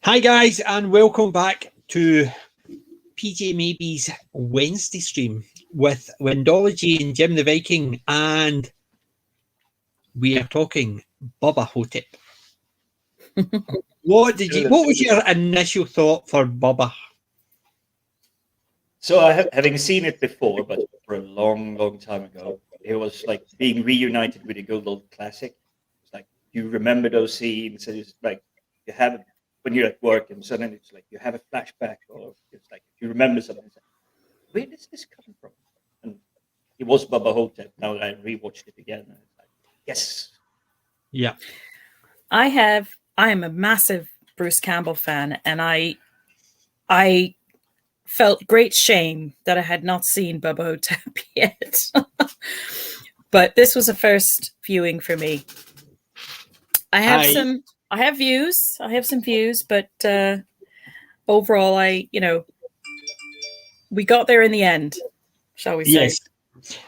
Hi guys, and welcome back to PJ Maybe's Wednesday stream with Windology and Jim the Viking, and we are talking Bubba Ho-Tep. What was your initial thought for Bubba? So having seen it before, but for a long time ago, it was like being reunited with a good old classic. It's like you remember those scenes, and it's like you have when you're at work, and suddenly it's like you have a flashback, or it's like you remember something. It's like, where does this come from? And it was Bubba Ho-Tep. Now that I rewatched it again, and it's like, yes, yeah. I am a massive Bruce Campbell fan, and I felt great shame that I had not seen Bubba Ho-Tep yet. But this was a first viewing for me. I have some views, but overall, we got there in the end, shall we say? Yes.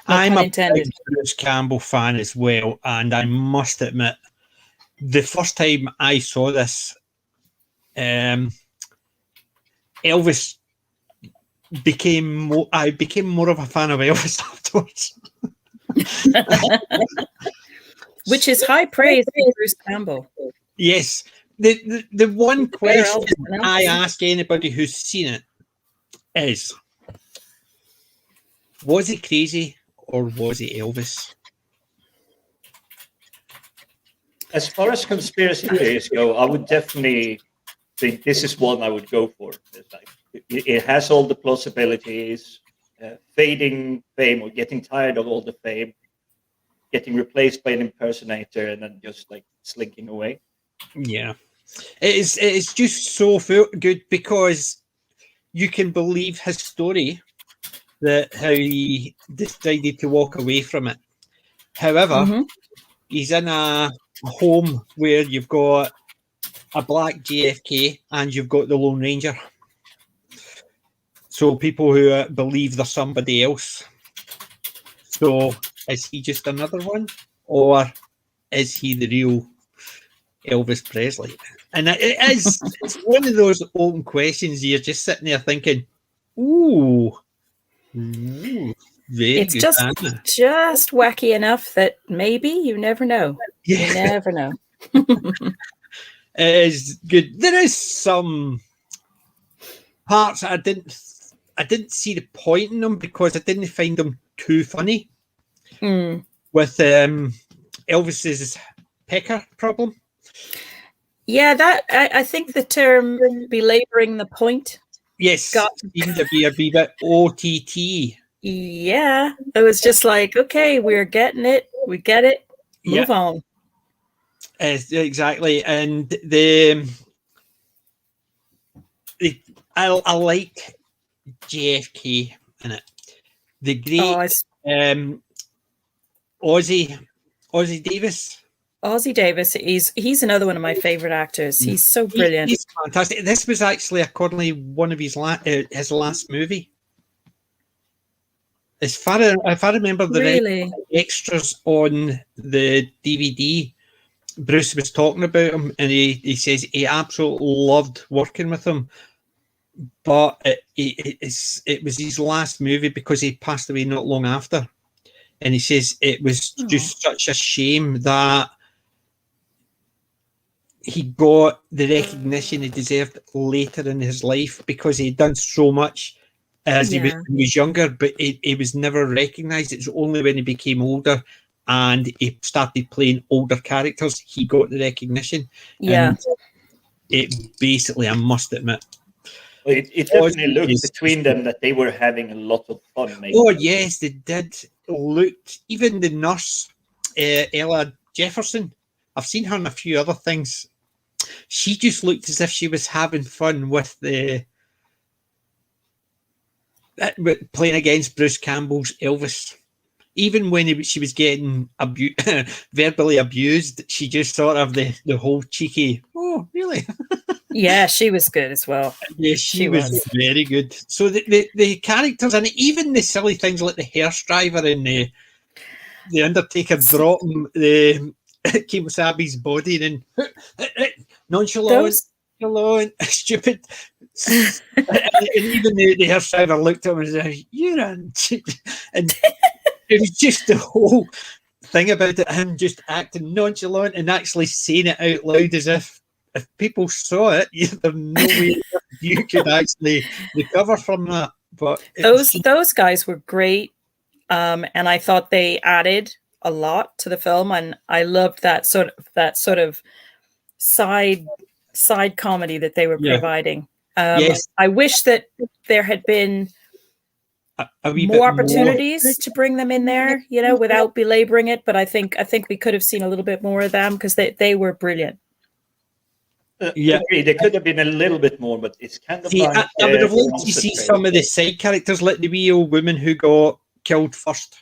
I'm a big Bruce Campbell fan as well, and I must admit, the first time I saw this, Elvis I became more of a fan of Elvis afterwards. Which is high praise for Bruce Campbell. Yes. The one question I ask anybody who's seen it is, was it crazy or was it Elvis? As far as conspiracy theories go, I would definitely think this is one I would go for. It's like, it has all the plausibilities, fading fame or getting tired of all the fame, getting replaced by an impersonator, and then just like slinking away. Yeah, it's just so good because you can believe his story, that how he decided to walk away from it. However, he's in a home where you've got a black JFK and you've got the Lone Ranger. So people who believe there's somebody else. So is he just another one, or is he the real Elvis Presley? And it's one of those open questions. You're just sitting there thinking, ooh, very it's good. Just wacky enough that maybe you never know. Yeah. You never know. It is good. There is some parts I didn't see the point in them because I didn't find them too funny. With Elvis's pecker problem. Yeah, that I think the term belaboring the point. Yes, seemed to be a wee bit OTT. Yeah, it was just like, okay, we're getting it, we get it, move on. Exactly, and I like JFK in it. The great Ozzie Davis. Ozzie Davis, he's another one of my favorite actors. He's so brilliant. He's fantastic. This was actually accordingly one of his last movie. If I remember the extras on the DVD, Bruce was talking about him, and he says he absolutely loved working with him, but it was his last movie because he passed away not long after, and he says it was just such a shame that he got the recognition he deserved later in his life because he'd done so much as he was younger, but he was never recognised. It's only when he became older and he started playing older characters he got the recognition. Yeah. And it basically, I must admit, it definitely looked between them that they were having a lot of fun. Oh yes, they did. Looked, even the nurse, Ella Jefferson, I've seen her in a few other things. She just looked as if she was having fun with playing against Bruce Campbell's Elvis. Even when she was getting verbally abused, she just sort of the whole cheeky, oh, really? Yeah, she was good as well. Yeah, she was very good. So the characters, and even the silly things like the hearse driver and the Undertaker dropping the Kemosabe's body and nonchalant. alone, stupid. And even the hairstylist looked at him and said, "You're on," and it was just the whole thing about it, him just acting nonchalant and actually saying it out loud as if people saw it, there's no way you could actually recover from that. But those guys were great, and I thought they added a lot to the film, and I loved that sort of side comedy that they were providing. Yes. I wish that there had been a wee more bit opportunities to bring them in there, without belaboring it. But I think we could have seen a little bit more of them, because they were brilliant. Agreed. There could have been a little bit more, but it's kind of. I would have liked to see some of the side characters, like the wee old woman who got killed first.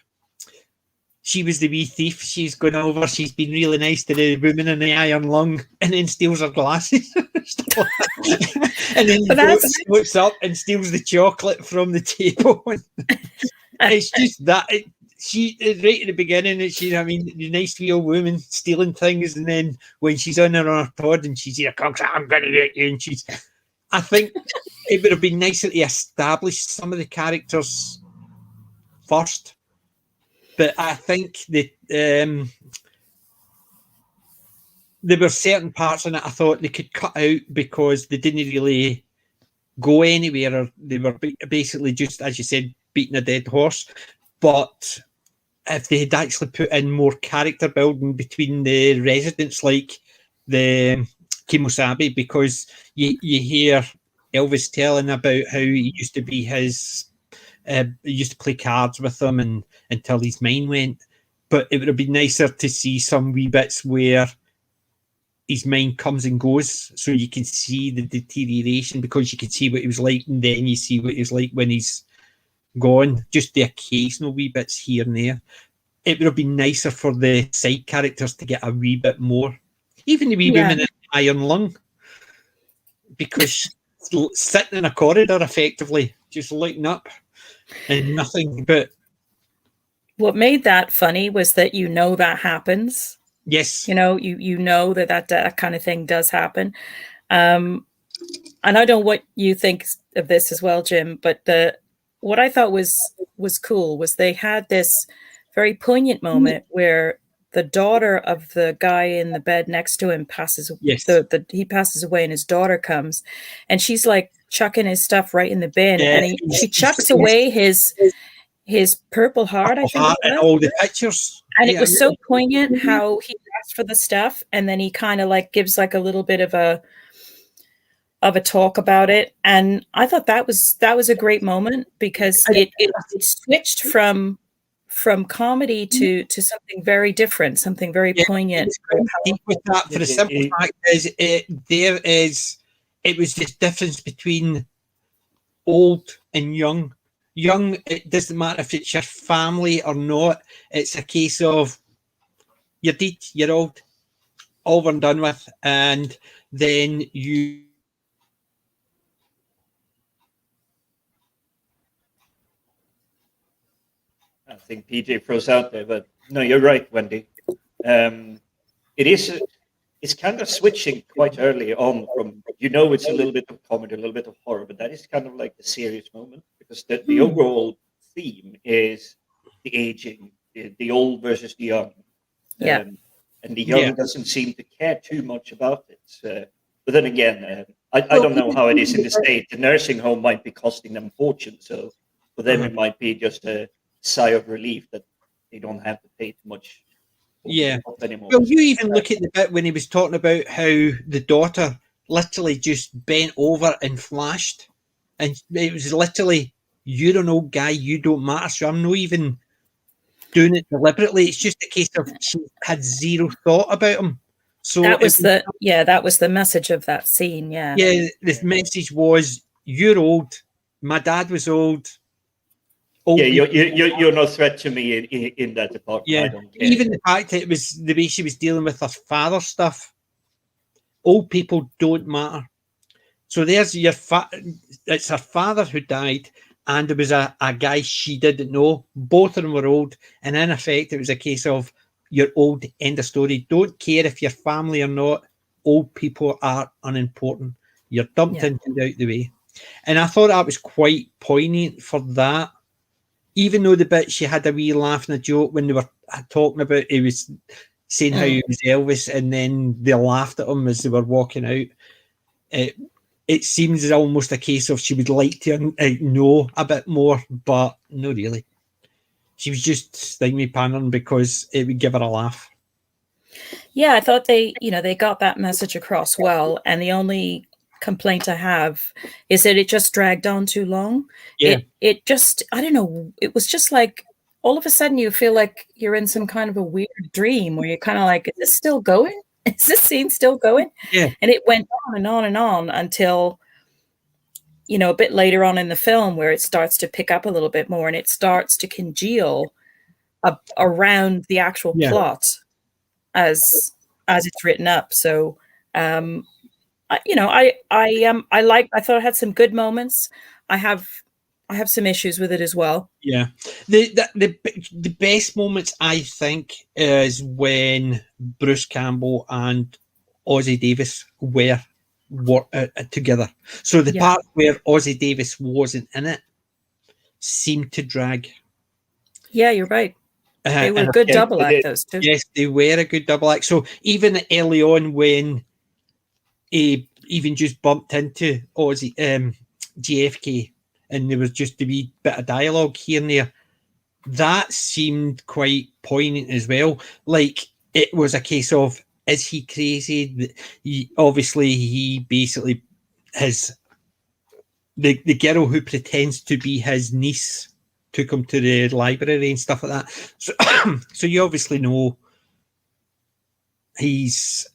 She was the wee thief. She's gone over. She's been really nice to the woman in the iron lung, and then steals her glasses. And then looks up and steals the chocolate from the table. It's just that she right at the beginning. The nice wee old woman stealing things, and then when she's on her pod and she's here, I'm gonna get you, and I think it would have been nicer to establish some of the characters first. But I think that there were certain parts in it I thought they could cut out because they didn't really go anywhere, or they were basically just, as you said, beating a dead horse. But if they had actually put in more character building between the residents, like the Kimosabe, because you hear Elvis telling about how he used to be his... he used to play cards with them until his mind went. But it would have been nicer to see some wee bits where his mind comes and goes, so you can see the deterioration, because you can see what he was like, and then you see what he was like when he's gone. Just the occasional wee bits here and there. It would have been nicer for the side characters to get a wee bit more. Even the wee woman in the iron lung, because she's sitting in a corridor effectively, just looking up. And nothing but. What made that funny was that that happens. Yes. You know that kind of thing does happen. And I don't know what you think of this as well, Jim, but what I thought was cool was they had this very poignant moment where the daughter of the guy in the bed next to him passes. Yes. He passes away, and his daughter comes, and she's like chucking his stuff right in the bin, and she chucks away his Purple Heart, I think, and all the pictures. And it was so poignant how he asked for the stuff, and then he kind of like gives like a little bit of a talk about it, and I thought that was a great moment, because it switched from comedy to something very different, something very poignant. Deep with that, for the simple fact is it was the difference between old and young. Young, it doesn't matter if it's your family or not. It's a case of you're dead, you're old, over and done with, and then you. I think PJ froze out there, but no, you're right, Wendy. It's kind of switching quite early on from, it's a little bit of comedy, a little bit of horror, but that is kind of like the serious moment, because the overall theme is the aging, the old versus the young. And the young doesn't seem to care too much about it. But then again, I don't know how it is in the States. The nursing home might be costing them a fortune, so for them it might be just a sigh of relief that they don't have to pay too much. Anymore. Well, you even look at the bit when he was talking about how the daughter literally just bent over and flashed, and it was literally, "You're an old guy, you don't matter, so I'm not even doing it deliberately." It's just a case of she had zero thought about him. So that was the message of that scene. The message was, "You're old. My dad was old. You're no threat to me in that department. Yeah, I don't care." Even the fact that it was the way she was dealing with her father's stuff. Old people don't matter. So there's it's her father who died, and there was a guy she didn't know. Both of them were old, and in effect, it was a case of, "You're old, end of story. Don't care if you're family or not. Old people are unimportant." You're dumped in and out the way. And I thought that was quite poignant for that. Even though the bit she had a wee laugh and a joke when they were talking about, he was saying how he was Elvis, and then they laughed at him as they were walking out. It seems almost a case of she would like to know a bit more, but no, really. She was just stinging pandering because it would give her a laugh. Yeah, I thought they got that message across well. And the only complaint I have is that it just dragged on too long. Yeah. It just, I don't know, it was just like all of a sudden you feel like you're in some kind of a weird dream where you're kind of like, is this still going? Is this scene still going? Yeah. And it went on and on and on until, a bit later on in the film where it starts to pick up a little bit more and it starts to congeal around the actual plot as it's written up. So, I thought it had some good moments. I have some issues with it as well. Yeah. The best moments, I think, is when Bruce Campbell and Ossie Davis were together. So the part where Ossie Davis wasn't in it seemed to drag. Yeah, you're right. They were a good double act, those two. Yes, they were a good double act. So even early on when he even just bumped into Aussie JFK and there was just a wee bit of dialogue here and there, that seemed quite poignant as well. Like it was a case of, is he crazy? He basically has the girl who pretends to be his niece took him to the library and stuff like that. So you obviously know his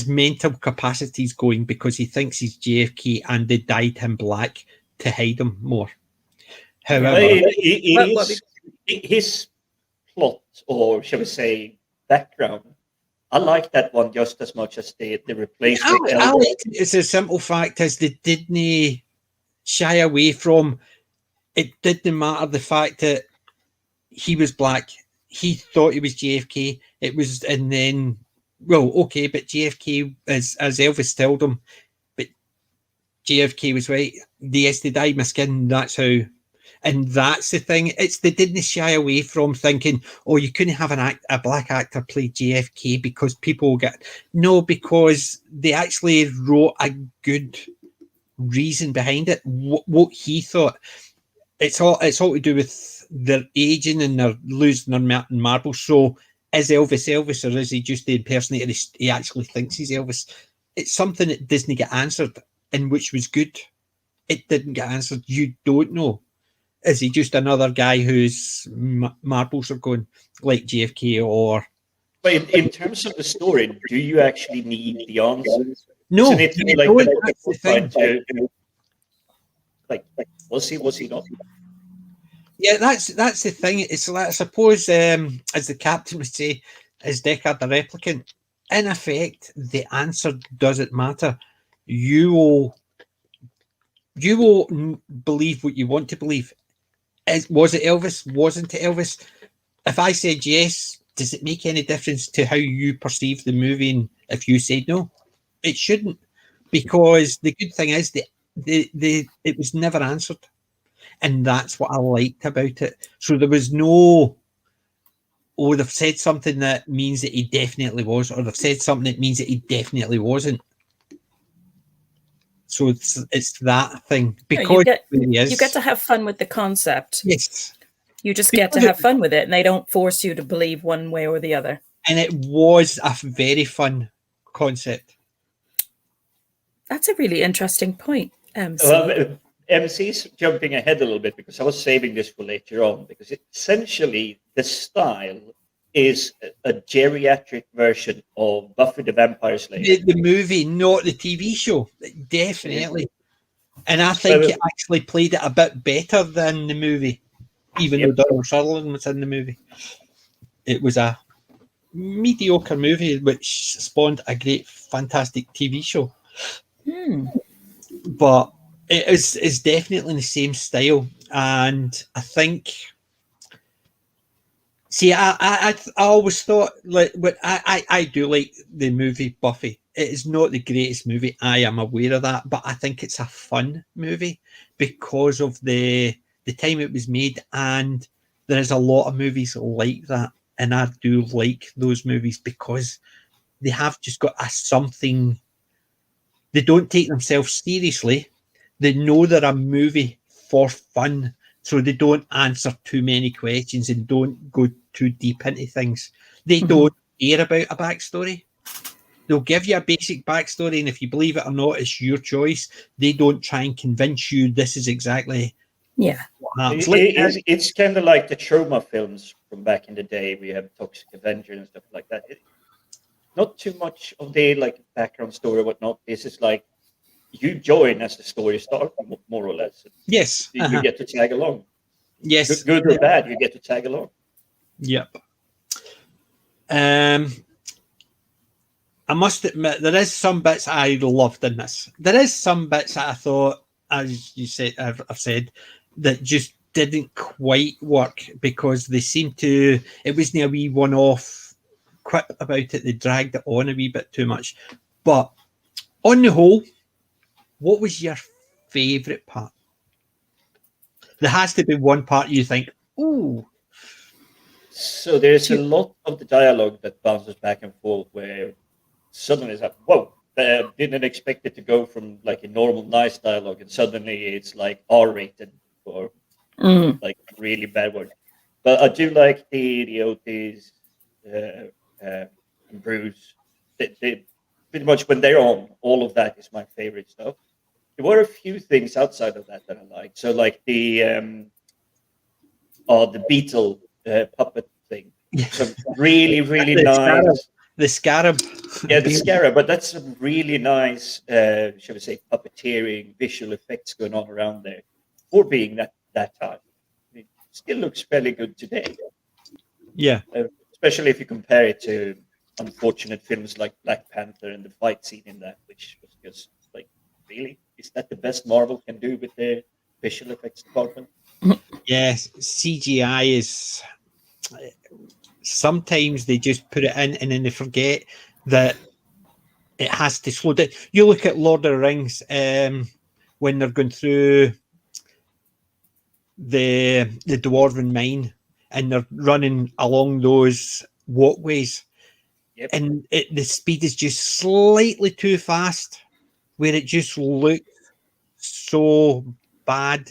mental capacity's going because he thinks he's JFK and they dyed him black to hide him more. However, his plot, or shall we say, background, I like that one just as much as the replacement. It's a simple fact is they didn't shy away from. It didn't matter the fact that he was black. He thought he was JFK. It was, and then, well, okay, but JFK, as Elvis told him, but JFK was right. Yes, they dyed my skin. That's how, and that's the thing. It's they didn't shy away from thinking, oh, you couldn't have a black actor play JFK because people get because they actually wrote a good reason behind it. What he thought. It's all to do with their aging and they're losing their marble. So is Elvis Elvis or is he just the impersonator? He actually thinks he's Elvis. It's something that doesn't get answered, and which was good. It didn't get answered. You don't know. Is he just another guy whose marbles are going like JFK or? But in terms of the story, do you actually need the answers? No. That's the thing. Like, was he not? Yeah, that's the thing. It's like, I suppose, as the captain would say, is Deckard the replicant? In effect, the answer doesn't matter. You will believe what you want to believe. Was it Elvis? Wasn't it Elvis? If I said yes, does it make any difference to how you perceive the movie? And if you said no, it shouldn't, because the good thing is that it was never answered. And that's what I liked about it. So there was no, they've said something that means that he definitely was, or they've said something that means that he definitely wasn't. So it's that thing. Because you get to have fun with the concept. Yes. You just get to have fun with it, and they don't force you to believe one way or the other. And it was a very concept. That's a really interesting point, MC. MC's jumping ahead a little bit because I was saving this for later on, because essentially the style is a geriatric version of Buffy the Vampire Slayer. The movie, not the TV show, definitely. And I think it actually played it a bit better than the movie, even though Donald Sutherland was in the movie. It was a mediocre movie which spawned a great, fantastic TV show. But it is definitely in the same style, and I think. See, I always thought, like, I do like the movie Buffy, it is not the greatest movie. I am aware of that, but I think it's a fun movie because of the time it was made, and there is a lot of movies like that, and I do like those movies because they have just got a something. They don't take themselves seriously. They know they're a movie for fun, so they don't answer too many questions and don't go too deep into things. They don't care about a backstory. They'll give you a basic backstory, and if you believe it or not, it's your choice. They don't try and convince you this is exactly what happens. It's kind of like the trauma films from back in the day. We have Toxic Avenger and stuff like that. Not too much of the like background story or whatnot. This is like you join as the story starts, more or less. Yes. You get to tag along. Yes. Good or bad, you get to tag along. Yep. I must admit, there is some bits I loved in this. There is some bits that I thought, as you said, I've said, that just didn't quite work because they seemed to. It wasn't a wee one-off quip about it. They dragged it on a wee bit too much. But on the whole, what was your favourite part? There has to be one part you think, ooh. So there's a lot of the dialogue that bounces back and forth where suddenly it's like, whoa, didn't expect it to go from like a normal nice dialogue and suddenly it's like R-rated or like really bad word. But I do like the Otis and Bruce. They pretty much when they're on, all of that is my favorite stuff. There were a few things outside of that I liked. So like the beetle puppet thing. So really, really nice. The scarab. Yeah, the scarab, but that's some really nice, shall we say, puppeteering, visual effects going on around there for being that time. It still looks fairly good today. Yeah. Especially if you compare it to unfortunate films like Black Panther and the fight scene in that, which was just like, really? Is that the best Marvel can do with their visual effects department? Yes, CGI is... Sometimes they just put it in and then they forget that it has to slow down. You look at Lord of the Rings when they're going through the Dwarven mine and they're running along those walkways, and the speed is just slightly too fast, where it just looks so bad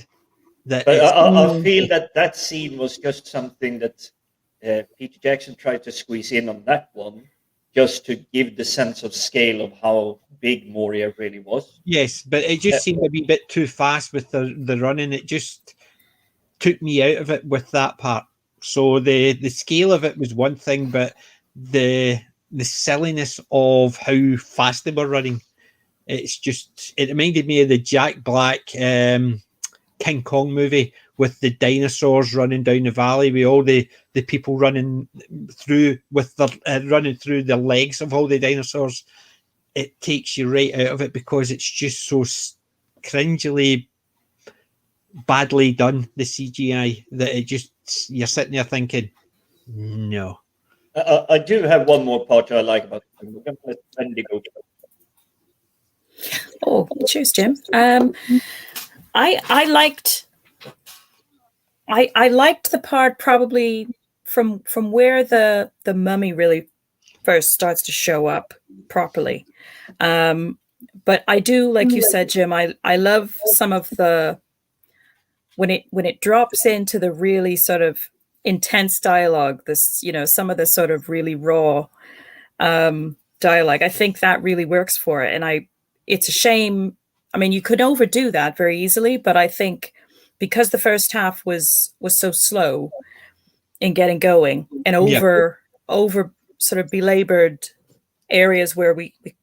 that. But I feel that scene was just something that Peter Jackson tried to squeeze in on that one, just to give the sense of scale of how big Moria really was. Yes, but it just seemed a wee bit too fast with the running. It just took me out of it with that part. So the scale of it was one thing, but the silliness of how fast they were running, it reminded me of the Jack Black King Kong movie with the dinosaurs running down the valley with all the people running through with the running through the legs of all the dinosaurs. It takes you right out of it because it's just so cringily badly done, the CGI, that it just, you're sitting there thinking, no. I do have one more part I like about it. We're going to let Wendy go. Oh, cheers, Jim. I liked the part probably from where the mummy really first starts to show up properly. But I do, like you said, Jim, I love some of the when it drops into the really sort of intense dialogue, this, some of the sort of really raw dialogue. I think that really works for it. And it's a shame. I mean, you could overdo that very easily, but I think because the first half was so slow in getting going and over sort of belabored areas where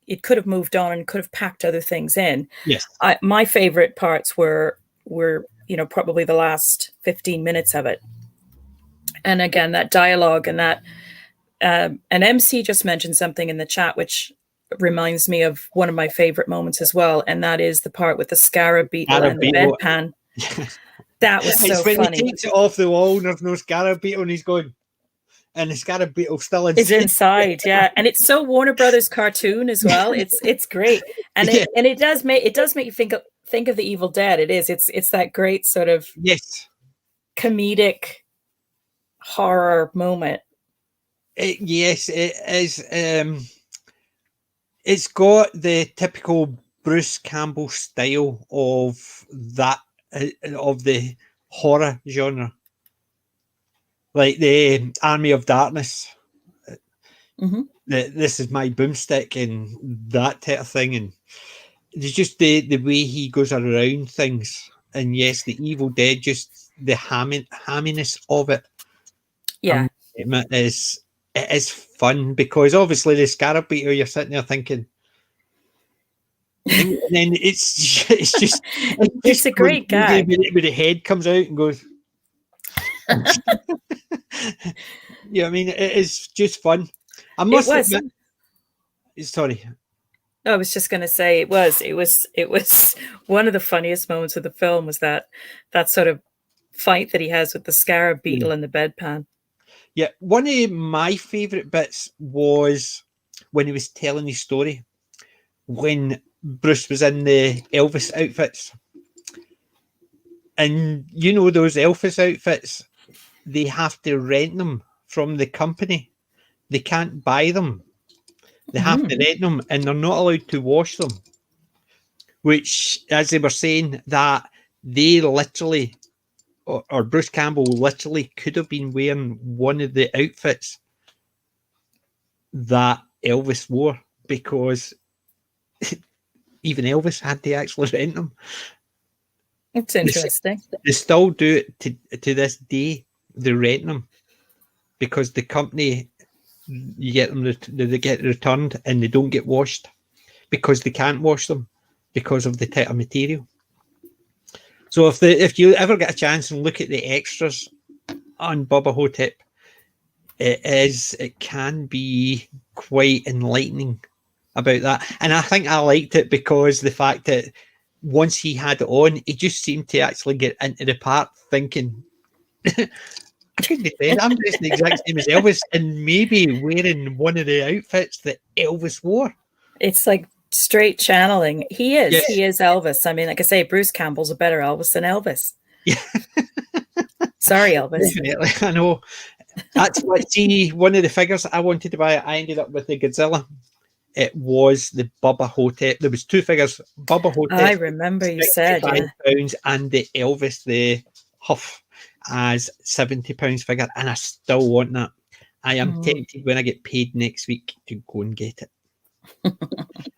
it could have moved on and could have packed other things in. Yes. My favorite parts were probably the last 15 minutes of it. And again, that dialogue and that and MC just mentioned something in the chat which reminds me of one of my favorite moments as well, and that is the part with the scarab beetle and the bedpan. That was so when funny. He takes it off the wall and there's no scarab beetle and he's going, and the Scarab Beetle still is inside. Yeah, and it's so Warner Brothers cartoon as well. It's great, and it does make you think of the Evil Dead. It's that great sort of comedic horror moment. Yes, it is. It's got the typical Bruce Campbell style of that of the horror genre, like the Army of Darkness. This is my boomstick and that type of thing, and it's just the way he goes around things. And yes, the Evil Dead, just the hamminess of it. Yeah, it is fun because obviously the Scarab Beetle, you're sitting there thinking. And then it's just it's a great gag where the head comes out and goes. Yeah, I mean, it is just fun. I must admit. Sorry. I was just going to say it was one of the funniest moments of the film was that sort of fight that he has with the Scarab Beetle in the bedpan. Yeah, one of my favourite bits was when he was telling his story when Bruce was in the Elvis outfits. And you know those Elvis outfits, they have to rent them from the company. They can't buy them. They have to rent them, and they're not allowed to wash them. Which, as they were saying, that they literally, or Bruce Campbell literally could have been wearing one of the outfits that Elvis wore, because even Elvis had to actually rent them. It's interesting. They still do it to this day. They rent them because the company, you get them, they get returned and they don't get washed because they can't wash them because of the type of material. So if you ever get a chance and look at the extras on Bubba Ho-Tep, it can be quite enlightening about that. And I think I liked it because the fact that once he had it on, he just seemed to actually get into the part thinking, I'm dressed the exact same as Elvis and maybe wearing one of the outfits that Elvis wore. It's like straight channeling. He is Elvis. I mean, like I say, Bruce Campbell's a better Elvis than Elvis. Yeah. Sorry, Elvis. Definitely, I know. That's what, see, one of the figures I wanted to buy, I ended up with the Godzilla. It was the Bubba Ho-Tep. There was two figures, Bubba Ho-Tep. I remember you said, £65, and the Elvis, the Huff, as £70 figure, and I still want that. I am tempted when I get paid next week to go and get it.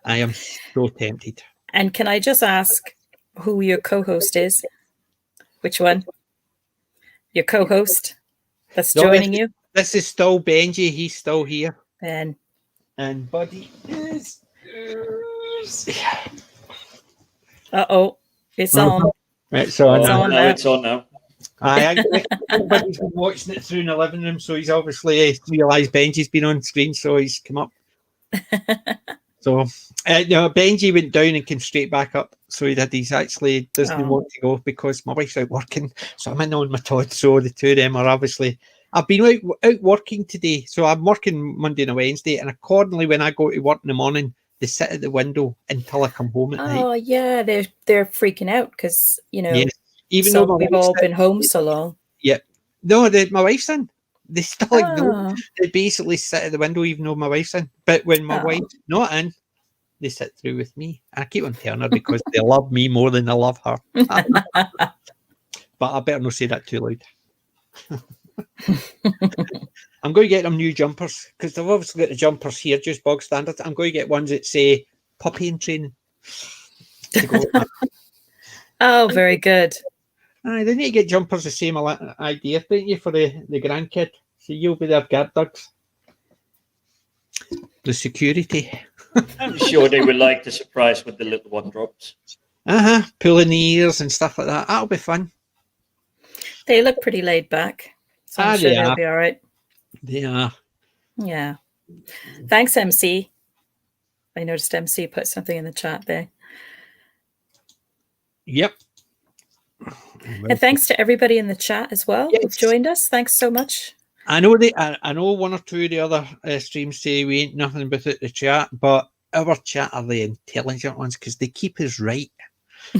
I am so tempted. And can I just ask who your co-host is? Which one? Your co-host that's joining you? This is still Benji. He's still here. Ben. And Buddy is. Uh-oh. It's on. It's on. It's on now. Everybody's been watching it through in the living room, so he's obviously realised Benji's been on screen, so he's come up. So, no, Benji went down and came straight back up. So he's actually doesn't want to go because my wife's out working. So I'm in on my Todd. So the two of them are obviously. I've been out working today, so I'm working Monday and a Wednesday, and accordingly, when I go to work in the morning, they sit at the window until I come home at night. Oh yeah, they're freaking out because even though we've all been home so long. Yeah, no, my wife's in. They still they basically sit at the window even though my wife's in. But when my wife's not in, they sit through with me. I keep on telling her because they love me more than they love her. But I better not say that too loud. I'm going to get them new jumpers because they've obviously got the jumpers here, just bog standard. I'm going to get ones that say puppy in training. Oh, very good. They need to get jumpers the same idea, don't you, for the grandkid? So you'll be their guard dogs. The security. I'm sure they would like the surprise with the little one drops. Pulling ears and stuff like that. That'll be fun. They look pretty laid back. So I'm sure they'll be all right. They are. Yeah. Thanks, MC. I noticed MC put something in the chat there. Yep. And thanks to everybody in the chat as well who've joined us. Thanks so much. I know one or two of the other streams say we ain't nothing but the chat, but our chat are the intelligent ones because they keep us right.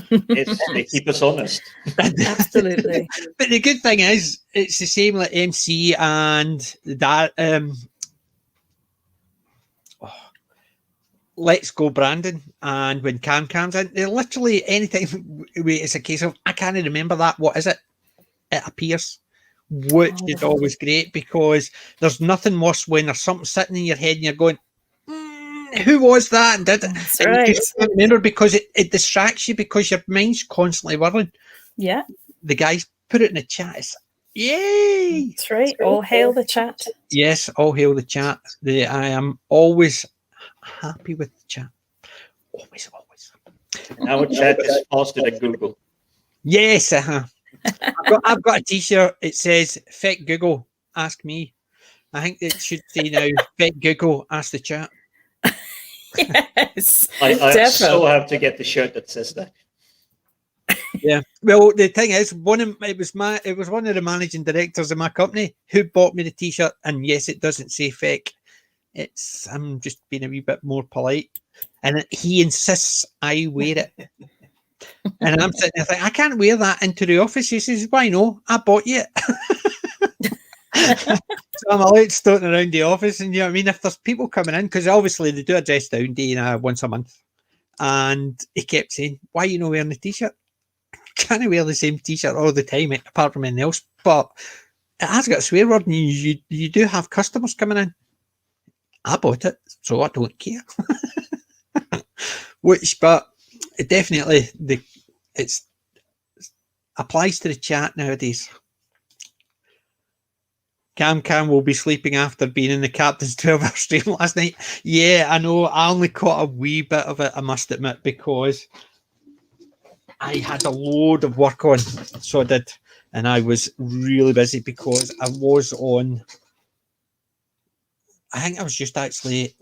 They keep us honest. Absolutely. But the good thing is, it's the same like MC and that. Let's Go Brandon, and when Cam comes in, they're literally anything. It's a case of I can't remember that. What is it? It appears, which is always great because there's nothing worse when there's something sitting in your head and you're going, "Who was that?" And did it? That's and right. you just don't remember because it distracts you because your mind's constantly whirling. Yeah, the guys put it in the chat. It's, yay! That's right. All hail the chat. Yes, all hail the chat. I am always happy with the chat. Always. And our chat is faster than Google. Yes, I've got a t-shirt. It says, "Feck Google, ask me." I think it should say now, "Feck Google, ask the chat." Yes, I so have to get the shirt that says that. Yeah. Well, the thing is, it was one of the managing directors of my company who bought me the t-shirt, and yes, it doesn't say "Feck." I'm just being a wee bit more polite, and he insists I wear it. And I'm sitting there thinking, I can't wear that into the office. He says, "Why no? I bought you it." So I'm allowed stoking around the office, and you know what I mean? If there's people coming in, because obviously they do a dress down day once a month, and he kept saying, "Why are you not wearing the t-shirt?" Can't wear the same t-shirt all the time, apart from anything else. But it has got a swear word, and you do have customers coming in. I bought it, so I don't care. But it definitely it's applies to the chat nowadays. Cam will be sleeping after being in the captain's 12-hour stream last night. Yeah, I know. I only caught a wee bit of it, I must admit, because I had a load of work on, so I did, and I was really busy because I was on. I think I was just actually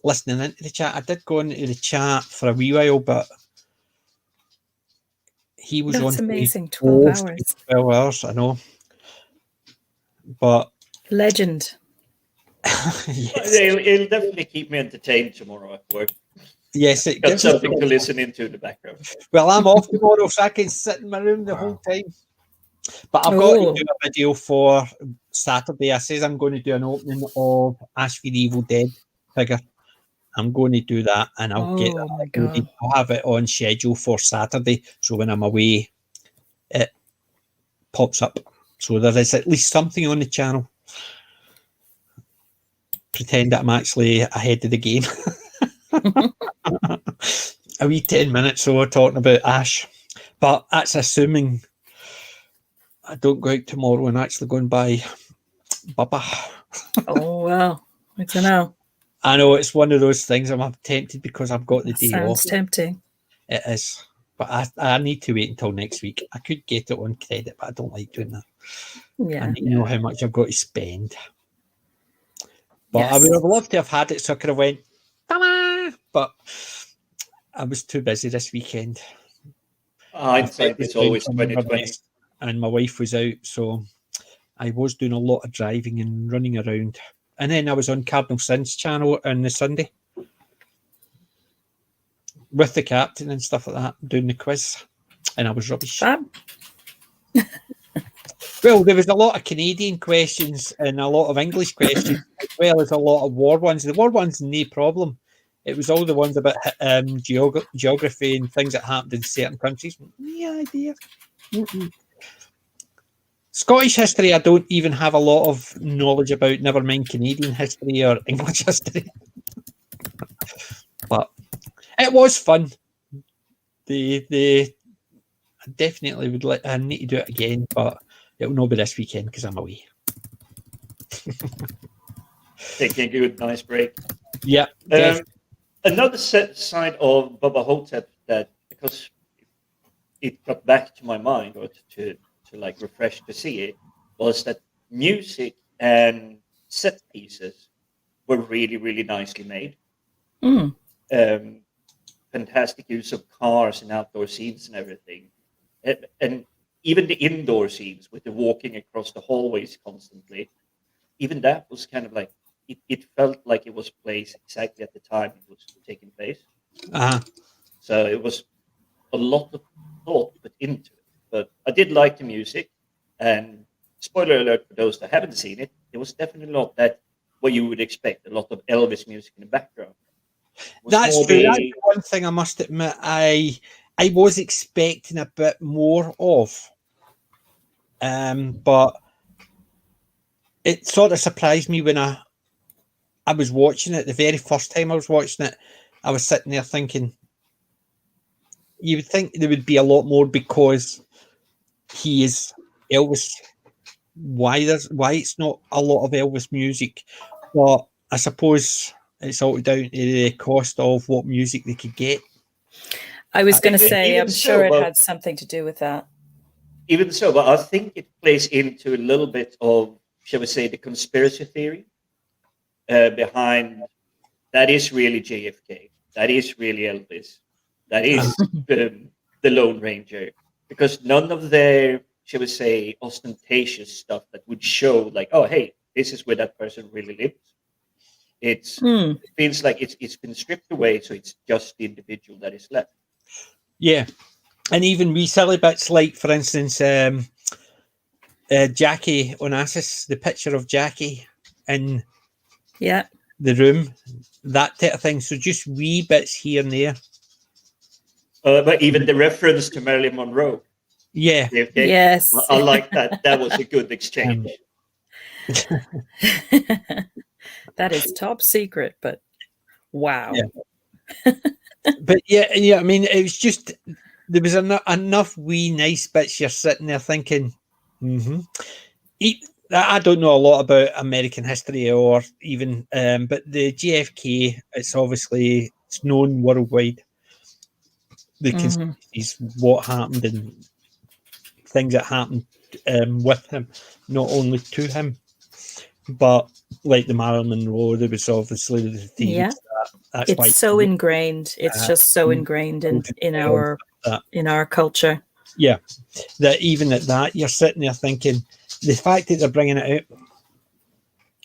listening into the chat. I did go into the chat for a wee while, but he was on. That's amazing. 12 hours. 12 hours, I know. But legend. Yes. It'll definitely keep me entertained tomorrow at work. Yes, it got something to listen into in the background. Well, I'm off tomorrow, so I can sit in my room the whole time. But I've got to do a video for Saturday. I says I'm going to do an opening of Ash for the Evil Dead figure. I'm going to do that, and I'll get that. I'll have it on schedule for Saturday, so when I'm away, it pops up. So there is at least something on the channel. Pretend that I'm actually ahead of the game. A wee 10 minutes, so we're talking about Ash. But that's assuming I don't go out tomorrow and actually go and buy Bubba. Oh, well, I don't know. I know it's one of those things I'm tempted because I've got the day off. Sounds tempting. It is. But I need to wait until next week. I could get it on credit, but I don't like doing that. Yeah. I need to know how much I've got to spend. But I would have loved to have had it so I could have went, ta-da! But I was too busy this weekend. Hindsight is always 2020. And my wife was out, so I was doing a lot of driving and running around. And then I was on Cardinal Sin's channel on the Sunday with the captain and stuff like that, doing the quiz. And I was rubbish. Well, there was a lot of Canadian questions and a lot of English questions, as well as a lot of war ones. The war ones, no problem. It was all the ones about geography and things that happened in certain countries. No idea. Scottish history, I don't even have a lot of knowledge about, never mind Canadian history or English history. But it was fun. I definitely would like. I need to do it again, but it will not be this weekend because I'm away. Taking a good, nice break. Yeah. Another side of Bubba Ho-Tep that, because it got back to my mind, or to like refresh to see it, was that music and set pieces were really, really nicely made. Fantastic use of cars and outdoor scenes and everything. And even the indoor scenes with the walking across the hallways constantly. even that was kind of like it felt like it was placed exactly at the time it was taking place. So it was a lot of thought put into it. But I did like the music, and spoiler alert for those that haven't seen it, it was definitely not that what you would expect. A lot of Elvis music in the background. That's true. That's one thing I must admit. I was expecting a bit more of, but it sort of surprised me when I was watching it. The very first time I was watching it, I was sitting there thinking, you would think there would be a lot more because he is Elvis. Why it's not a lot of Elvis music? But I suppose it's all down to the cost of what music they could get. I was going to say, I'm sure it had something to do with that. Even so, but I think it plays into a little bit of, shall we say, the conspiracy theory behind that is really JFK. That is really Elvis. That is the Lone Ranger. Because none of their, shall we say, ostentatious stuff that would show like, oh, hey, this is where that person really lives. It feels like it's been stripped away, so it's just the individual that is left. Yeah. And even wee silly bits like, for instance, Jackie Onassis, the picture of Jackie in the room, that type of thing. So just wee bits here and there. But even the reference to Marilyn Monroe. Yeah. Okay? Yes. I like that. That was a good exchange. That is top secret, but wow. Yeah. But yeah, I mean, it was just, there was enough wee nice bits you're sitting there thinking, I don't know a lot about American history or even, but the JFK, it's known worldwide. The conspiracies, what happened and things that happened with him, not only to him, but like the Marilyn Monroe, there was obviously the theories that's it's why so ingrained. It's just so ingrained in our culture. Yeah, that even at that, you're sitting there thinking, the fact that they're bringing it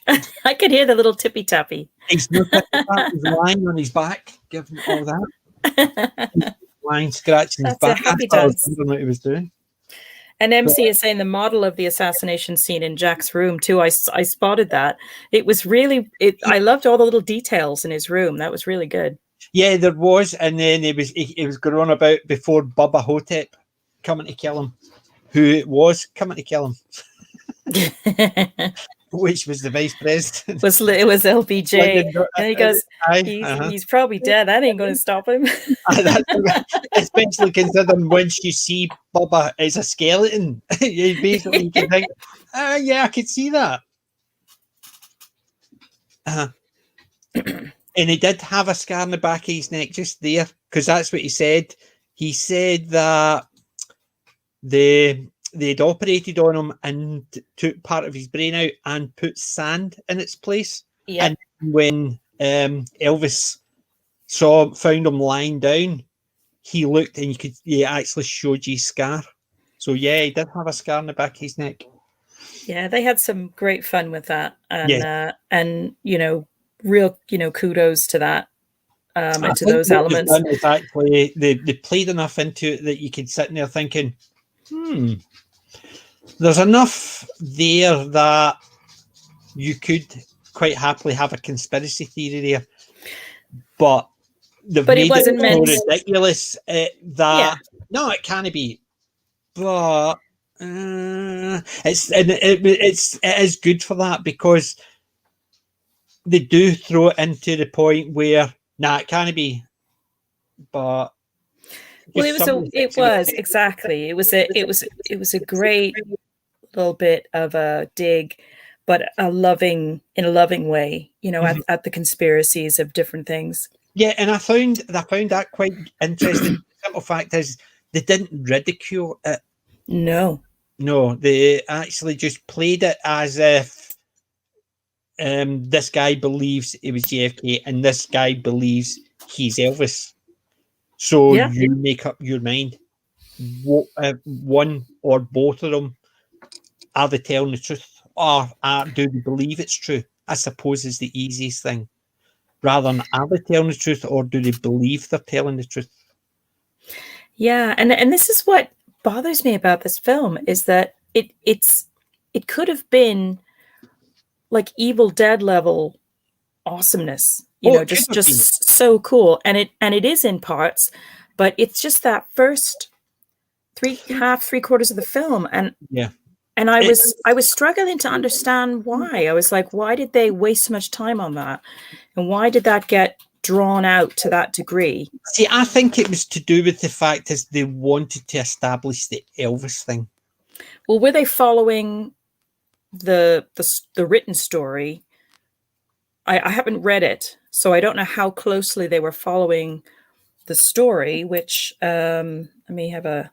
out. I could hear the little tippy tappy. He's lying on his back, giving all that. Lying, scratching his back. Happy dance. I don't know what he was doing. And MC is saying the model of the assassination scene in Jack's room too. I spotted that. It was really. I loved all the little details in his room. That was really good. Yeah, there was, and then he was going on about before Bubba Ho-Tep coming to kill him, who it was coming to kill him, which was the vice president. It was LBJ, and he goes, he's probably dead. That ain't going to stop him. Especially considering once you see Bubba as a skeleton, you basically can think, yeah, I could see that. And he did have a scar on the back of his neck just there, because that's what he said. He said that they'd operated on him and took part of his brain out and put sand in its place. Yeah. And when Elvis found him lying down, he looked and he actually showed you his scar. So yeah, he did have a scar on the back of his neck. Yeah, they had some great fun with that, and real kudos to that. And to those elements. It's actually they played enough into it that you could sit in there thinking, there's enough there that you could quite happily have a conspiracy theory there, but it wasn't meant so ridiculous no, it can't be. But it is good for that, because they do throw it into the point where it can't be. But it was exactly. It was a great little bit of a dig, but in a loving way, at the conspiracies of different things. Yeah, and I found that quite interesting. The simple fact is they didn't ridicule it. No, they actually just played it as if this guy believes it was JFK and this guy believes he's Elvis. So you make up your mind. One or both of them, are they telling the truth or do they believe it's true? I suppose is the easiest thing. Rather than are they telling the truth, or do they believe they're telling the truth? Yeah, and this is what bothers me about this film, is that it could have been like Evil Dead level awesomeness, just so cool, and it is in parts, but it's just that first three quarters of the film, and I was struggling to understand why. I was like, why did they waste so much time on that, and why did that get drawn out to that degree? See, I think it was to do with the fact is they wanted to establish the Elvis thing. Well, were they following the written story? I haven't read it, so I don't know how closely they were following the story, which I may have a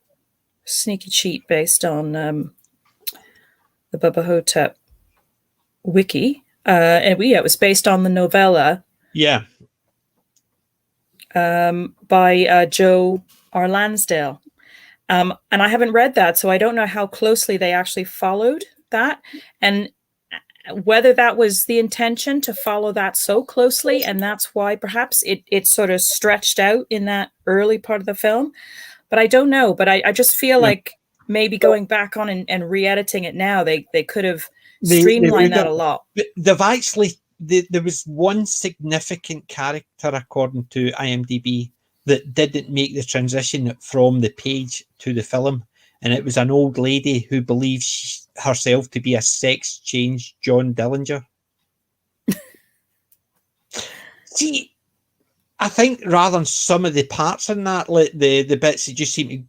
sneaky cheat based on the Bubba Ho-Tep wiki. And it was based on the novella. Yeah. By Joe R. Lansdale. And I haven't read that, so I don't know how closely they actually followed that, and whether that was the intention to follow that so closely, and that's why perhaps it sort of stretched out in that early part of the film. But I don't know. But I just feel like maybe going back on and re-editing it now, they could have streamlined that a lot. They've actually, there was one significant character, according to IMDb, that didn't make the transition from the page to the film. And it was an old lady who believes herself to be a sex change John Dillinger. See, I think rather than some of the parts in that, like the bits that just seem to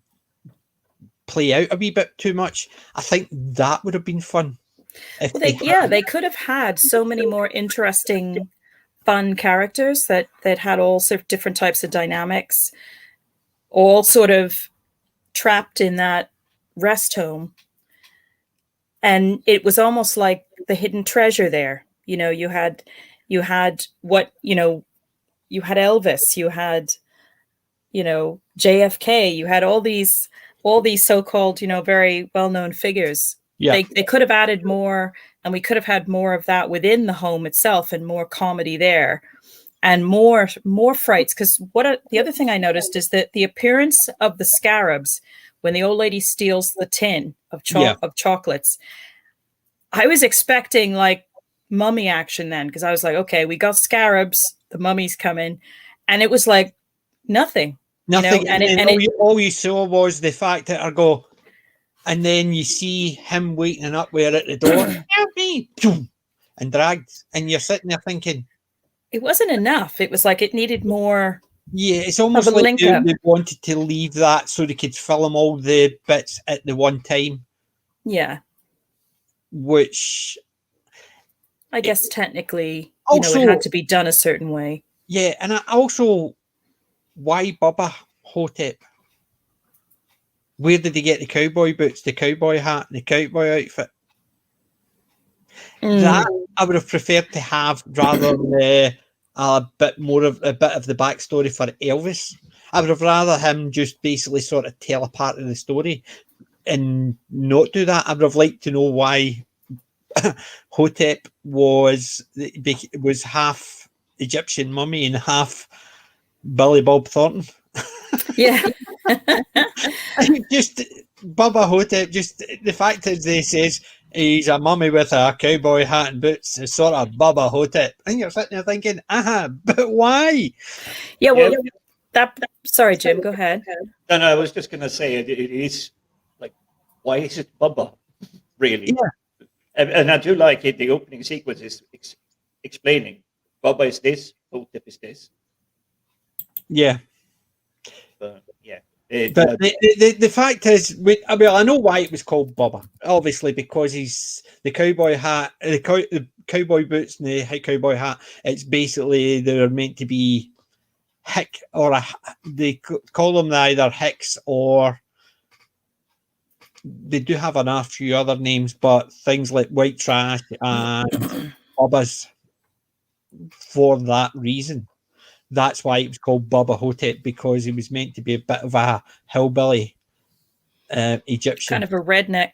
play out a wee bit too much, I think that would have been fun. Well, they could have had so many more interesting, fun characters that had all sort of different types of dynamics, all sort of trapped in that rest home. And it was almost like the hidden treasure there. You had what, you had Elvis, you had, JFK, you had all these so-called, very well-known figures. Yeah. They could have added more, and we could have had more of that within the home itself, and more comedy there, and more frights. Because the other thing I noticed is that the appearance of the scarabs when the old lady steals the tin of chocolates, I was expecting like mummy action then, because I was like, okay, we got scarabs, the mummy's coming, and it was like nothing. And all you saw was the fact that I go. And then you see him waiting up there at the door, help me, and dragged. And you're sitting there thinking, it wasn't enough. It was like it needed more. Yeah, it's almost like they wanted to leave that so they could film all the bits at the one time. Yeah. Which I guess technically, also, it had to be done a certain way. Yeah, and why Bubba Ho-Tep? Where did he get the cowboy boots, the cowboy hat, the cowboy outfit? That I would have preferred to have rather than a bit of the backstory for Elvis. I would have rather him just basically sort of tell a part of the story and not do that. I would have liked to know why Hotep was half Egyptian mummy and half Billy Bob Thornton. Yeah. Just Bubba Ho-Tep, just the fact that they says he's a mummy with a cowboy hat and boots is sort of Bubba Ho-Tep. And you're sitting there thinking, but why? Yeah, well, sorry, Jim, go ahead. No, I was just going to say it is like, why is it Bubba, really? Yeah. And I do like it. The opening sequence is explaining Bubba is this, Ho-Tep is this. Yeah. But yeah. But the fact is, I know why it was called Bubba. Obviously, because he's the cowboy hat, the cowboy boots, and the cowboy hat. It's basically they're meant to be hick, or they call them either hicks, or they do have a few other names, but things like white trash and Bubbas for that reason. That's why it was called Bubba Ho-Tep, because he was meant to be a bit of a hillbilly Egyptian. Kind of a redneck.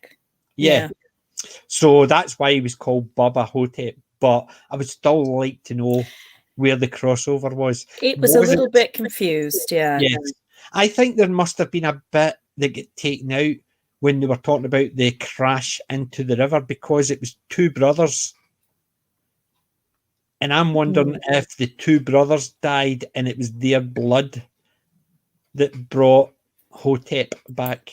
Yeah. So that's why he was called Bubba Ho-Tep. But I would still like to know where the crossover was. It was a little bit confused, yeah. Yes. I think there must have been a bit that got taken out when they were talking about the crash into the river, because it was two brothers. And I'm wondering if the two brothers died and it was their blood that brought Hotep back.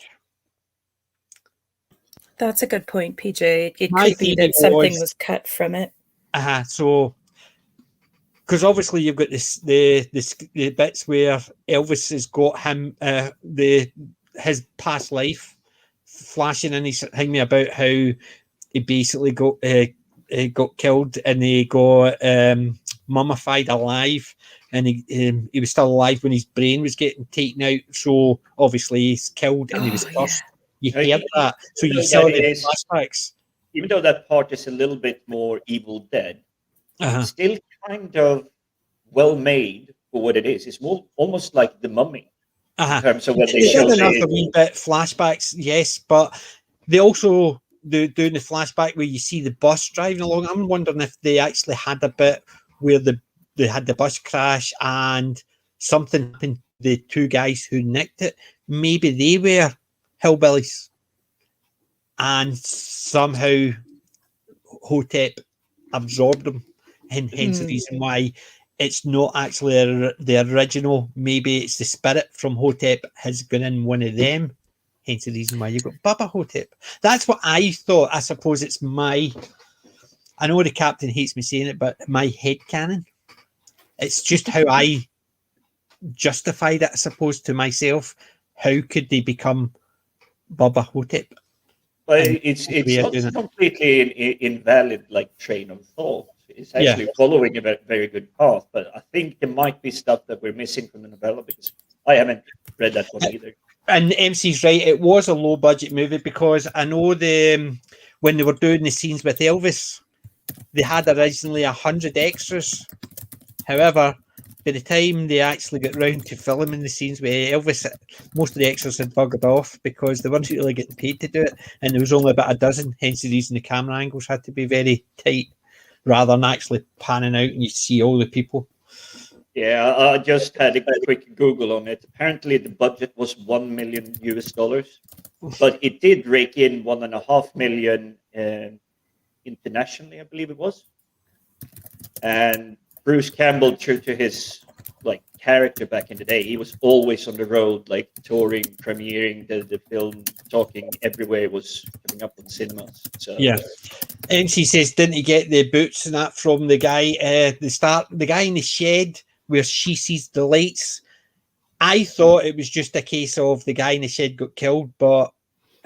That's a good point, PJ. It could be that something was cut from it. So, because obviously you've got the bits where Elvis has got him his past life flashing in his thing about how he basically got killed and he got mummified alive, and he was still alive when his brain was getting taken out. So obviously he's killed and he was cursed. You heard that, so you saw the flashbacks. Even though that part is a little bit more Evil Dead, it's still kind of well made for what it is. It's more almost like The Mummy in terms of what they show. A wee bit flashbacks, yes, but they also doing the flashback where you see the bus driving along. I'm wondering if they actually had a bit where they had the bus crash and something happened to the two guys who nicked it. Maybe they were hillbillies, and somehow Hotep absorbed them, and hence the reason why it's not actually the original. Maybe it's the spirit from Hotep has gone in one of them, hence the reason why you got Bubba Ho-Tep. That's what I thought. I suppose it's I know the captain hates me saying it, but my headcanon. It's just how I justified it, I suppose, to myself. How could they become Bubba Ho-Tep? But it's not completely invalid train of thought. It's actually following a very good path. But I think there might be stuff that we're missing from the novella because I haven't read that one either. And MC's right. It was a low budget movie because I know when they were doing the scenes with Elvis, they had originally 100 extras. However, by the time they actually got round to filming the scenes with Elvis, most of the extras had buggered off because they weren't really getting paid to do it, and there was only about a dozen. Hence the reason the camera angles had to be very tight, rather than actually panning out and you see all the people. Yeah, I just had a quick Google on it. Apparently, the budget was $1 million, but it did rake in $1.5 million internationally, I believe it was. And Bruce Campbell, true to his character back in the day, he was always on the road, touring, premiering the film, talking everywhere. It was coming up on cinemas. So yeah. MC says, didn't he get the boots and that from the guy? The guy in the shed where she sees the lights. I thought it was just a case of the guy in the shed got killed, but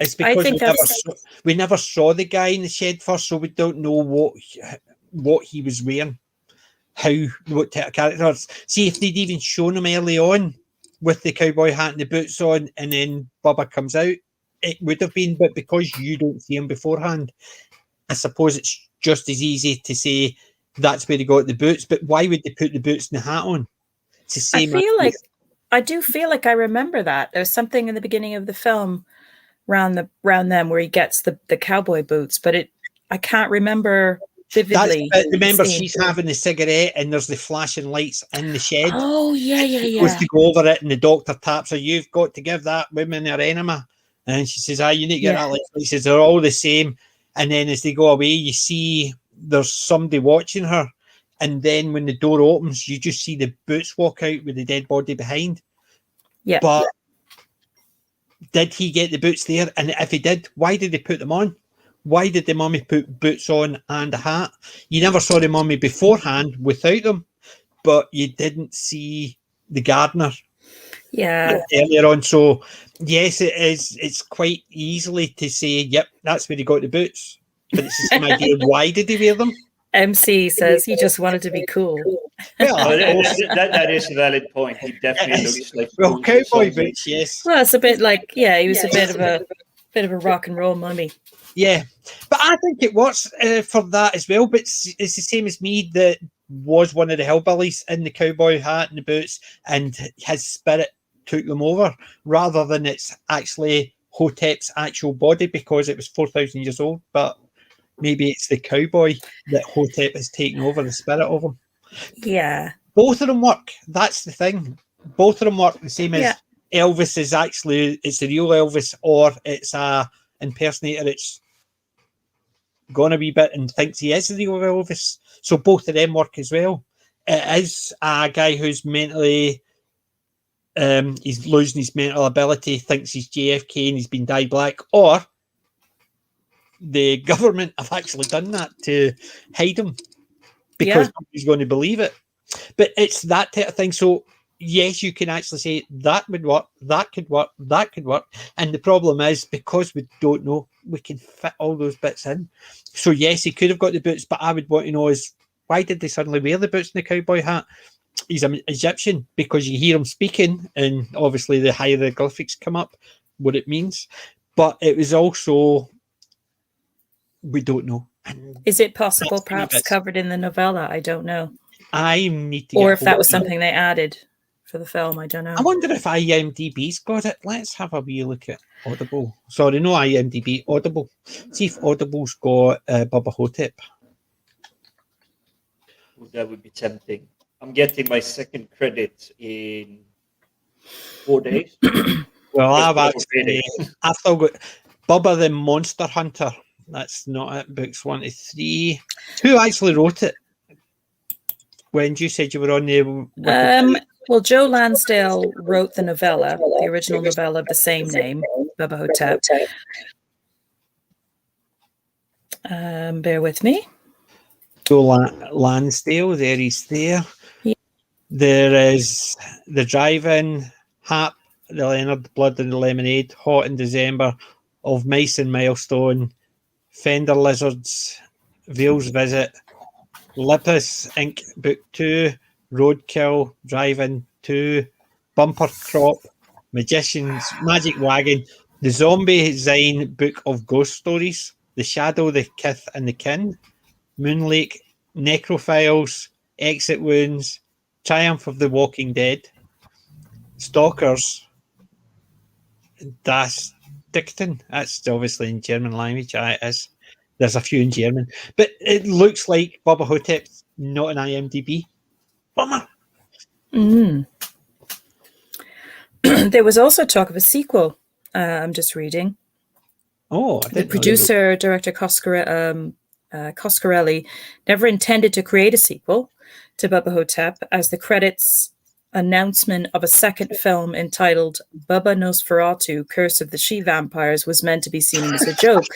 it's because we never saw the guy in the shed first, so we don't know what he was wearing. What type of character. See, if they'd even shown him early on with the cowboy hat and the boots on, and then Bubba comes out, it would have been. But because you don't see him beforehand, I suppose it's just as easy to say that's where they got the boots. But why would they put the boots and the hat on? It's the same. I do feel like I remember that. There's something in the beginning of the film around them where he gets the cowboy boots, but I can't remember vividly. Remember, she's having the cigarette and there's the flashing lights in the shed. Oh, yeah. She goes to go over it and the doctor taps her. You've got to give that woman her enema. And she says, you need to get that light. He says, they're all the same. And then as they go away, you see there's somebody watching her. And then when the door opens, you just see the boots walk out with the dead body behind. Yeah. But did he get the boots there? And if he did, why did they put them on? Why did the mummy put boots on and a hat? You never saw the mummy beforehand without them, but you didn't see the gardener earlier on. So, yes, it is. It's quite easily to say, yep, that's where he got the boots. But it's the same idea. Why did he wear them? MC says he just wanted to be cool. That is a valid point. He definitely looks like cowboy boots. Yes. Well, it's a bit like he was a bit of a rock and roll mummy. Yeah, but I think it works for that as well. But it's the same as me that was one of the hillbillies in the cowboy hat and the boots, and his spirit took them over, rather than it's actually Hotep's actual body because it was 4,000 years old. But maybe it's the cowboy that Hotep has taken over the spirit of him. Yeah. Both of them work. That's the thing. Both of them work the same as Elvis is actually, it's the real Elvis, or it's a impersonator. It's gone a wee bit and thinks he is the real Elvis. So both of them work as well. It is a guy who's mentally, he's losing his mental ability, thinks he's JFK and he's been dyed black, or the government have actually done that to hide him because nobody's going to believe it. But it's that type of thing. So yes, you can actually say that would work, that could work, that could work. And the problem is, because we don't know, we can fit all those bits in. So yes, he could have got the boots, but I would want to know is, why did they suddenly wear the boots and the cowboy hat? He's an Egyptian, because you hear him speaking, and obviously the hieroglyphics come up, what it means. But it was also, we don't know. And is it possible perhaps covered in the novella? I don't know. I need to, or if that was something they added for the film. I don't know. I wonder if IMDb's got it. Let's have a wee look at Audible. Sorry, no IMDb, Audible. See if Audible's got Bubba Ho-Tep. Well, that would be tempting. I'm getting my second credit in 4 days. Well, I've still got Bubba the Monster Hunter. That's not it. Books 1 to 3. Who actually wrote it? When you said you were on the well, Joe Lansdale wrote the novella, the original novella of the same name, Bubba Ho-Tep. Bear with me. Joe Lansdale, there he's there. Yeah. There is The Drive-In, Hap, The Leonard, Blood and the Lemonade, Hot in December, Of Mice and Milestone, Fender Lizards, Vale's Visit, Lippis Inc. Book 2, Roadkill, Drive-In 2, Bumper Crop, Magician's Magic Wagon, The Zombie Zine Book of Ghost Stories, The Shadow, The Kith and the Kin, Moonlake, Necrophiles, Exit Wounds, Triumph of the Walking Dead, Stalkers, Das Dichten. That's obviously in German language. It is. There's a few in German, but it looks like Bubba Ho-Tep's not an IMDb. Bummer. There was also talk of a sequel. I'm just reading. Oh, the producer, director Coscarelli never intended to create a sequel to Bubba Ho-Tep, as the credits announcement of a second film entitled Bubba Nosferatu, Curse of the She-Vampires was meant to be seen as a joke.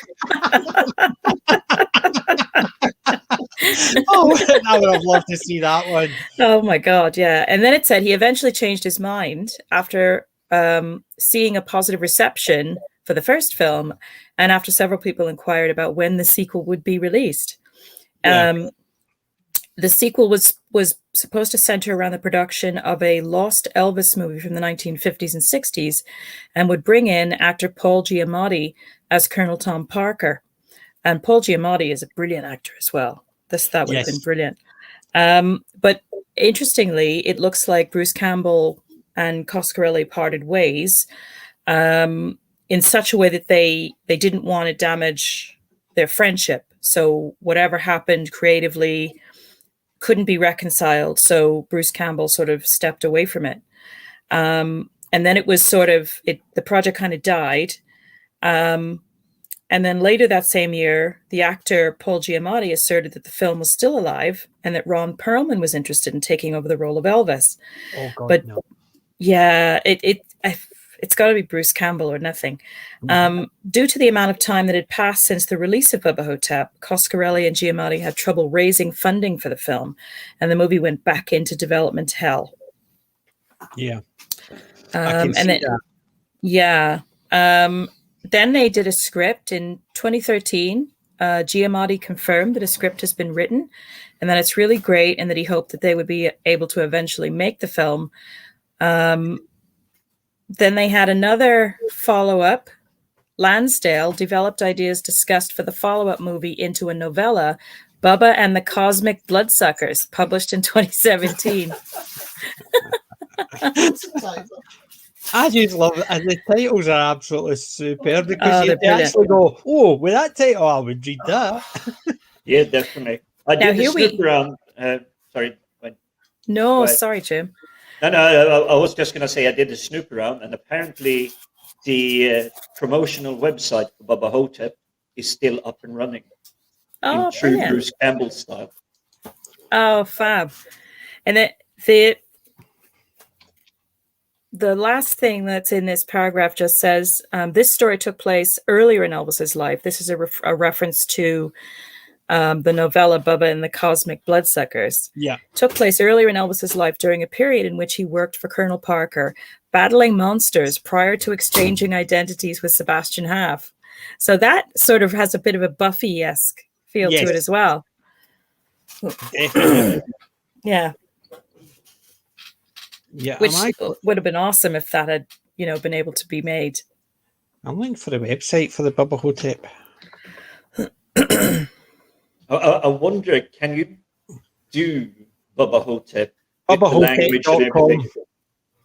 I would have loved to see that one. Oh my God, yeah. And then it said he eventually changed his mind after seeing a positive reception for the first film, and after several people inquired about when the sequel would be released. Yeah. The sequel was supposed to center around the production of a lost Elvis movie from the 1950s and 60s, and would bring in actor Paul Giamatti as Colonel Tom Parker. And Paul Giamatti is a brilliant actor as well. That would have been brilliant. But interestingly, it looks like Bruce Campbell and Coscarelli parted ways in such a way that they didn't want to damage their friendship. So whatever happened creatively couldn't be reconciled. So Bruce Campbell sort of stepped away from it. And then it was the project kind of died. And then later that same year, the actor Paul Giamatti asserted that the film was still alive and that Ron Perlman was interested in taking over the role of Elvis. Oh, God, but no. Yeah, it's got to be Bruce Campbell or nothing. Due to the amount of time that had passed since the release of Bubba Ho-Tep, Coscarelli and Giamatti had trouble raising funding for the film, and the movie went back into development hell. Yeah. And then, yeah. Then they did a script in 2013. Giamatti confirmed that a script has been written and that it's really great, and that he hoped that they would be able to eventually make the film. Then they had another follow-up. Lansdale developed ideas discussed for the follow-up movie into a novella, Bubba and the Cosmic Bloodsuckers, published in 2017. I just love it. And the titles are absolutely superb because Oh, you they're actually go, oh, with that title, I would read that. Yeah, definitely. I Now, did the here we- snoop around. Sorry. No, Right. sorry, Jim. No, I was just going to say I did the snoop around, and apparently the promotional website for Bubba Ho-Tep is still up and running Oh, in true brilliant. Bruce Campbell style. Oh, fab. And the last thing that's in this paragraph just says, this story took place earlier in Elvis's life. This is a reference to the novella Bubba and the Cosmic Bloodsuckers. Yeah. Took place earlier in Elvis's life during a period in which he worked for Colonel Parker, battling monsters prior to exchanging identities with Sebastian Haff. So that sort of has a bit of a Buffy-esque feel to it as well. Definitely. Yeah. Yeah, Which would have been awesome if that had, been able to be made. I'm looking for the website for the Bubba Ho-Tep. I wonder, can you do Bubba Ho-Tep with Bubba the language and everything?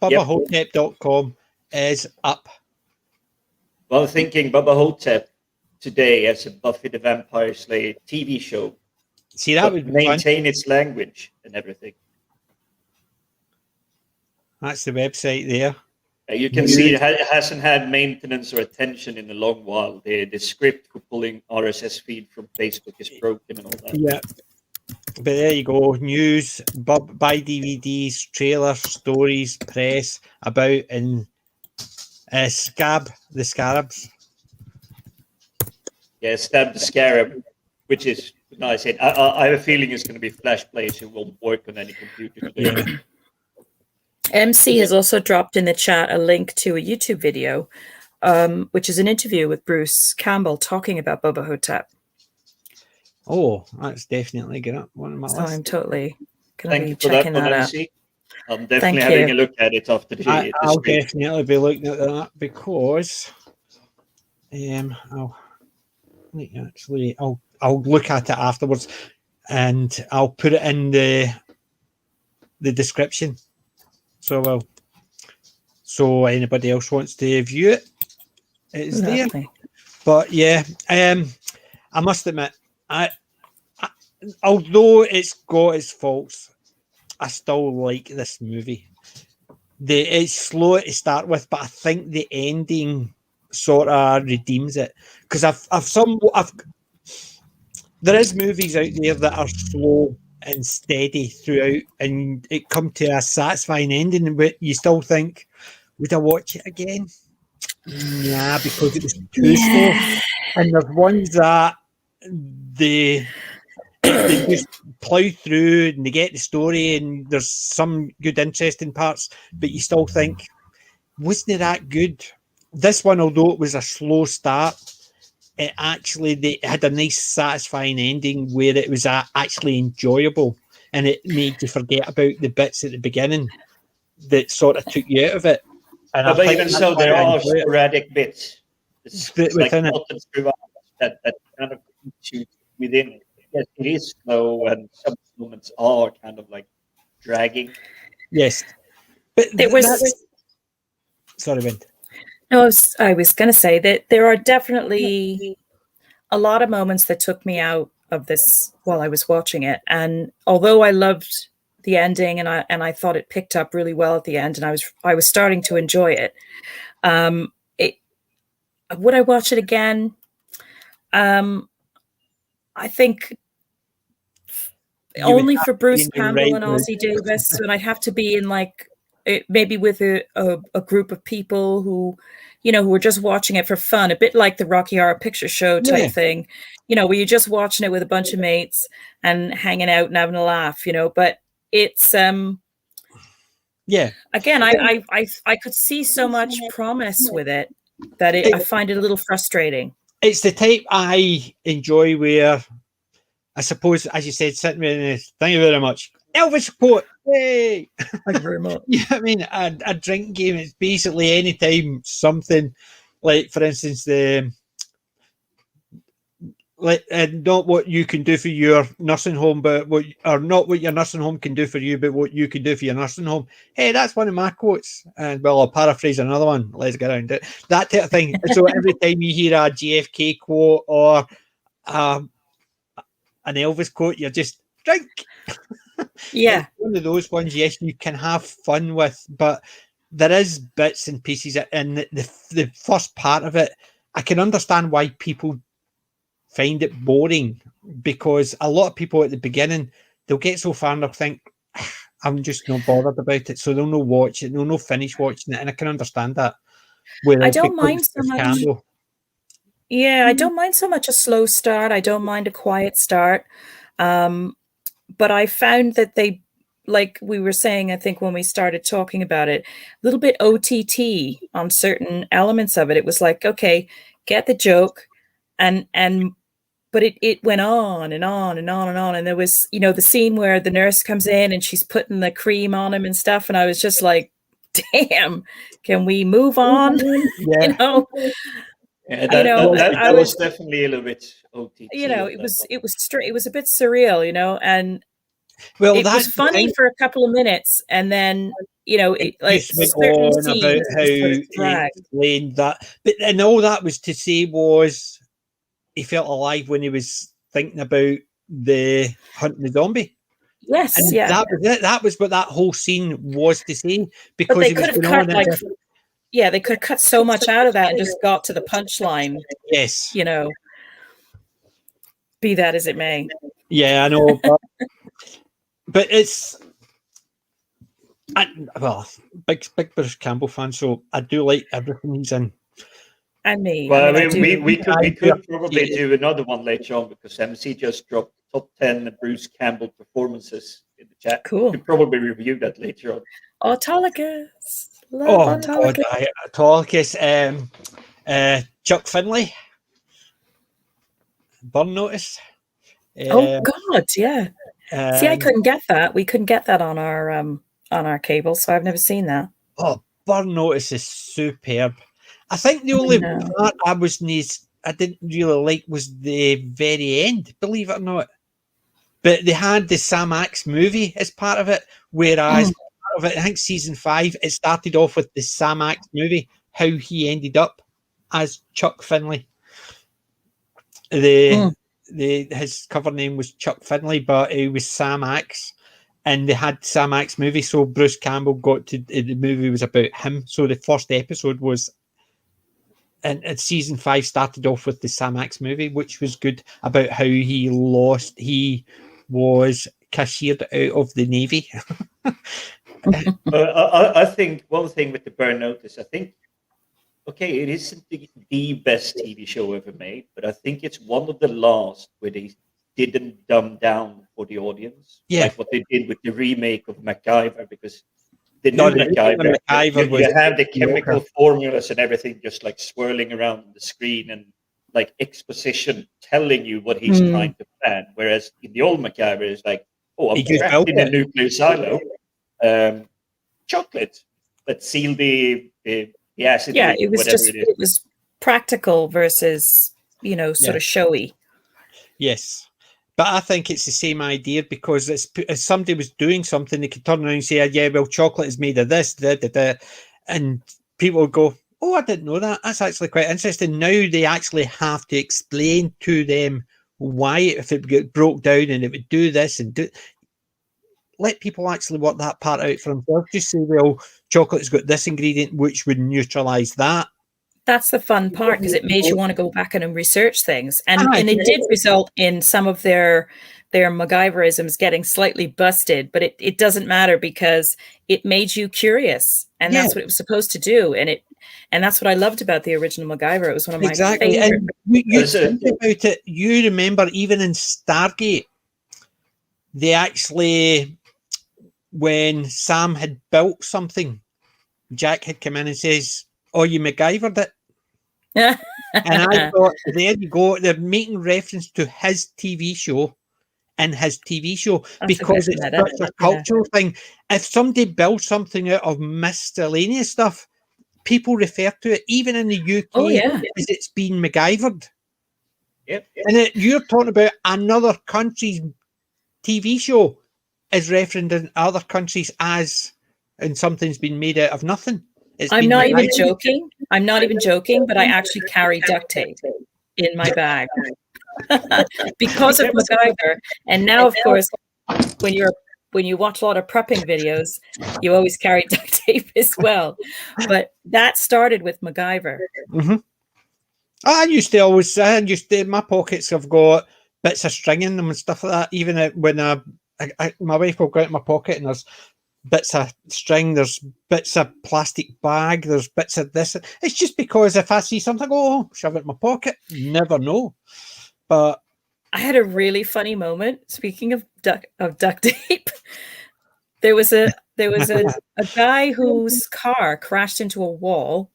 BubbaHotep.com is up. Well, I'm thinking Bubba Ho-Tep today as a Buffy the Vampire Slayer TV show. See, that would maintain its language and everything. That's the website there. You can see it hasn't had maintenance or attention in a long while. The script for pulling RSS feed from Facebook is broken and all that. Yeah. But there you go. News, buy DVDs, trailers, stories, press, about, and the Scarabs. Yeah, Stab the Scarab, which is nice. I have a feeling it's going to be Flash Plays. It won't work on any computer today. Yeah. MC has also dropped in the chat a link to a YouTube video, which is an interview with Bruce Campbell talking about Bubba Ho-Tep. Oh, that's definitely good. One of my So lists. I'm totally going to be Thank you for checking that, that out. MC. I'm definitely having a look at it after the I'll stream. definitely be looking at that because I'll look at it afterwards and I'll put it in the description. So anybody else wants to view it, it's there. But yeah, I must admit, I although it's got its faults, I still like this movie. It's slow to start with, but I think the ending sort of redeems it because there is movies out there that are slow and steady throughout, and it come to a satisfying ending, but you still think, would I watch it again? Nah, because it was too slow. And there's ones that they just plough through and they get the story and there's some good interesting parts, but you still think, wasn't it that good? This one, although it was a slow start, it had a nice satisfying ending where it was actually enjoyable and it made you forget about the bits at the beginning that sort of took you out of it. And but even so, there are sporadic bits. It's like that kind of keeps you within it. Yes, it is slow, and some moments are kind of like dragging. Yes, but sorry, Ben. No, I was going to say that there are definitely a lot of moments that took me out of this while I was watching it, and although I loved the ending and I thought it picked up really well at the end, and I was starting to enjoy it. Would I watch it again? I think only for Bruce Campbell and Ozzie Davis, and I'd have to be in maybe with a group of people who were just watching it for fun, a bit like the Rocky Horror Picture Show type thing, where you're just watching it with a bunch of mates and hanging out and having a laugh, but it's again, I could see so much promise with it that I find it a little frustrating. It's the type I enjoy where I suppose, as you said, sitting with this, thank you very much, Elvis quote, hey, thank you very much. I mean, a drink game, it's basically any time something like, for instance, and not what you can do for your nursing home, but not what your nursing home can do for you, but what you can do for your nursing home. Hey, that's one of my quotes. And well, I'll paraphrase another one. Let's get around it. That type of thing. So every time you hear a JFK quote or an Elvis quote, you're just drink. Yeah. It's one of those ones, yes, you can have fun with, but there is bits and pieces in the first part of it. I can understand why people find it boring, because a lot of people at the beginning, they'll get so far and they'll think, I'm just not bothered about it, so they'll not watch it, they'll not finish watching it, and I can understand that. I don't mind so much. Yeah, I don't mind so much a slow start. I don't mind a quiet start. But I found that they, like we were saying, I think when we started talking about it, a little bit OTT on certain elements of it. It was like, okay, get the joke, but it went on and on and on and on. And there was, the scene where the nurse comes in and she's putting the cream on him and stuff. And I was just like, damn, can we move on? Yeah. Yeah, that was definitely a little bit OTT. It was a bit surreal, and well, it was funny for a couple of minutes, and then it like certain scenes about how he explained that, and all that was to say was he felt alive when he was thinking about the hunting the zombie. Yes, and yeah, that was what that whole scene was to say, because they could have cut they could have cut so much out of that and just got to the punchline. Yes, be that as it may. Yeah, I know, but it's big Bruce Campbell fan, so I do like everything he's in. And me. Well, we could probably do another one later on, because MC just dropped top 10 Bruce Campbell performances in the chat. Cool. We could probably review that later on. Autolycus. Autolycus. Chuck Finley. Burn Notice. Oh God, yeah. See, I couldn't get that. We couldn't get that on our cable, so I've never seen that. Oh, Burn Notice is superb. I think the only part I didn't really like was the very end, believe it or not. But they had the Sam Axe movie as part of it, whereas part of it, I think season 5, it started off with the Sam Axe movie, how he ended up as Chuck Finley. His cover name was Chuck Finley, but it was Sam Axe, and they had Sam Axe movie. So Bruce Campbell the movie was about him. So the first episode was, and season 5 started off with the Sam Axe movie, which was good, about how he was cashiered out of the Navy. I think one thing with the Burn Notice, I think, okay, it isn't the best TV show ever made, but I think it's one of the last where they didn't dumb down for the audience, like what they did with the remake of MacGyver, because the new MacGyver you have the chemical formulas and everything just like swirling around the screen, and like exposition telling you what he's trying to plan. Whereas in the old MacGyver, it's like, I'm trapped in a nuclear silo. Chocolate that sealed the acid. Yeah, it was practical versus, sort of showy. Yes. But I think it's the same idea, because if somebody was doing something, they could turn around and say, yeah, well, chocolate is made of this, and people would go, oh, I didn't know that. That's actually quite interesting. Now they actually have to explain to them why, if it broke down and it would do this and do. Let people actually work that part out for themselves. Just say, well, chocolate's got this ingredient which would neutralize that. That's the fun part, because it made you want to go back and research things. And it did result in some of their MacGyverisms getting slightly busted, but it doesn't matter, because it made you curious. And that's what it was supposed to do. And that's what I loved about the original MacGyver. It was one of my favorite. And you think about it, you remember even in Stargate, they actually, when Sam had built something, Jack had come in and says, oh, you MacGyvered it. And I thought, there you go. They're making reference to his TV show and his TV show, because it's such a cultural thing. If somebody builds something out of miscellaneous stuff, people refer to it, even in the UK, as it's been MacGyvered. Yep. And you're talking about another country's TV show is referenced in other countries and something's been made out of nothing. I'm not even joking. I'm not even joking, but I actually carry duct tape in my bag because of MacGyver. And now, of course, when you watch a lot of prepping videos, you always carry duct tape as well. But that started with MacGyver. Mm-hmm. I used to my pockets have got bits of string in them and stuff like that. Even when my wife will go out in my pocket and there's bits of string, there's bits of plastic bag, there's bits of this. It's just because if I see something, shove it in my pocket. Never know. But I had a really funny moment. Speaking of duct tape, there was a guy whose car crashed into a wall.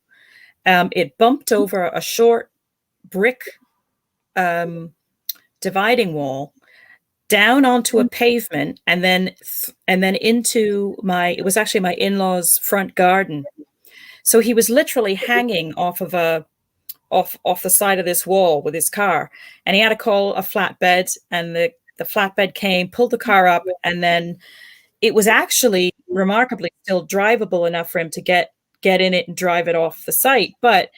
It bumped over a short brick dividing wall down onto a pavement and then into it was actually my in-laws' front garden. So he was literally hanging off of off the side of this wall with his car, and he had to call a flatbed, and the flatbed came, pulled the car up, and then it was actually remarkably still drivable enough for him to get in it and drive it off the site. But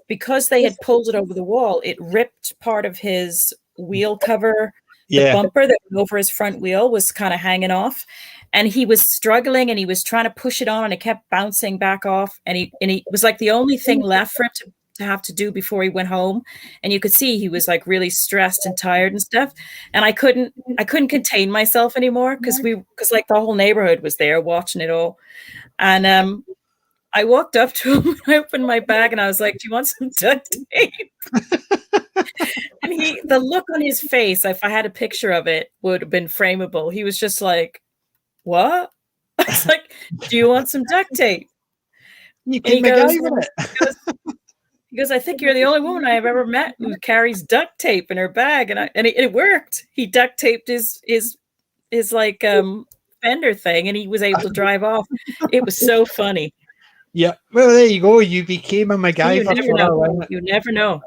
because they had pulled it over the wall, it ripped part of his wheel cover. The bumper that went over his front wheel was kind of hanging off, and he was struggling, and he was trying to push it on, and it kept bouncing back off, and he was like the only thing left for him to have to do before he went home. And you could see he was like really stressed and tired and stuff, and I couldn't contain myself anymore because like the whole neighborhood was there watching it all. And I walked up to him, I opened my bag, and I was like, "Do you want some duct tape?" And the look on his face, if I had a picture of it, would have been frameable. He was just like, "What?" I was like, "Do you want some duct tape?" He goes, "I think you're the only woman I have ever met who carries duct tape in her bag," and it worked. He duct taped his like fender thing, and he was able to drive off. It was so funny. Yeah, well, there you go. You became a MacGyver. You never know.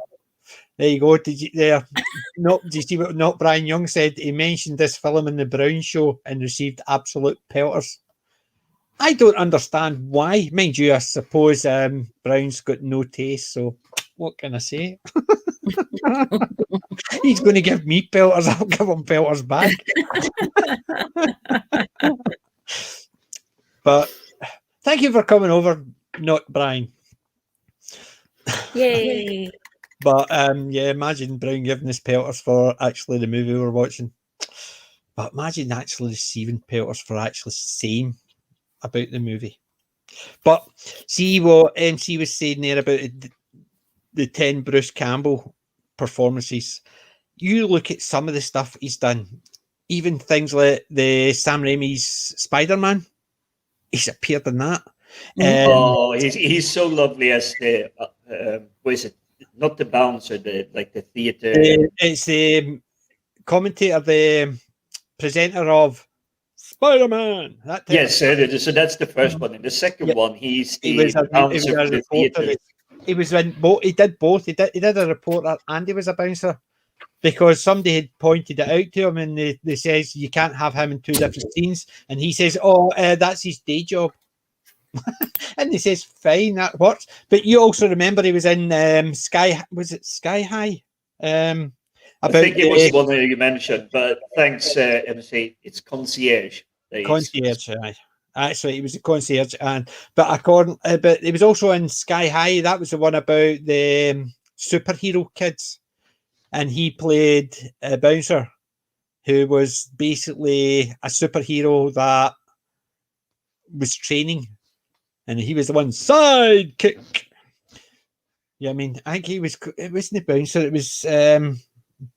There you go. Did you see what Brian Young said? He mentioned this film in the Brown Show and received absolute pelters. I don't understand why. Mind you, I suppose Brown's got no taste, so what can I say? He's going to give me pelters. I'll give him pelters back. But thank you for coming over, not Brian. Yay. But imagine Brown giving us pelters for actually the movie we're watching. But imagine actually receiving pelters for actually saying about the movie. But see what MC was saying there about the 10 Bruce Campbell performances. You look at some of the stuff he's done, even things like the Sam Raimi's Spider-Man. He's appeared in that. He's so lovely as the what is it? Not the bouncer, the theater. It's the commentator, the presenter of Spider-Man. Yes, so that's the first one. And the second one, he's the bouncer for the theater. He was in both. He did both. He did a reporter, and he was a bouncer because somebody had pointed it out to him, and they says you can't have him in two different scenes, and he says, that's his day job." And he says, "Fine, that works." But you also remember he was in Sky. Was it Sky High? I think it was one that you mentioned, but thanks, MC. It's Concierge. Concierge, actually, he was a concierge, but he was also in Sky High. That was the one about the superhero kids, and he played a bouncer who was basically a superhero that was training. And he was the one sidekick. Yeah, I mean, I think it wasn't the bouncer, it was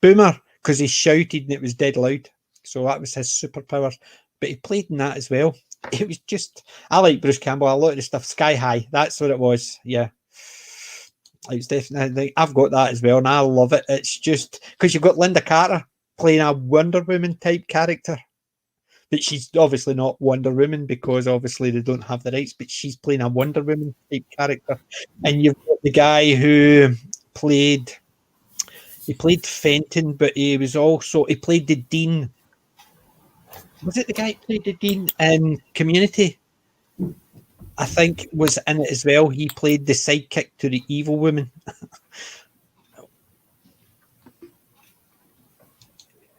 Boomer, because he shouted and it was dead loud. So that was his superpower. But he played in that as well. It was just, I like Bruce Campbell, a lot of the stuff. Sky High, that's what it was. Yeah. It was definitely, I've got that as well, and I love it. It's just because you've got Linda Carter playing a Wonder Woman type character. But she's obviously not Wonder Woman because obviously they don't have the rights, but she's playing a Wonder Woman type character. And you've got the guy who played He played Fenton, but he played the Dean. Was it the guy who played the Dean in Community? I think was in it as well. He played the sidekick to the evil woman.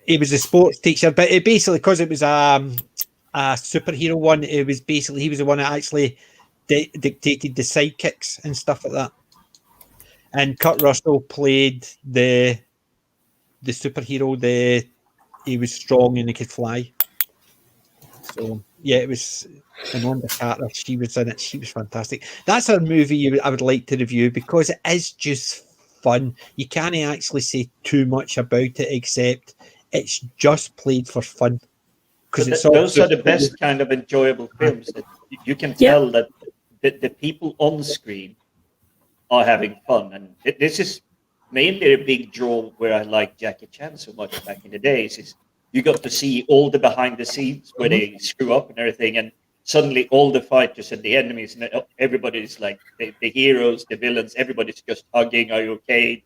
He was a sports teacher, but it basically, because it was a superhero one, it was basically he was the one that actually dictated the sidekicks and stuff like that. And Kurt Russell played the superhero. He was strong and he could fly. So yeah, it was Amanda Carter. She was in it. She was fantastic. That's a movie I would like to review because it is just fun. You can't actually say too much about it except it's just played for fun. Because those are the best kind of enjoyable films that you can tell that the people on screen are having fun, and this is mainly a big draw where I like Jackie Chan so much back in the days. Is you got to see all the behind the scenes where they screw up and everything, and suddenly all the fighters and the enemies and everybody's like the heroes, the villains, everybody's just hugging. Are you okay?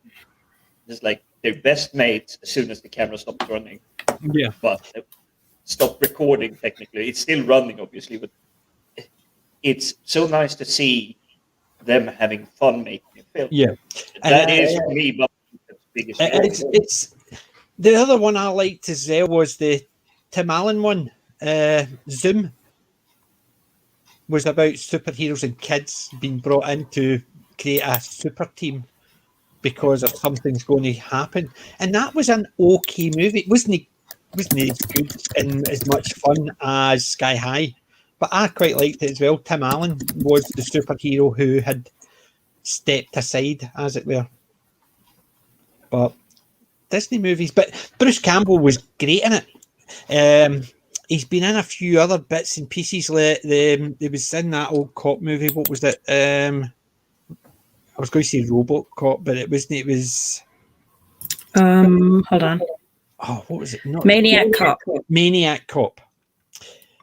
It's like they're best mates as soon as the camera stops running. Yeah, but stop recording. Technically, it's still running, obviously, but it's so nice to see them having fun making a film. Yeah, that is for me the biggest. It's the other one I liked as well was the Tim Allen one. Zoom was about superheroes and kids being brought in to create a super team because of something's going to happen, and that was an okay movie. It wasn't as good and as much fun as Sky High, but I quite liked it as well. Tim Allen was the superhero who had stepped aside, as it were. But Disney movies, but Bruce Campbell was great in it. He's been in a few other bits and pieces. He was in that old cop movie. What was it? I was going to say RoboCop, but it wasn't. It was. Hold on. Oh, what was it? Maniac Cop. Maniac Cop.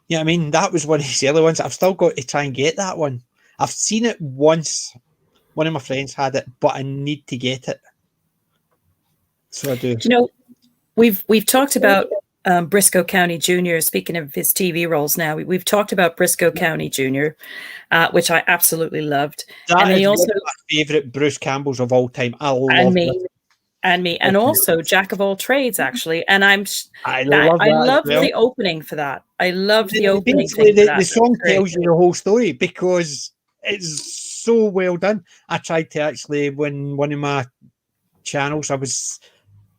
Yeah, I mean, that was one of his early ones. I've still got to try and get that one. I've seen it once. One of my friends had it, but I need to get it. So I do. You know, we've talked about Briscoe County Jr. Speaking of his TV roles now, we've talked about Briscoe County Jr., which I absolutely loved. That is one of my favourite Bruce Campbells of all time. I love it. And also Jack of all trades, actually. And I love the opening for that. I loved the opening. The song tells you the whole story because it's so well done. I tried to actually, when one of my channels, I was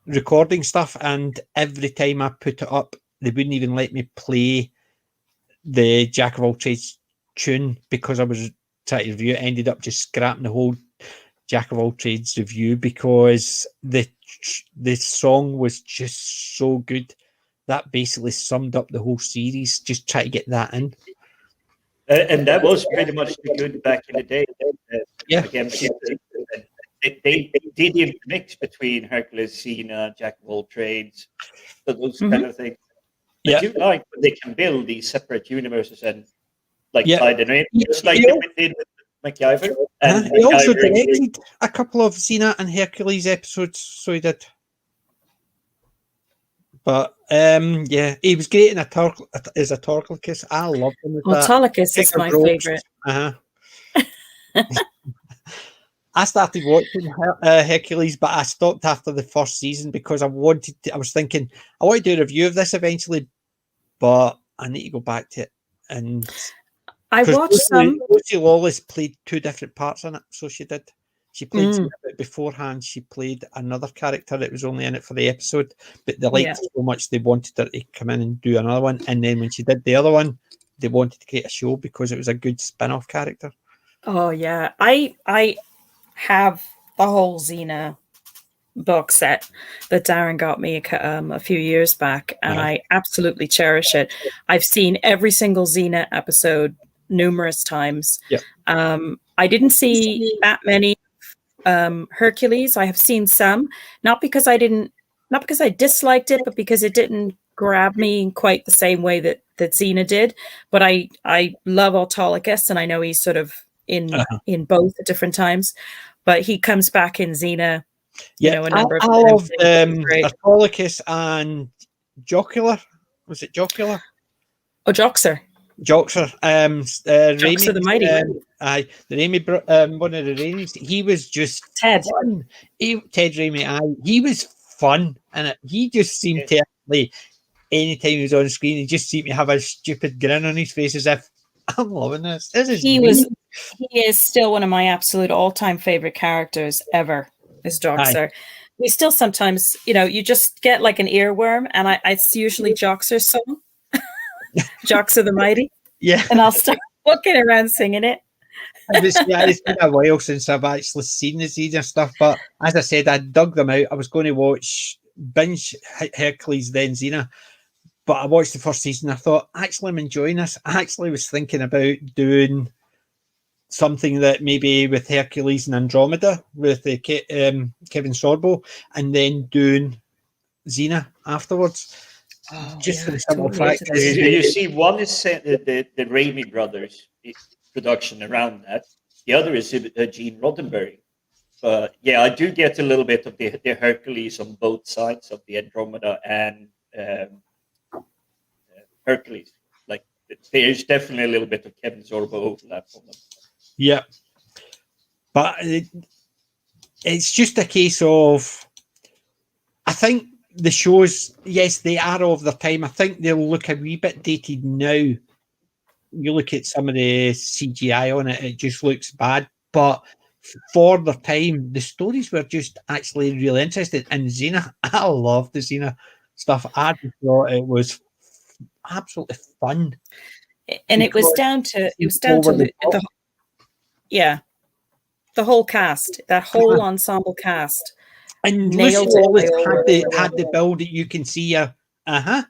recording stuff, and every time I put it up, they wouldn't even let me play the Jack of all trades tune because I was trying to review it. I ended up just scrapping the whole Jack of all trades review because the song was just so good. That basically summed up the whole series. Just try to get that in. And that was pretty much the good back in the day. Again, they did a mix between Hercules, Xena, Jack of all trades, those kind of things. I do like when they can build these separate universes and tie them in, just like they did with MacGyver. And he also directed a couple of Xena and Hercules episodes, so he did. But he was great in as a Autolycus. I loved him. Autolycus is my favourite. I started watching Hercules, but I stopped after the first season because I was thinking I want to do a review of this eventually, but I need to go back to it. And I watched some. Lucy Lawless played two different parts in it, so she did. She played beforehand. She played another character that was only in it for the episode, but they liked it so much they wanted her to come in and do another one. And then when she did the other one, they wanted to create a show because it was a good spin-off character. Oh yeah, I have the whole Xena box set that Darren got me a few years back, and I absolutely cherish it. I've seen every single Xena episode numerous times. I didn't see that many Hercules. I have seen some, not because I disliked it, but because it didn't grab me in quite the same way that Xena did. But I love Autolycus, and I know he's sort of in both at different times, but he comes back in Xena Yeah, a number of I times. love Autolycus and Jocular. Was it Jocular? Oh, Joxer. Joxer. Joxer the Mighty. Aye, the Raimi, one of the Raimis. He was just Ted. fun. Ted Raimi. Aye, he was fun, and he just seemed to actually, anytime he was on screen, he just seemed to have a stupid grin on his face, as if I'm loving this. He is still one of my absolute all-time favorite characters ever. Is Joxer. We still sometimes, you just get like an earworm, and it's usually Joxer's song. Joxer the Mighty. Yeah. And I'll start walking around singing it. It's been a while since I've actually seen the Xena stuff, but as I said, I dug them out. I was going to binge Hercules, then Xena, but I watched the first season. I thought, actually, I'm enjoying this. I actually was thinking about doing something that maybe with Hercules and Andromeda with Kevin Sorbo, and then doing Xena afterwards. For the simple fact you see, one is the Raimi brothers production around that. The other is Gene Roddenberry. But yeah, I do get a little bit of the Hercules on both sides of the Andromeda and Hercules. Like there's definitely a little bit of Kevin Sorbo overlap on them. Yeah, but it's just a case of, I think the shows, yes, they are of their time. I think they'll look a wee bit dated now. You look at some of the CGI on it, it just looks bad. But for their time, the stories were just actually really interesting. And Xena, I love the Xena stuff. I just thought it was absolutely fun. And it was down to the whole cast, that whole ensemble cast. And Lucy always had the build that you can see her. I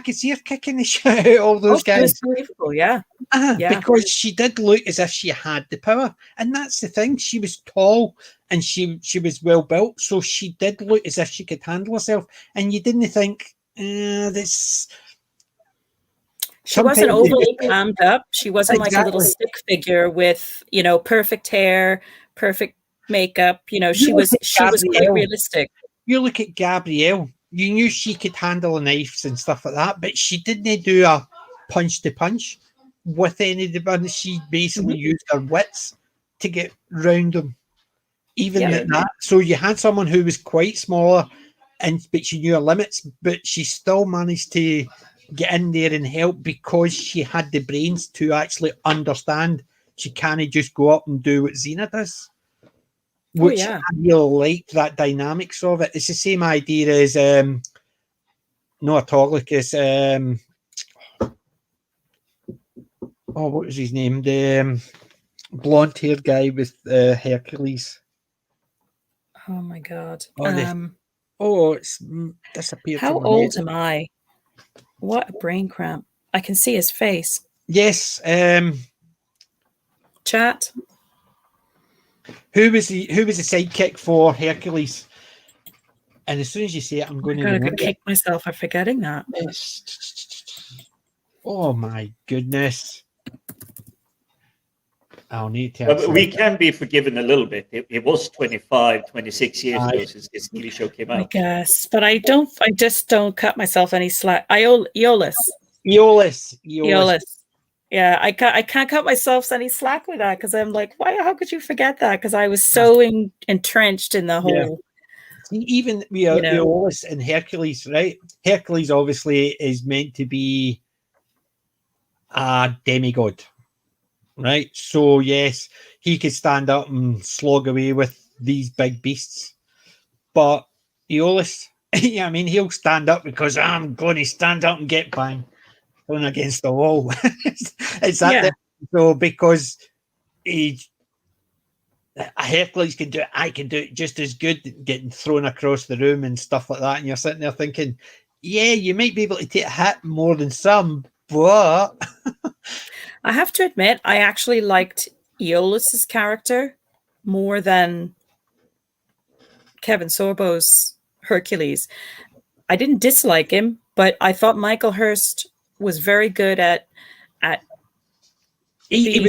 could see her kicking the shit out of all those guys. It was believable, yeah. Because she did look as if she had the power, and that's the thing. She was tall and she was well built, so she did look as if she could handle herself. And you didn't think this. She wasn't overly clammed up. She wasn't like a little stick figure with perfect hair, perfect makeup. She was quite realistic. You look at Gabrielle. You knew she could handle knives and stuff like that, but she didn't do a punch to punch with any of the ones. She basically used her wits to get round them. Even at that. So you had someone who was quite smaller, but she knew her limits, but she still managed to get in there and help because she had the brains to actually understand she can't just go up and do what Xena does. Which I really like that dynamics of it. It's the same idea as not Autolycus. What was his name? The blonde-haired guy with Hercules. Oh my god! It's disappeared. How old am I? What a brain cramp! I can see his face. Yes. Chat. Who was the sidekick for Hercules? And as soon as you say it, I'm going to kick myself for forgetting that. Oh my goodness. I'll need to. We can be forgiven a little bit. It was 25, 26 years ago since this TV show came out. I guess, but I just don't cut myself any slack. Aeolus. Yeah, I can't cut myself any slack with that because I'm like, why? How could you forget that? Because I was so entrenched in the whole. Even Aeolus and Hercules, right? Hercules obviously is meant to be a demigod, right? So yes, he could stand up and slog away with these big beasts, but Aeolus, he'll stand up because I'm going to stand up and get banged against the wall. It's that so because Hercules can do it, I can do it just as good, getting thrown across the room and stuff like that, and you're sitting there thinking, yeah, you might be able to take a hit more than some, but I have to admit I actually liked Aeolus's character more than Kevin Sorbo's Hercules. I didn't dislike him, but I thought Michael Hurst was very good at He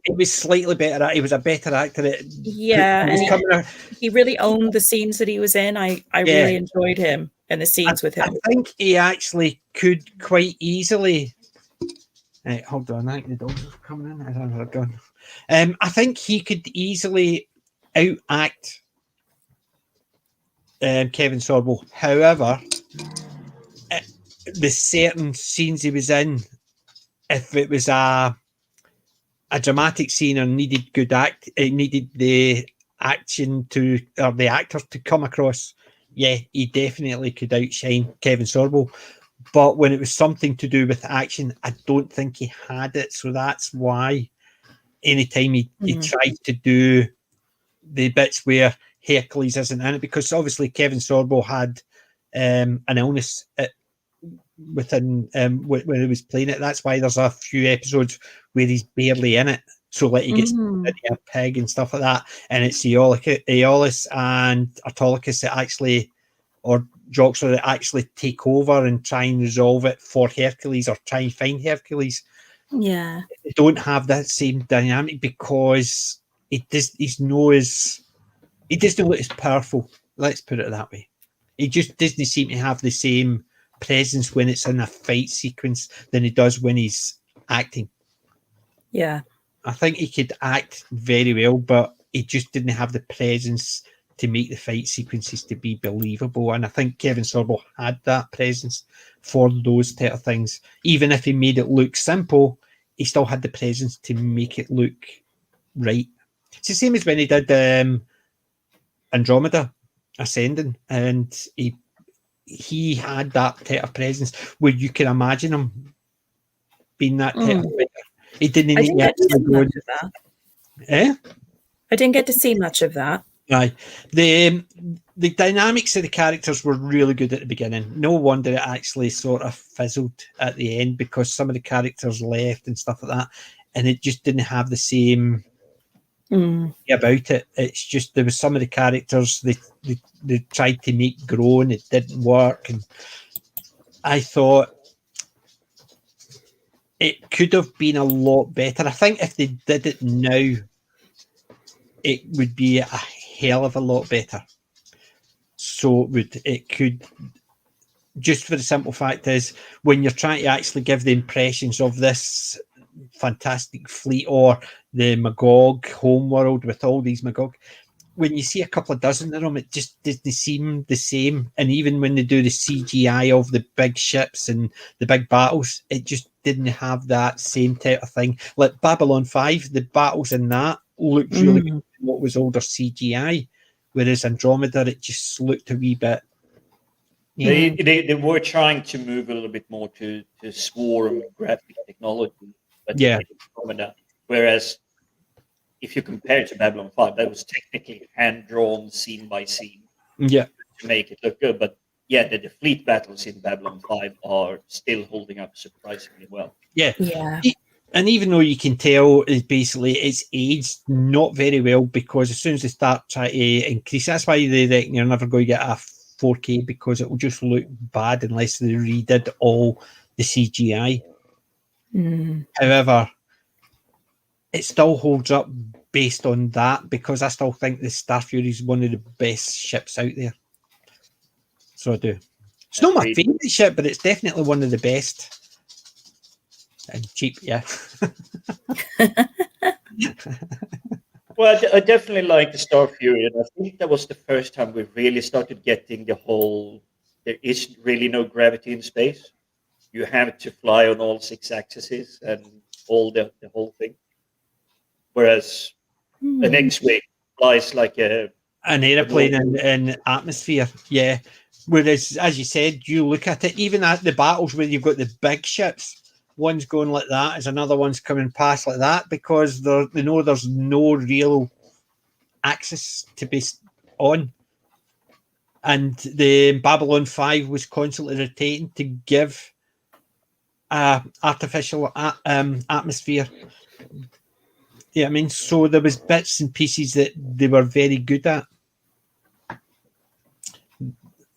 was slightly better. He was a better actor. And he really owned the scenes that he was in. I really enjoyed him and the scenes with him. I think he actually could quite easily. Hold on, I think the dogs are coming in. I don't know where they're going. I think he could easily outact Kevin Sorbo. However, the certain scenes he was in, if it was a dramatic scene or needed good act, it needed the action to, or the actors to come across. Yeah, he definitely could outshine Kevin Sorbo. But when it was something to do with action, I don't think he had it. So that's why anytime he tried to do the bits where Hercules isn't in it, because obviously Kevin Sorbo had an illness within when he was playing it. That's why there's a few episodes where he's barely in it. So like he gets a pig and stuff like that, and it's Aeolus and Autolycus that actually, or Joxer that actually take over and try and resolve it for Hercules or try and find Hercules. Yeah, they don't have that same dynamic because he doesn't look as powerful. Let's put it that way. He just doesn't seem to have the same presence when it's in a fight sequence than he does when he's acting. Yeah. I think he could act very well, but he just didn't have the presence to make the fight sequences to be believable. And I think Kevin Sorbo had that presence for those type of things. Even if he made it look simple, he still had the presence to make it look right. It's the same as when he did Andromeda Ascending, and he had that type of presence where you can imagine him being that type of fighter. He didn't need to actually go into that. I didn't get to see much of that. Aye. The dynamics of the characters were really good at the beginning. No wonder it actually sort of fizzled at the end because some of the characters left and stuff like that, and it just didn't have the same about it. It's just there was some of the characters they tried to make grow and it didn't work, and I thought it could have been a lot better. I think if they did it now, it would be a hell of a lot better. So it could, just for the simple fact is, when you're trying to actually give the impressions of this fantastic fleet or the Magog homeworld with all these Magog, when you see a couple of dozen of them, it just doesn't seem the same. And even when they do the CGI of the big ships and the big battles, it just didn't have that same type of thing. Like Babylon 5, the battles in that looked really good, what was older CGI, whereas Andromeda, it just looked a wee bit. They were trying to move a little bit more to swarm graphic technology, but Andromeda, whereas if you compare it to Babylon 5, that was technically hand-drawn scene by scene to make it look good. But yeah, the fleet battles in Babylon 5 are still holding up surprisingly well. Yeah. And even though you can tell it's aged not very well, because as soon as they start trying to increase, that's why they reckon you're never going to get a 4K, because it will just look bad unless they redid all the CGI. However, it still holds up based on that, because I still think the Star Fury is one of the best ships out there. So I do. It's not my favourite ship, but it's definitely one of the best. And cheap, yeah. Well, I definitely like the Star Fury, and I think that was the first time we really started getting the whole, there is really no gravity in space. You have to fly on all 6 axes and all the whole thing. Whereas an X-wing flies like an airplane in atmosphere, yeah. Whereas, as you said, you look at it, even at the battles where you've got the big ships, one's going like that, as another one's coming past like that, because they know there's no real axis to be on. And the Babylon 5 was constantly rotating to give artificial atmosphere. Yeah, I mean, so there was bits and pieces that they were very good at.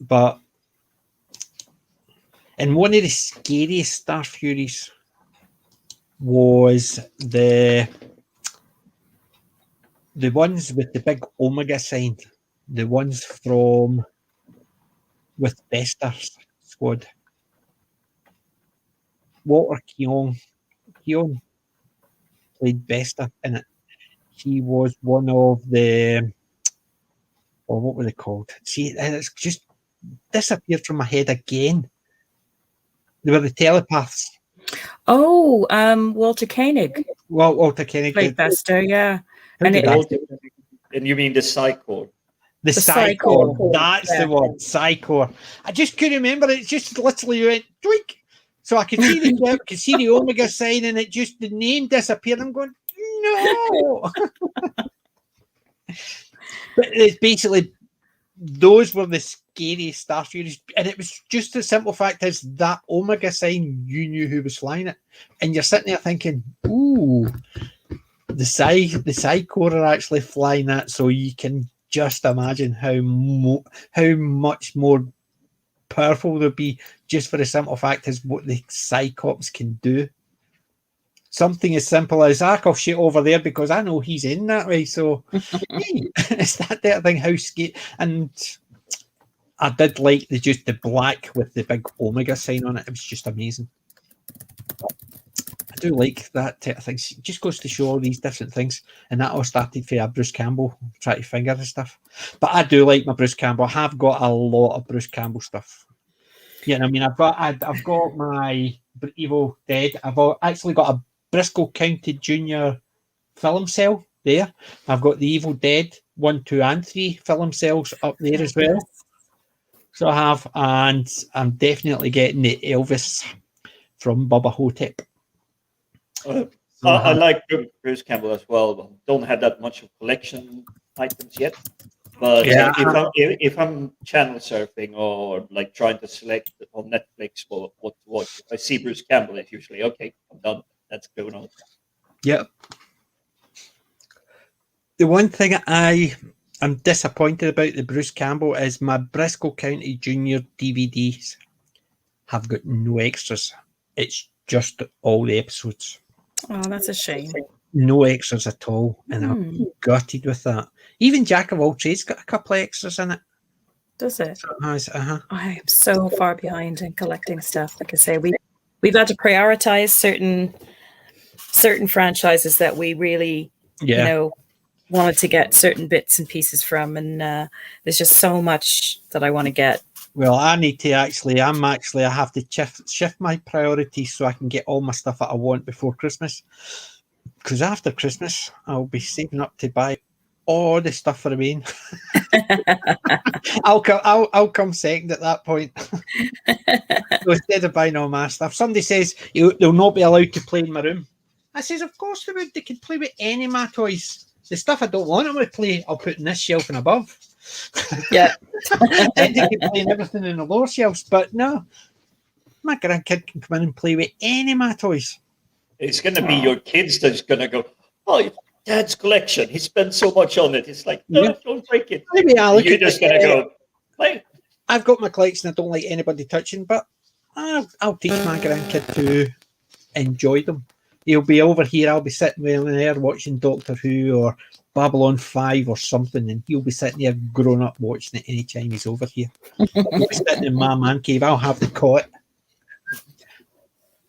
But in one of the scariest Star Furies, was the ones with the big Omega sign, the ones from with Bester's squad. Walter Keown played Bester in it. He was one of the, or what were they called? See, it's just disappeared from my head again. They were the telepaths. Oh, Walter Koenig. Well, Walter Koenig played Bester, yeah. And you mean the Psycho? The Psycho. That's the one. Psycho. I just couldn't remember it. Just literally went tweak. So I could see the Omega sign, and it just the name disappeared. I'm going, no. But it's basically those were the scariest Star Furies, and it was just the simple fact is that Omega sign, you knew who was flying it, and you're sitting there thinking, ooh, the Psycho are actually flying that, so you can just imagine how much more powerful they'll be just for the simple fact is what the Cyclops can do. Something as simple as I'll shoot over there because I know he's in that way. So hey, it's that thing. How scary. And I did like the black with the big Omega sign on it. It was just amazing. I do like that type of thing. It just goes to show all these different things. And that all started for Bruce Campbell trying to finger the stuff. But I do like my Bruce Campbell. I have got a lot of Bruce Campbell stuff. Yeah, I mean, I've got my Evil Dead. I've actually got a Bristol County Junior film cell there. I've got the Evil Dead 1, 2, and 3 film cells up there as well. So I have, and I'm definitely getting the Elvis from Bubba Ho-Tep. I like Bruce Campbell as well. Don't have that much of collection items yet. But yeah, if I'm channel surfing or like trying to select on Netflix for what to watch, if I see Bruce Campbell, it's usually okay. I'm done. That's going on. Yep. The one thing I'm disappointed about the Bruce Campbell is my Bristol County Junior DVDs have got no extras. It's just all the episodes. Oh, that's a shame. No extras at all, and I'm gutted with that. Even Jack of all trades got a couple of extras in it. Does it? So it has, I am so far behind in collecting stuff. Like I say, we've had to prioritize certain franchises that we really, wanted to get certain bits and pieces from, and there's just so much that I want to get. Well, I need to I have to shift my priorities so I can get all my stuff that I want before Christmas. Because after Christmas, I'll be saving up to buy all the stuff for the main. I'll come second at that point. So instead of buying all my stuff, somebody says they'll not be allowed to play in my room. I says, of course they would. They can play with any of my toys. The stuff I don't want them to play, I'll put in this shelf and above. Yeah. Then they can play in everything in the lower shelves. But no, my grandkid can come in and play with any of my toys. It's going to be your kids that's going to go, oh, Dad's collection. He spent so much on it. It's like, no, don't break it. Maybe you're just going to go, play. I've got my collection I don't like anybody touching, but I'll teach my grandkid to enjoy them. He'll be over here. I'll be sitting there watching Doctor Who or Babylon 5 or something, and he'll be sitting there grown up watching it any time he's over here. He'll be sitting in my man cave. I'll have the cot.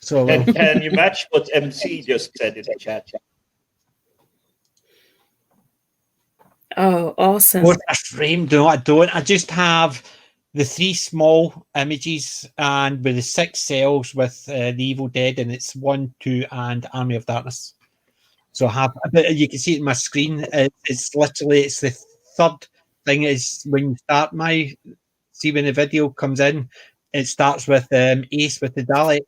So can you match what MC just said in the chat? Oh, awesome. What a frame. No, I don't. I just have the 3 small images and with the 6 cells with the Evil Dead, and it's 1, 2, and Army of Darkness. So I have, you can see it in my screen. It's the third thing is when you start when the video comes in, it starts with Ace with the Dalek,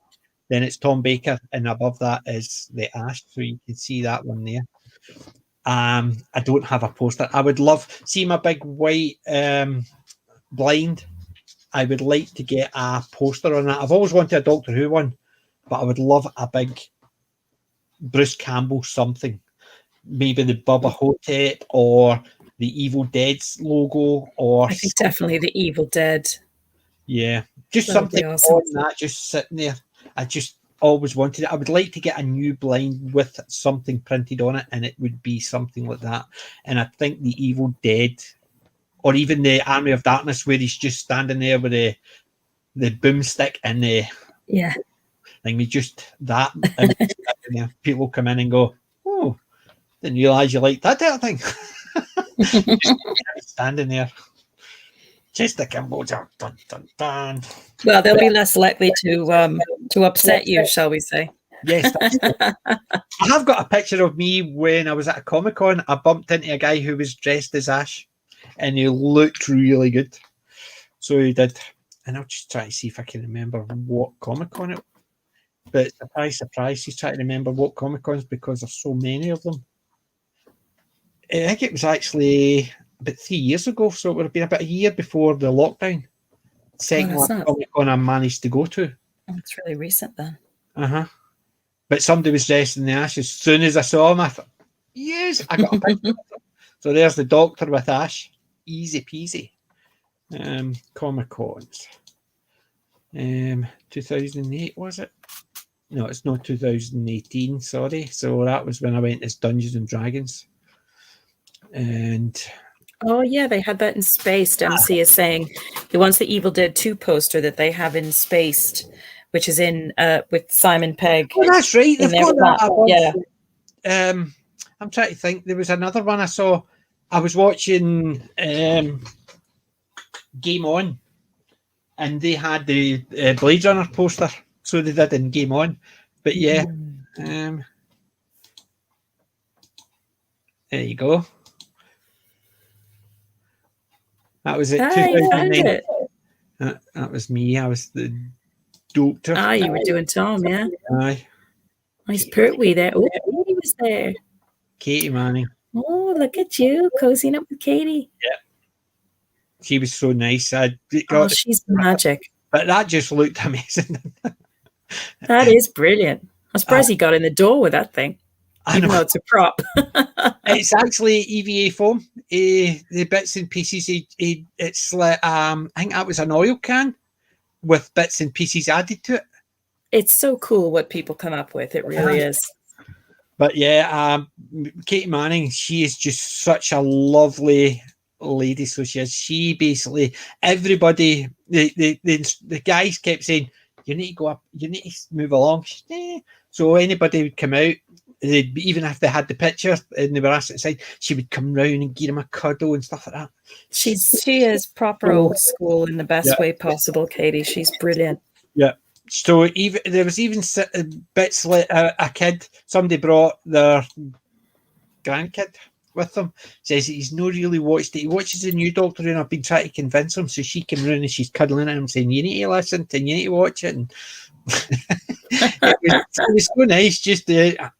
then it's Tom Baker, and above that is the Ash. So you can see that one there. I don't have a poster. I would love see my big white blind. I would like to get a poster on that. I've always wanted a Doctor Who one, but I would love a big Bruce Campbell something. Maybe the Bubba Ho-Tep or the Evil Dead's logo, or I think definitely the Evil Dead. Yeah, just That'd something awesome. on that, just sitting there. I just always wanted it. I would like to get a new blind with something printed on it, and it would be something like that. And I think the Evil Dead, or even the Army of Darkness, where he's just standing there with the boomstick and the thing, just that. And people come in and go, "Oh, didn't realise you liked that type of thing." Just standing there. Just the Kimball. Dun, dun, dun. Well, they'll be less likely to upset you, shall we say? Yes. I have got a picture of me when I was at a Comic-Con. I bumped into a guy who was dressed as Ash, and he looked really good. So he did. And I'll just try to see if I can remember what Comic-Con it was. But surprise, he's trying to remember what Comic-Cons because there's so many of them. I think it was actually about 3 years ago, so it would have been about a year before the lockdown. Second Comic-Con I managed to go to. It's really recent then. But somebody was dressed in the Ash. As soon as I saw him, I thought, yes, I got a picture. So there's the Doctor with Ash. Easy peasy. Comic-Cons. 2008, was it? No, it's not 2018, sorry. So that was when I went as Dungeons and Dragons. And oh yeah, they had that in Spaced. MC is saying he wants the Evil Dead 2 poster that they have in Spaced, which is in with Simon Pegg. Oh, that's right. They've got that. Yeah. I'm trying to think. There was another one I saw. I was watching Game On, and they had the Blade Runner poster. So they did in Game On. But yeah, there you go. That was it. 2009. That was me. I was the Doctor. Ah, you were doing Tom, yeah. Aye. Nice Pertwee there. Oh, Katie was there. Katie Manning. Oh, look at you, cozying up with Katie. Yeah. She was so nice. She's magic. But that just looked amazing. That is brilliant. I'm surprised he got in the door with that thing. Even though it's a prop. It's actually EVA foam. The bits and pieces. It's like I think that was an oil can with bits and pieces added to it. It's so cool what people come up with. It really is. But yeah, Katie Manning, she is just such a lovely lady. So she basically everybody the guys kept saying, "You need to go up. You need to move along." So anybody would come out. Even if they had the picture and they were asked inside, she would come round and give them a cuddle and stuff like that. She is proper old school in the best way possible, Katie. She's brilliant. Yeah. So even there was even bits like a kid. Somebody brought their grandkid with them. Says he's not really watched it. He watches the new Doctor, and I've been trying to convince him. So she came round and she's cuddling him, saying, "You need to listen and you need to watch it." And it was so nice. Just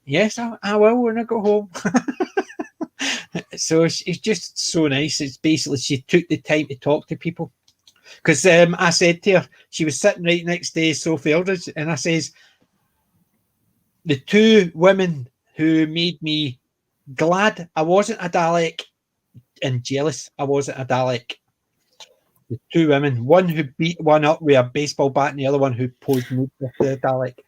yes, I will when I go home. So it's just so nice. It's basically she took the time to talk to people. Because I said to her, she was sitting right next to Sophie Aldridge, and I says, the two women who made me glad I wasn't a Dalek and jealous I wasn't a Dalek. The two women, one who beat one up with a baseball bat and the other one who posed nude with the Dalek.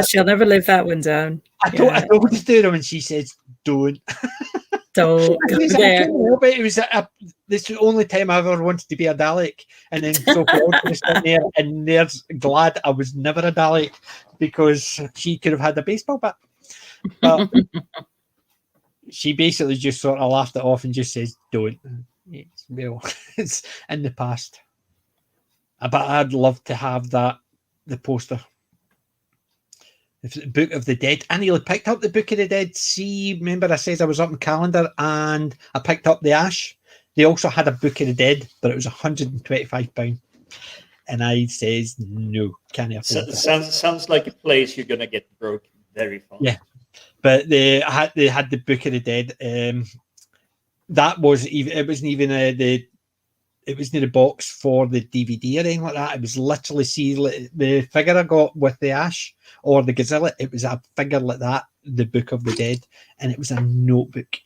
She'll never live that one down. I told her to do them, and she says, "Don't." Don't. It was this is the only time I ever wanted to be a Dalek, and then Sophie was sitting there, and there's glad I was never a Dalek because she could have had a baseball bat. But she basically just sort of laughed it off and just says, "Don't." It's in the past. But I'd love to have the poster. The Book of the Dead. I nearly picked up the Book of the Dead. See, remember I said I was up in calendar and I picked up the Ash. They also had a Book of the Dead, but it was £125. And I says, no, can't afford it. Sounds like a place you're going to get broke very fast. Yeah, but they had the Book of the Dead. That was even, it wasn't even it wasn't a box for the DVD or anything like that. It was literally, the figure I got with the Ash or the Gazilla, it was a figure like that, the Book of the Dead, and it was a notebook.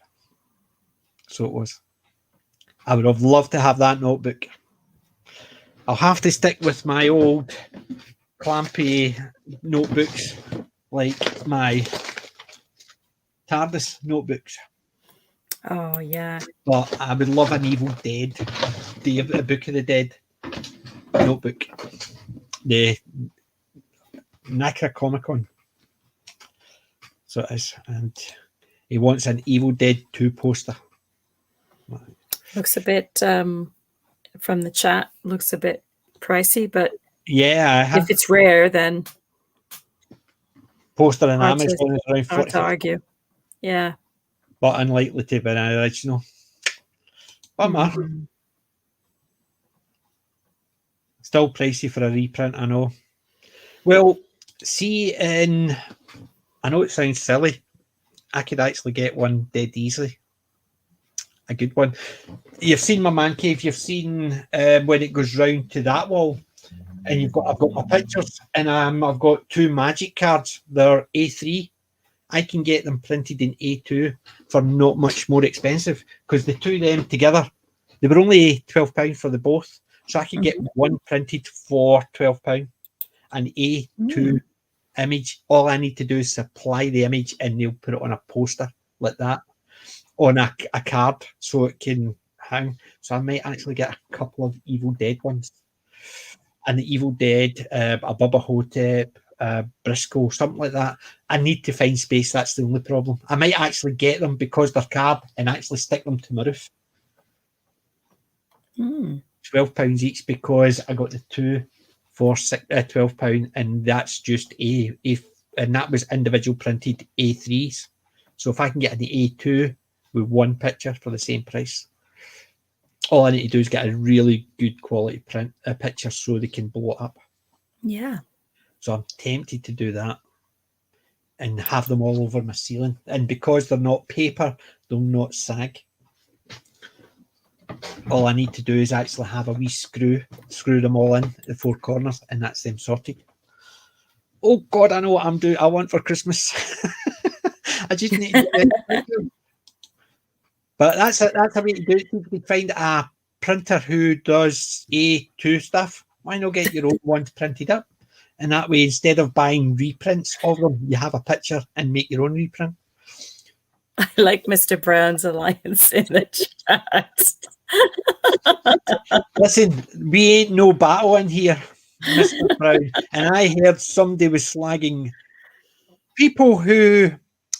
So it was. I would have loved to have that notebook. I'll have to stick with my old clampy notebooks like my TARDIS notebooks. Oh yeah. But I would love an Evil Dead, the Book of the Dead notebook. The Necronomicon. So it is. And he wants an Evil Dead 2 poster. Looks a bit from the chat, looks a bit pricey, but yeah, if it's rare, then poster on Amazon is around hard to 40. argue. Yeah. But unlikely to be an original. Bummer. Still pricey for a reprint, I know. Well, see, I know it sounds silly. I could actually get one dead easily. A good one. You've seen my man cave. You've seen when it goes round to that wall, and I've got my pictures, and I've got 2 magic cards. They're A3. I can get them printed in A2 for not much more expensive because the 2 of them together, they were only £12 for the both. So I could get one printed for £12. An A2 image. All I need to do is supply the image and they'll put it on a poster like that on a card so it can hang. So I might actually get a couple of Evil Dead ones. And the Evil Dead, a Bubba Ho-Tep, Briscoe, something like that. I need to find space. That's the only problem. I might actually get them because they're card and actually stick them to my roof. £12 each because I got the 2 for £12, and that's just and that was individual printed A3s. So if I can get an A2 with 1 picture for the same price, all I need to do is get a really good quality picture so they can blow it up. Yeah. So I'm tempted to do that and have them all over my ceiling. And because they're not paper, they'll not sag. All I need to do is actually have a wee screw them all in the 4 corners, and that's them sorted. Oh God, I know what I'm doing. I want for Christmas. I just need to get it. But that's a way to do it. You can find a printer who does A2 stuff. Why not get your own ones printed up? And that way, instead of buying reprints of them, you have a picture and make your own reprint. I like Mr. Brown's alliance in the chat. Listen, we ain't no battle in here, Mr. Brown. And I heard somebody was slagging people who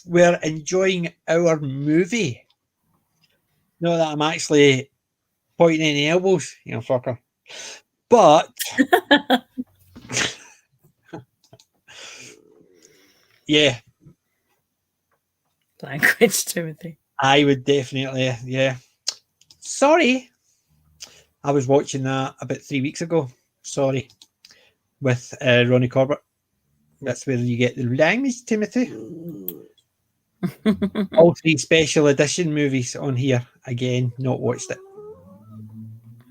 were enjoying our movie. Not that I'm actually pointing any elbows, fucker. But yeah. Language, Timothy. I would definitely, yeah. Sorry. I was watching that about 3 weeks ago. Sorry. With Ronnie Corbett. That's where you get the language, Timothy. All 3 special edition movies on here. Again, not watched it.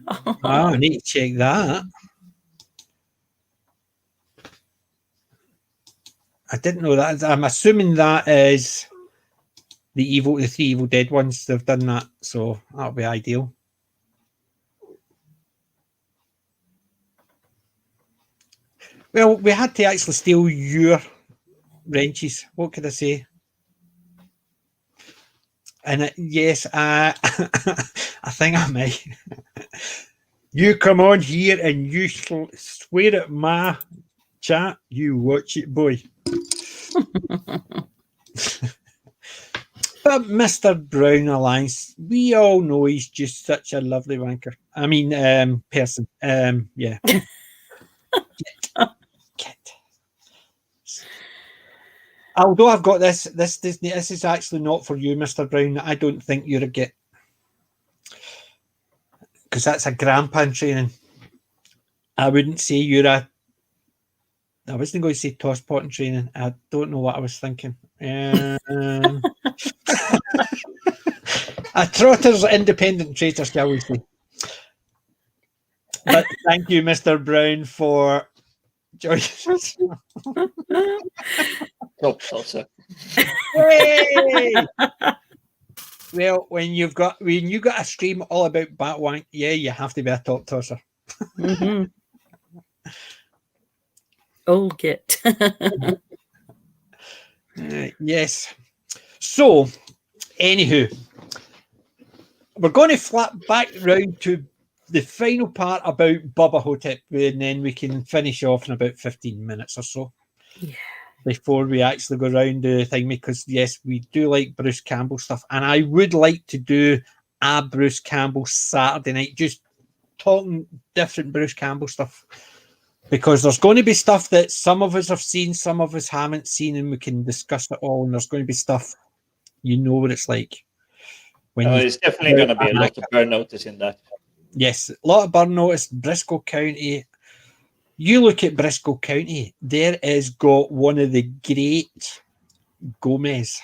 Oh, I need to check that. I didn't know that. I'm assuming that is the 3 Evil Dead ones. They've done that, so that'll be ideal. Well, we had to actually steal your wrenches. What could I say? And yes, I think I might. You come on here and you swear at my chat. You watch it, boy. But Mr. Brown Alliance, we all know he's just such a lovely wanker. I mean, person. Yeah. Kid. Although I've got this is actually not for you, Mr. Brown. I don't think you're a git. Because that's a grandpa training. I wouldn't say you're a... I wasn't going to say toss pot training. I don't know what I was thinking. A trotter's independent traitor, shall we say. But thank you, Mr. Brown, for joining us. Top tosser. Hey! Well, when you got a stream all about Batwank, yeah, you have to be a top tosser. Old git. Yes. So, anywho, we're going to flap back round to the final part about Bubba Ho-Tep, and then we can finish off in about 15 minutes or so. Yeah. Before we actually go around the thing, because yes, we do like Bruce Campbell stuff, and I would like to do a Bruce Campbell Saturday night, just talking different Bruce Campbell stuff, because there's going to be stuff that some of us have seen, some of us haven't seen, and we can discuss it all. And there's going to be stuff, you know what it's like. It's definitely going to be a lot of burn notice in that. Yes, a lot of burn notice. Briscoe County. You look at Briscoe County, there is got one of the great Gomez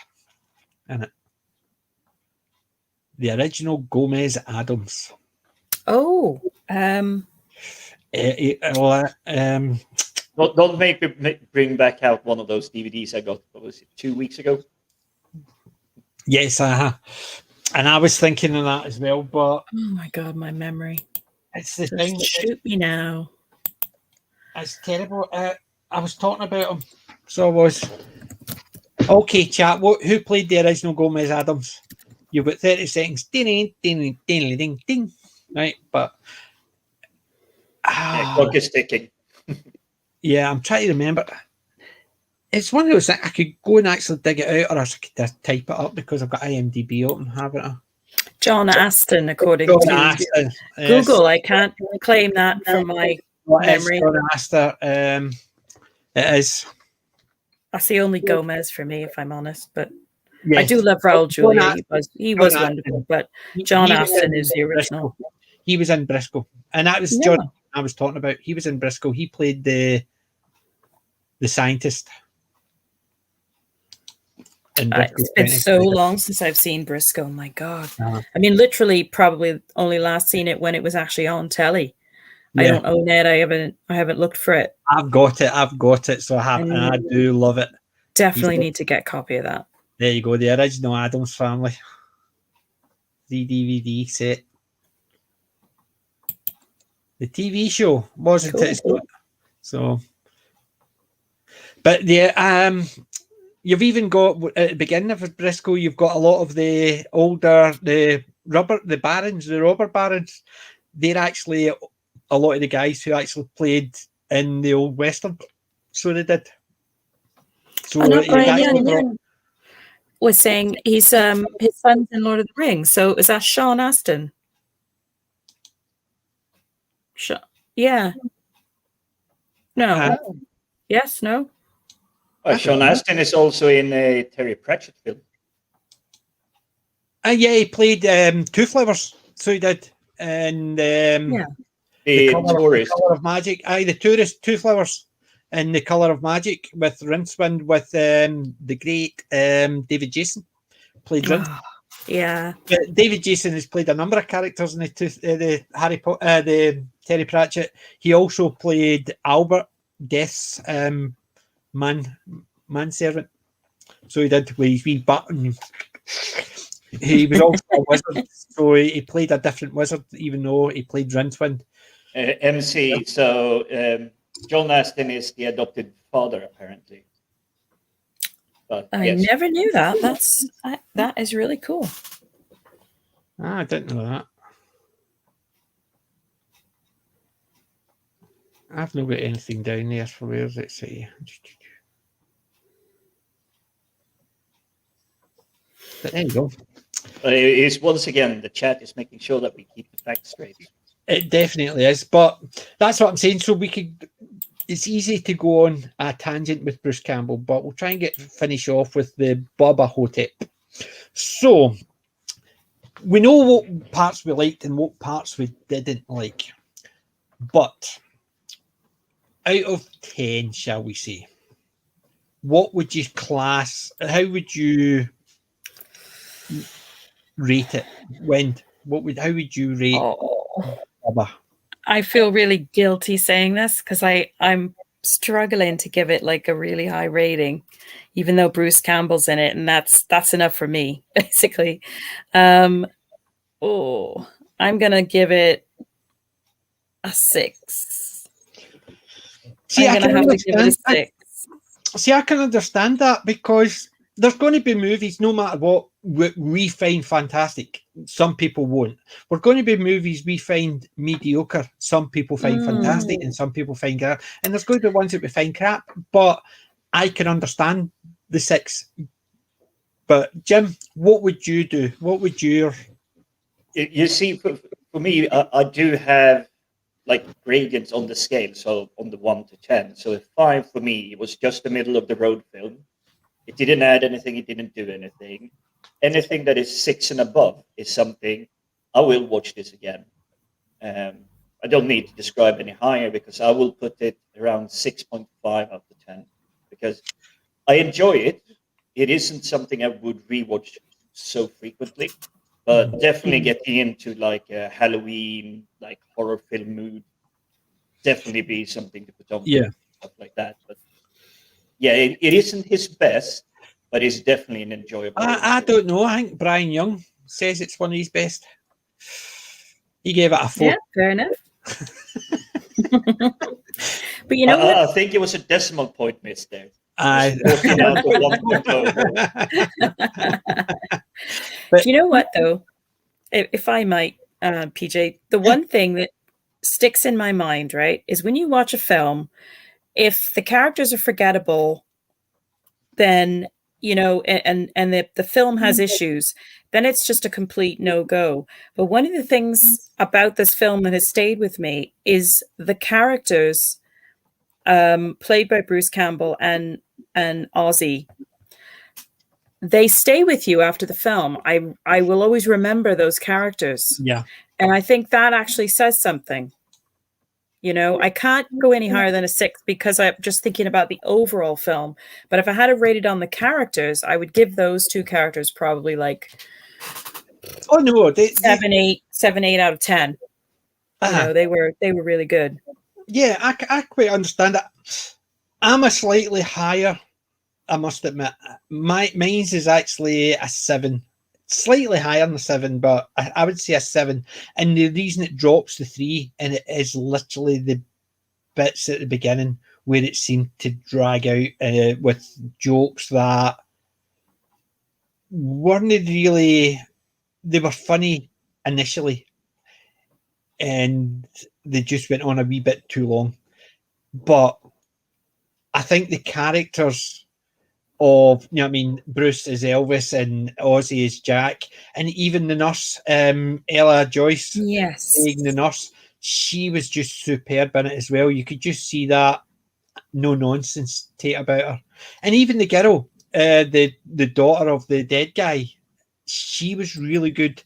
in it. The original Gomez Adams. Oh, Don't make me bring back out one of those DVDs I got, what was it, 2 weeks ago? Yes, and I was thinking of that as well, but oh my God, my memory. it's the Just thing. shoot me now. It's terrible. I was talking about him, so I was. Okay, chat. Who played the original Gomez Adams? You've got 30 seconds. Ding, ding, ding, ding, ding. Right, but Clock is ticking. yeah, I'm trying to remember. It's one of those things I could go and actually dig it out, or I could just type it up because I've got IMDb open, haven't I? John Aston, according John to Aston, Google. I can't claim that from my memory. John Aston. It is. That's the only Gomez for me, if I'm honest. But Yes. I do love Raul Julia. He was John wonderful. But John Aston is the original. He was in Briscoe, and that was John I was talking about. He was in Briscoe. He played the scientist. It's been so long since I've seen Briscoe. My God. I mean, literally, probably only last seen it when it was actually on telly. Yeah. I don't own it. I haven't looked for it. I've got it. So I have, and I do love it. Definitely need to get a copy of that. There you go. The original Addams Family. The DVD set. The TV show, wasn't it? So, but yeah, you've even got at the beginning of Briscoe, you've got a lot of the older robber barons. They're actually a lot of the guys who actually played in the old Western. So they did. So Brian was saying he's his son's in Lord of the Rings. So is that Sean Astin? Yeah. No. Yes. No. Sean Astin is also in a Terry Pratchett film. Yeah, he played Two Flowers. So he did, and the Color of Magic. The Tourist, Two Flowers, and The Color of Magic with Rincewind with the great David Jason played Rincewind. Yeah, but David Jason has played a number of characters in the Harry Potter, the Terry Pratchett. He also played Albert, Death's manservant. So he did with his wee button. He was also a wizard, so he played a different wizard, even though he played Rincewind. MC. So John Astin is the adopted father, apparently. But I never knew that. That is really cool. I didn't know that. I've not got anything down there for where does it say? But there you go. It's once again the chat is making sure that we keep the facts straight. It definitely is, but that's what I'm saying. So we could. It's easy to go on a tangent with Bruce Campbell, but we'll try and finish off with the Bubba Ho-Tep. So we know what parts we liked and what parts we didn't like, but out of 10, shall we say, what would you class? How would you rate it? How would you rate Bubba? I feel really guilty saying this because I'm struggling to give it like a really high rating, even though Bruce Campbell's in it, and that's enough for me, basically. I'm gonna give it a 6. See, I'm going to have to give it a 6. See, I can understand that because there's going to be movies, no matter what, we find fantastic. Some people won't. We're going to be movies we find mediocre. Some people find fantastic, and some people find crap. And there's going to be ones that we find crap. But I can understand the 6. But Jim, what would you do? What would your... You see, for me, I do have like gradients on the scale. So on the 1 to 10. So a 5 for me, it was just the middle of the road film. It didn't add anything. It didn't do anything. Anything that is 6 and above is something I will watch this again. I don't need to describe any higher because I will put it around 6.5 out of 10 because I enjoy it. It isn't something I would rewatch so frequently, but definitely getting into like a Halloween, like horror film mood, definitely be something to put on. Yeah. Stuff like that. But yeah, it isn't his best, but it's definitely an enjoyable. I don't know. I think Brian Young says it's one of his best. He gave it a 4. Yeah, fair enough. But you know what? I think it was a decimal point miss there. But you know what, though? If I might, PJ, the one thing that sticks in my mind, right, is when you watch a film, if the characters are forgettable, then, you know, and the film has issues, then it's just a complete no-go. But one of the things about this film that has stayed with me is the characters played by Bruce Campbell and Ozzy. They stay with you after the film. I will always remember those characters. Yeah. And I think that actually says something. You know, I can't go any higher than a 6 because I'm just thinking about the overall film. But if I had to rate it on the characters, I would give those 2 characters probably like 7, 8 out of 10. You know, they were really good. Yeah, I quite understand that. I'm a slightly higher, I must admit. Mine's is actually a 7. Slightly higher than a 7, but I would say a 7. And the reason it drops to 3, and it is literally the bits at the beginning where it seemed to drag out with jokes that weren't really... They were funny initially, and they just went on a wee bit too long. But I think the characters of, you know what I mean, Bruce is Elvis and Ozzy is Jack, and even the nurse, Ella Joyce, being the nurse, she was just superb in it as well. You could just see that no nonsense take about her. And even the girl, the daughter of the dead guy, she was really good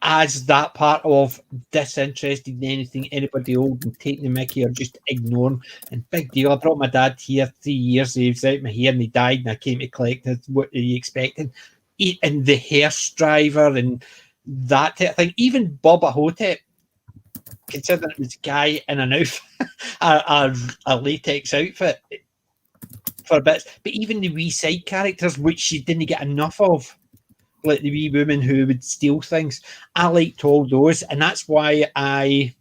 as that part of disinterested in anything anybody old and taking the mickey or just ignoring. And big deal, I brought my dad here 3 years, he was out my hair and he died and I came to collect it. What are you expecting? And the hearse driver and that type of thing. Even Bubba Ho-Tep, considering it was a guy in an outfit, a latex outfit for a bit. But even the wee side characters, which you didn't get enough of, like the wee woman who would steal things, I liked all those, and that's why I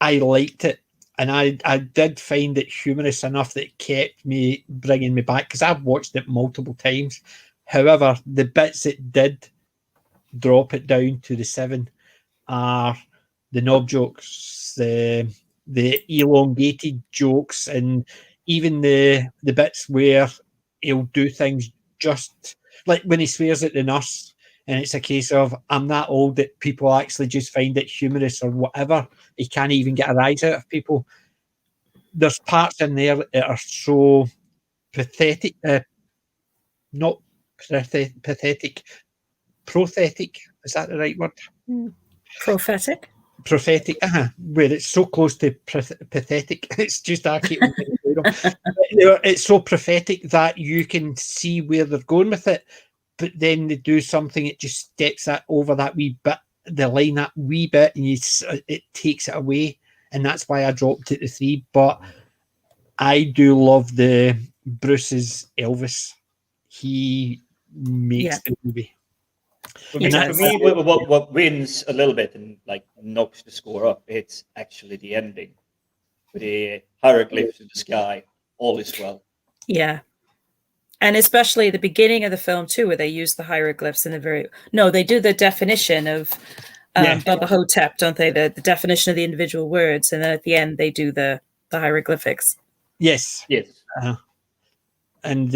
liked it, and I did find it humorous enough that it kept me bringing me back because I've watched it multiple times. However, the bits it did drop it down to the 7 are the knob jokes, the elongated jokes, and even the bits where he'll do things just like when he swears at the nurse, and it's a case of, I'm that old that people actually just find it humorous or whatever. He can't even get a rise out of people. There's parts in there that are so pathetic, not pathetic, prothetic. Is that the right word? Prophetic? Prophetic, where it's so close to pathetic. It's just I keep it's so prophetic that you can see where they're going with it, but then they do something, it just steps that over that wee bit, the line that wee bit, and it takes it away, and that's why I dropped it to 3. But I do love the Bruce's Elvis. He makes the movie. For me, what wins a little bit and like knocks the score up, it's actually the ending. with the hieroglyphs in the sky. All is well. Yeah. And especially the beginning of the film too, where they use the hieroglyphs in the they do the definition of Bubba Ho-Tep, don't they? The definition of the individual words, and then at the end they do the hieroglyphics. Yes. And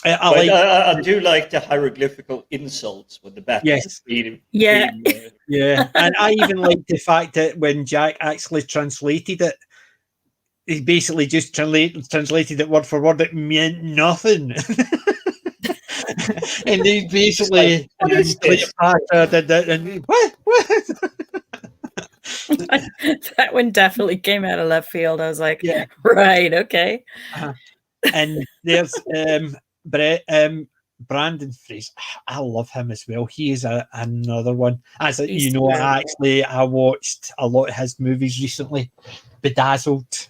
I do like the hieroglyphical insults with the bat. Yes. Yeah. And I even like the fact that when Jack actually translated it, he basically just translated it word for word. It meant nothing. And they basically Cleopatra did that, and what? That one definitely came out of left field. I was like, right, okay. And there's Brandon Fraser. I love him as well. He is another one. I watched a lot of his movies recently. Bedazzled,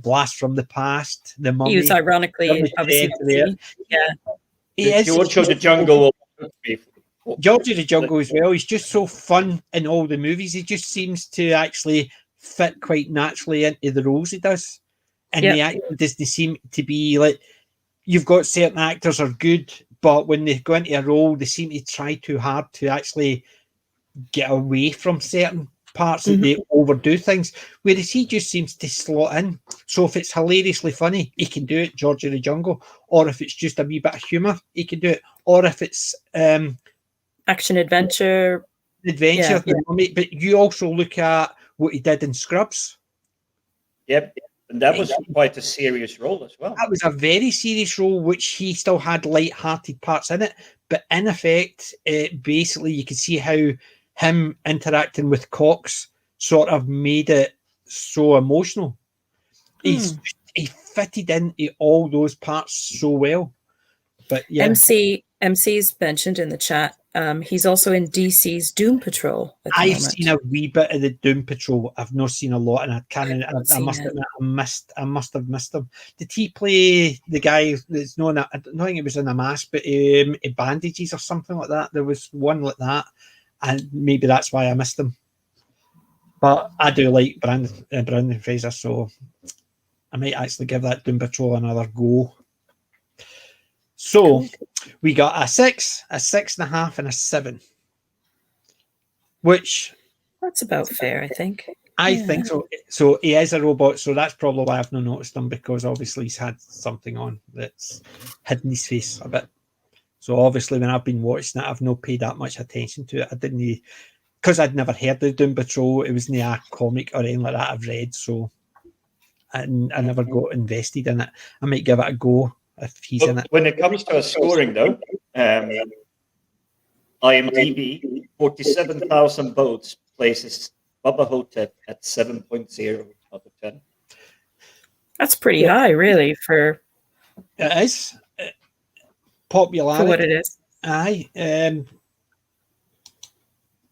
Blast from the Past, The Mummy. He was ironically, obviously, he is. George of the Jungle. George of the Jungle as well. He's just so fun in all the movies. He just seems to actually fit quite naturally into the roles he does. And the acting doesn't seem to be like, you've got certain actors are good, but when they go into a role, they seem to try too hard to actually get away from certain parts that they overdo things, whereas he just seems to slot in. So if it's hilariously funny, he can do it, George of the Jungle, or if it's just a wee bit of humour, he can do it, or if it's action adventure, but you also look at what he did in Scrubs. Yep. And that was quite a serious role as well. That was a very serious role, which he still had light-hearted parts in it, but in effect, basically you could see how him interacting with Cox sort of made it so emotional. He fitted into all those parts so well. But yeah, MC's mentioned in the chat. He's also in DC's Doom Patrol. I've seen a wee bit of the Doom Patrol. I've not seen a lot, and I must admit, I must have missed him. Did he play the guy that's known? I don't think it was in a mask, but bandages or something like that. There was one like that, and maybe that's why I missed him. But I do like Brandon Fraser, so I might actually give that Doom Patrol another go. So we got a 6, a 6.5, and a 7. Which that's about fair, I think. I think so. So he is a robot, so that's probably why I've not noticed him, because obviously he's had something on that's hidden his face a bit. So obviously when I've been watching it, I've not paid that much attention to it. I didn't, because I'd never heard the Doom Patrol. It wasn't a comic or anything like that I've read, so I never got invested in it. I might give it a go if he's in it. When it comes to a scoring, though, IMDb 47,000 votes places Bubba Ho-Tep at 7.0 out of 10. That's pretty high, really, for it is popularity for what it is. Aye,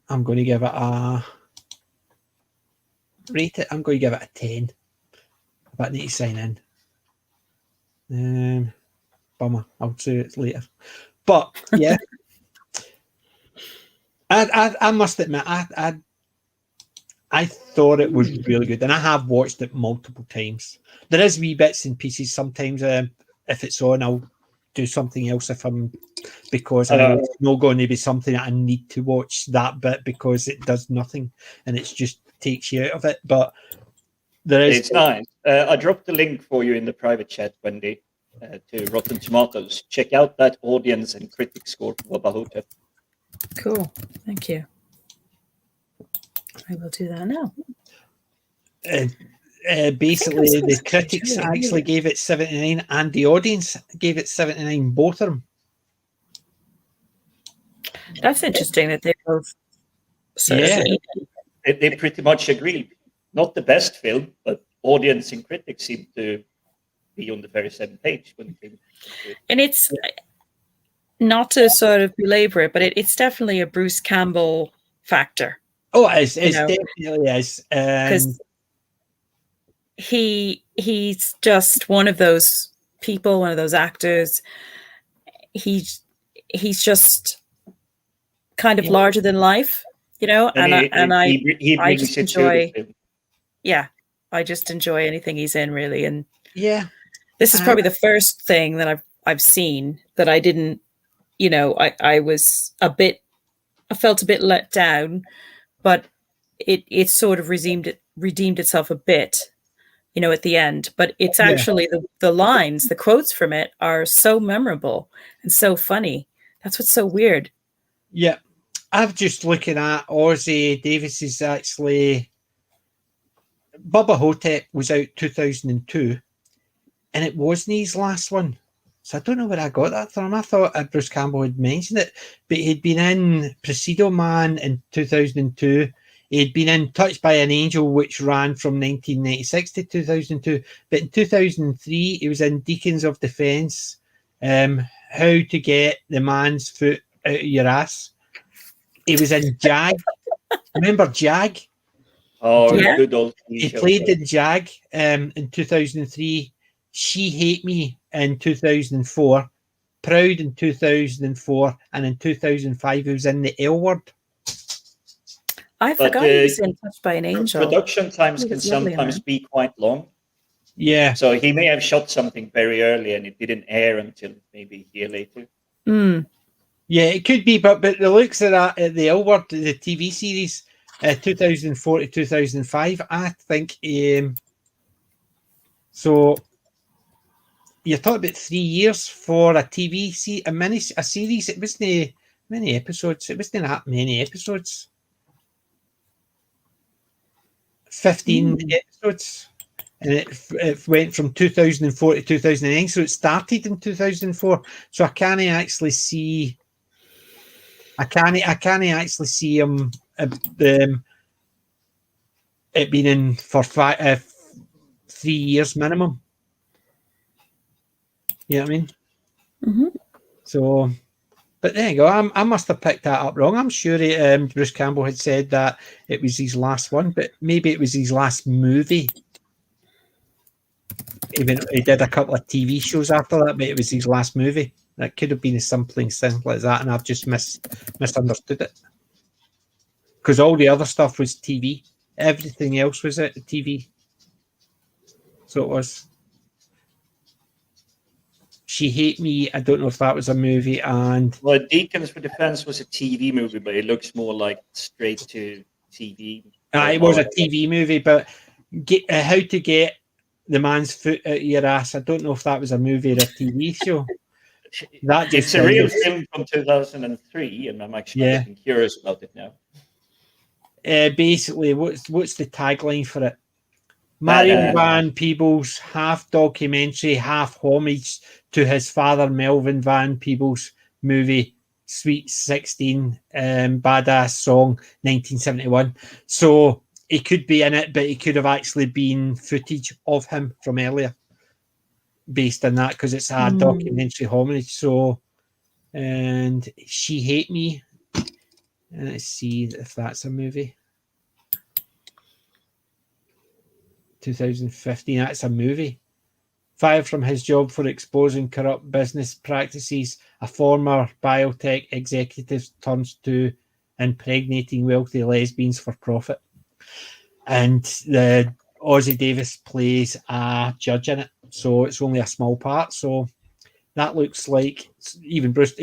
I'm going to give it a rate it. I'm going to give it a 10. But I need to sign in. Bummer. I'll do it later. But yeah, I must admit, I thought it was really good, and I have watched it multiple times. There is wee bits and pieces sometimes. If it's on, I'll do something else because I know it's not going to be something that I need to watch that bit because it does nothing and it just takes you out of it. But there is. It's nice. I dropped the link for you in the private chat, Wendy, to Rotten Tomatoes. Check out that audience and critic score for Bubba Ho-Tep. Cool. Thank you. I will do that now. Basically, the critics actually gave it 79 and the audience gave it 79, both of them. That's interesting that they both They pretty much agreed. Not the best film, but audience and critics seem to be on the very same page when it came to it. And it's not to sort of belabor it, but it's definitely a Bruce Campbell factor. Oh, it definitely is. Because he's just one of those people, one of those actors. He's just kind of larger than life, you know. And I just enjoy. Yeah, I just enjoy anything he's in, really. And yeah, this is probably the first thing that I've seen that I didn't, I felt a bit let down, but it sort of redeemed itself a bit, at the end. But it's actually the lines, the quotes from it are so memorable and so funny. That's what's so weird. Yeah. I'm just looking at Ozzy Davis's actually. Bubba Ho-Tep was out 2002, and it wasn't his last one. So I don't know where I got that from. I thought Bruce Campbell had mentioned it, but he'd been in Presidio Man in 2002. He'd been in Touched by an Angel, which ran from 1996 to 2002. But in 2003, he was in Deacons of Defence, How to Get the Man's Foot Out of Your Ass. He was in Jag. Remember Jag? Oh, Yeah. good old TV He show. played in Jag in 2003. She Hate Me in 2004. Proud in 2004. And in 2005, he was in The L Word. I forgot he was in Touched by an Angel. Production times He can was lovely in sometimes that. be quite long. Yeah. So he may have shot something very early and it didn't air until maybe a year later. Mm. Yeah, it could be, but the looks of that at The L Word, the TV series, 2004 to 2005, I think. So you're talking about 3 years for a TV a series. It wasn't many episodes. It wasn't that many episodes. 15 episodes. And it went from 2004 to 2009. So it started in 2004. So I can't actually see him it being in for 3 years minimum. You know what I mean? Mm-hmm. So, but there you go. I must have picked that up wrong. I'm sure Bruce Campbell had said that it was his last one, but maybe it was his last movie. Even he did a couple of TV shows after that, but it was his last movie. That could have been something simple as that, and I've just misunderstood it. Because all the other stuff was TV. Everything else was at TV. So it was. She Hate Me. I don't know if that was a movie. And Well, Deacons for Defense was a TV movie, but it looks more like straight to TV. it was a TV movie, but How to Get the Man's Foot Out of Your Ass. I don't know if that was a movie or a TV show. It's a real film from 2003, and I'm actually getting curious about it now. Basically, what's the tagline for it? Marion Van Peebles, half documentary, half homage to his father, Melvin Van Peebles' movie Sweet 16, Badass Song, 1971. So he could be in it, but it could have actually been footage of him from earlier based on that, because it's a documentary homage. So, and She Hate Me. Let's see if that's a movie. 2015, that's a movie. Fired from his job for exposing corrupt business practices, a former biotech executive turns to impregnating wealthy lesbians for profit. And the Ozzy Davis plays a judge in it, so it's only a small part. So that looks like even Bruce.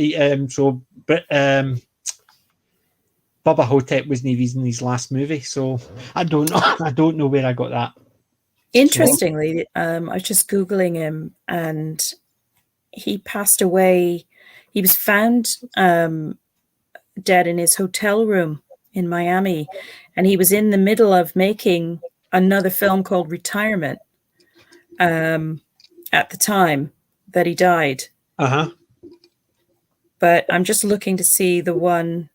Bubba Ho-Tep wasn't even his last movie, so I don't know. I don't know where I got that. Interestingly, I was just Googling him, and he passed away. He was found dead in his hotel room in Miami, and he was in the middle of making another film called Retirement at the time that he died. But I'm just looking to see the one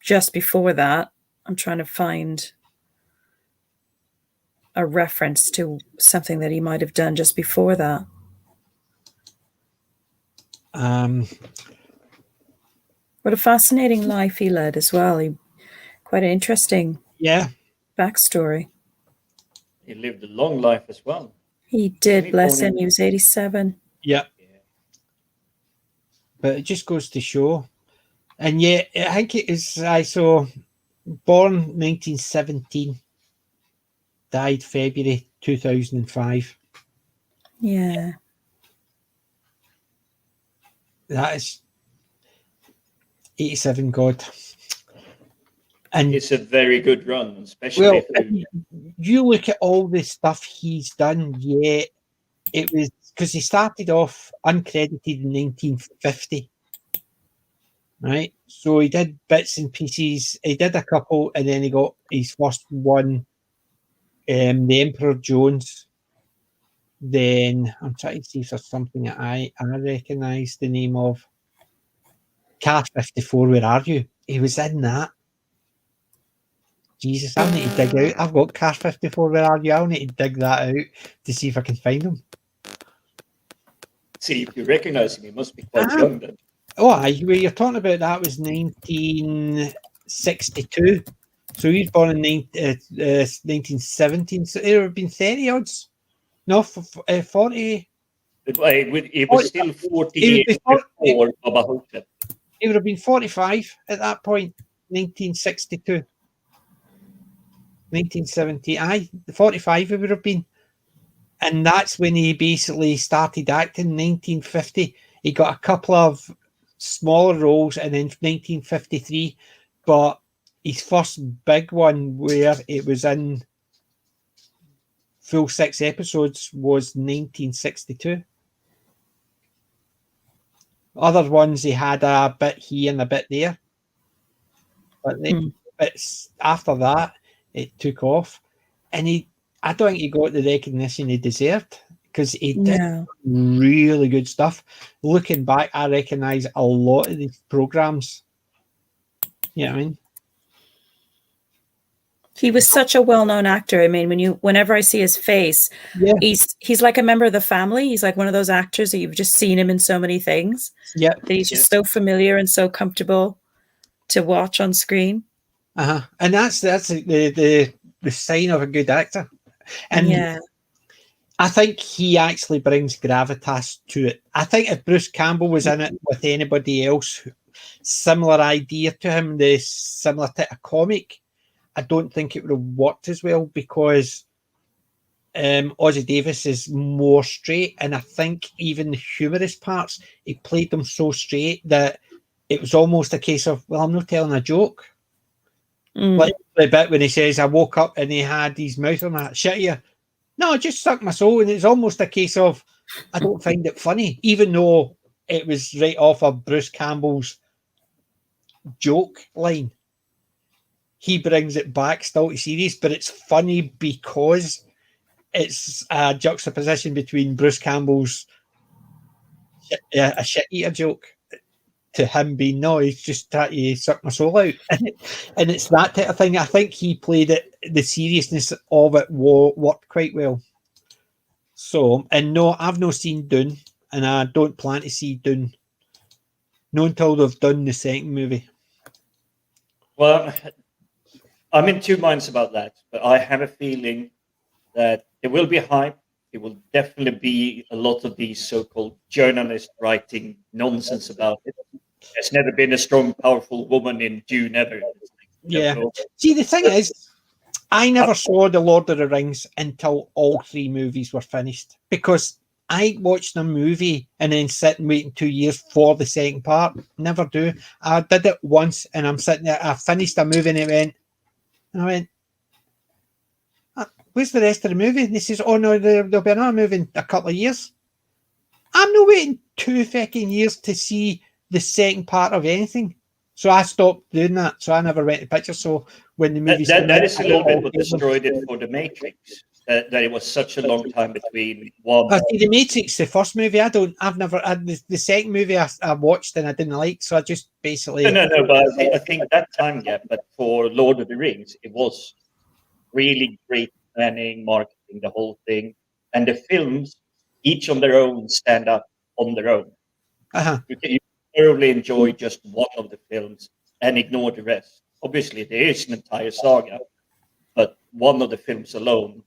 just before that. I'm trying to find a reference to something that he might have done just before that. What a fascinating life he led as well. Quite an interesting backstory. He lived a long life as well. He did, bless him. He was 87. Yeah. But it just goes to show. And yet, I think it is, born 1917, died February 2005. Yeah. That is 87, God. And It's a very good run, especially well, if you look at all the stuff he's done, yeah, it was because he started off uncredited in 1950, right? So he did bits and pieces. He did a couple, and then he got his first one, The Emperor Jones. Then I'm trying to see if there's something that I recognise the name of. Car 54, Where Are You? He was in that. Jesus, I need to dig out. I've got Car 54, Where Are You? I'll need to dig that out to see if I can find him. see if you recognize him, he must be quite young then. Oh, you're talking about that was 1962. So he was born in 1917. So it would have been 30 odds. No, 40. It was still 40 years before Bubba Ho-Tep. He would have been 45 at that point, 1962. 1970. 45 he would have been. And that's when he basically started acting in 1950. He got a couple of smaller roles, and then 1953, but his first big one where it was in full 6 episodes was 1962. Other ones he had a bit here and a bit there, but then it's after that it took off, and I don't think he got the recognition he deserved because he did really good stuff. Looking back, I recognise a lot of these programs. You know what I mean? He was such a well-known actor. I mean, whenever I see his face, he's like a member of the family. He's like one of those actors that you've just seen him in so many things. Yeah, that he's just so familiar and so comfortable to watch on screen. And that's the sign of a good actor. And I think he actually brings gravitas to it. I think if Bruce Campbell was in it with anybody else, similar idea to him, the similar type of comic, I don't think it would have worked as well because Ozzie Davis is more straight, and I think even the humorous parts, he played them so straight that it was almost a case of, well, I'm not telling a joke. Like the bit when he says, I woke up and he had his mouth on that shit here. No, I just sucked my soul, and it's almost a case of, I don't find it funny, even though it was right off of Bruce Campbell's joke line. He brings it back still to serious, but it's funny because it's a juxtaposition between Bruce Campbell's a shit eater joke to him being, no, he's just trying to suck my soul out. And it's that type of thing. I think he played it, the seriousness of it worked quite well. So, and no, I've not seen Dune, and I don't plan to see Dune. Not until they've done the second movie. Well, I'm in two minds about that, but I have a feeling that there will be hype. There will definitely be a lot of these so-called journalists writing nonsense about it. There's never been a strong, powerful woman in Dune ever. Yeah. See, the thing is, I never saw The Lord of the Rings until all 3 movies were finished, because I watched a movie and then sit and waiting 2 years for the second part. Never do. I did it once, and I'm sitting there. I finished a movie, and I went, where's the rest of the movie? And he says, oh no, there'll be another movie in a couple of years. I'm not waiting 2 fucking years to see the second part of anything. So I stopped doing that. So I never went to pictures. So when the movie that is a little bit what destroyed it for The Matrix. That it was such a long time between one. See, The Matrix, the first movie, I've never had the second movie I watched and I didn't like, so I just basically No, but I think that time gap. But for Lord of the Rings, it was really great planning, marketing, the whole thing, and the films, each on their own, stand up on their own. You can thoroughly enjoy just one of the films and ignore the rest. Obviously, there is an entire saga, but one of the films alone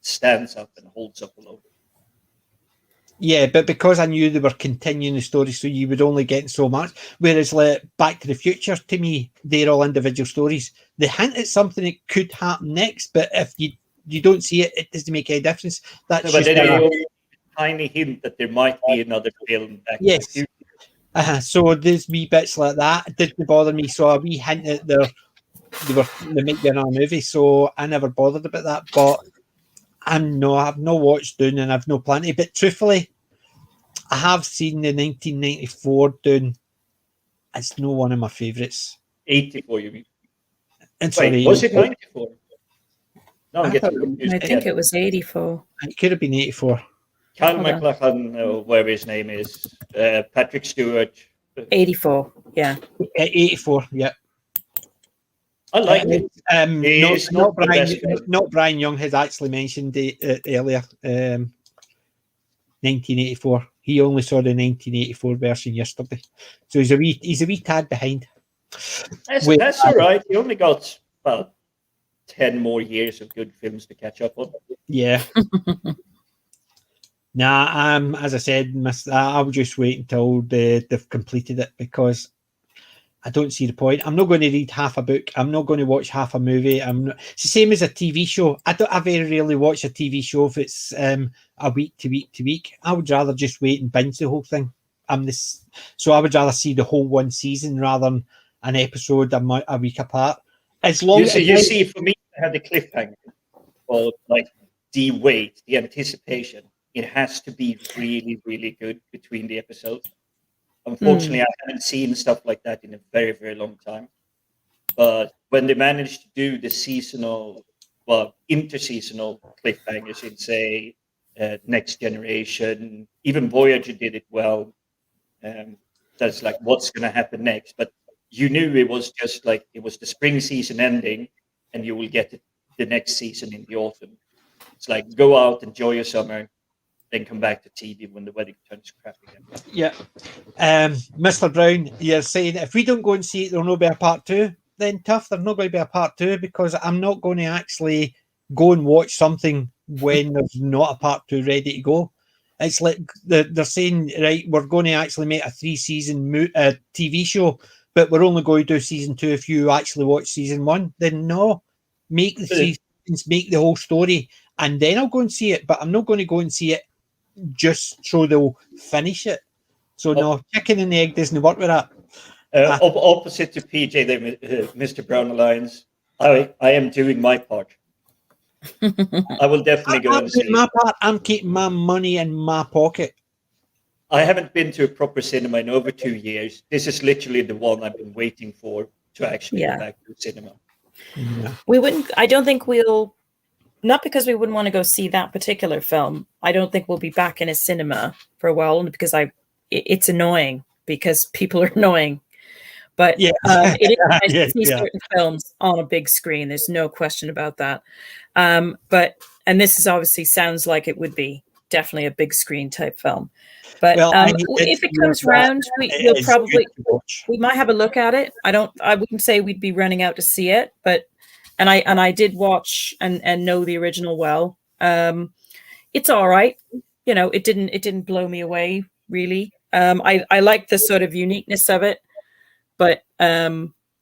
stands up and holds up alone. Yeah, but because I knew they were continuing the story, so you would only get so much. Whereas like Back to the Future, to me, they're all individual stories. They hint at something that could happen next, but if you don't see it, it doesn't make any difference. That's No, but just then they also tiny hint that there might be another film back in the yes. future. So there's wee bits like that. It didn't bother me. So a wee hint that there might be another movie. So I never bothered about that. But I've no watched Dune and I've no plan to. But truthfully, I have seen the 1994 Dune. It's no one of my favourites. 84, you mean? And Wait, sorry, was it 94? No, I'm I getting thought- confused. I think it was 84. it could have been 84. Kyle Hold on. MacLachlan, whatever his name is, Patrick Stewart. 84. Yeah. 84, yeah. I like it. It's Not not the Brian. best film. Not Brian Young has actually mentioned it earlier. 1984. He only saw the 1984 version yesterday, so he's a wee tad behind. That's all right. He only got about 10 more years of good films to catch up on. Yeah. Nah, as I said, I'll just wait until they've completed it because I don't see the point. I'm not going to read half a book. I'm not going to watch half a movie. It's the same as a TV show. I very rarely watch a TV show if it's a week to week to week. I would rather just wait and binge the whole thing. So I would rather see the whole one season rather than an episode a week apart. As long as you see, for me, I have the cliffhanger or like the wait, the anticipation. It has to be really, really good between the episodes. Unfortunately, I haven't seen stuff like that in a very, very long time. But when they managed to do the seasonal, interseasonal cliffhangers in, say, Next Generation, even Voyager did it well. That's like, what's going to happen next? But you knew it was just like, it was the spring season ending, and you will get the next season in the autumn. It's like, go out, enjoy your summer, then come back to TV when the weather turns crap again. Yeah. Mr. Brown, you're saying if we don't go and see it, there'll not be a part 2. Then tough, there's not going to be a part 2 because I'm not going to actually go and watch something when there's not a part 2 ready to go. It's like they're saying, right, we're going to actually make a 3-season TV show, but we're only going to do season 2 if you actually watch season 1. Then no, make the seasons, make the whole story, and then I'll go and see it. But I'm not going to go and see it just so they'll finish it. So no, chicken and egg doesn't work with that. Opposite to PJ there, Mr. Brown Alliance, I am doing my part. I will definitely go and see my part. I'm keeping my money in my pocket. I haven't been to a proper cinema in over 2 years. This is literally the one I've been waiting for to actually go back to the cinema. Yeah. We wouldn't. I don't think we'll. Not because we wouldn't want to go see that particular film. I don't think we'll be back in a cinema for a while, only because it's annoying because people are annoying. But it is nice to see certain films on a big screen. There's no question about that. And this is obviously sounds like it would be definitely a big screen type film. But if it comes round, we might have a look at it. I wouldn't say we'd be running out to see it, but. And I did watch and know the original well. It's all right. You know, it didn't blow me away really. I like the sort of uniqueness of it, but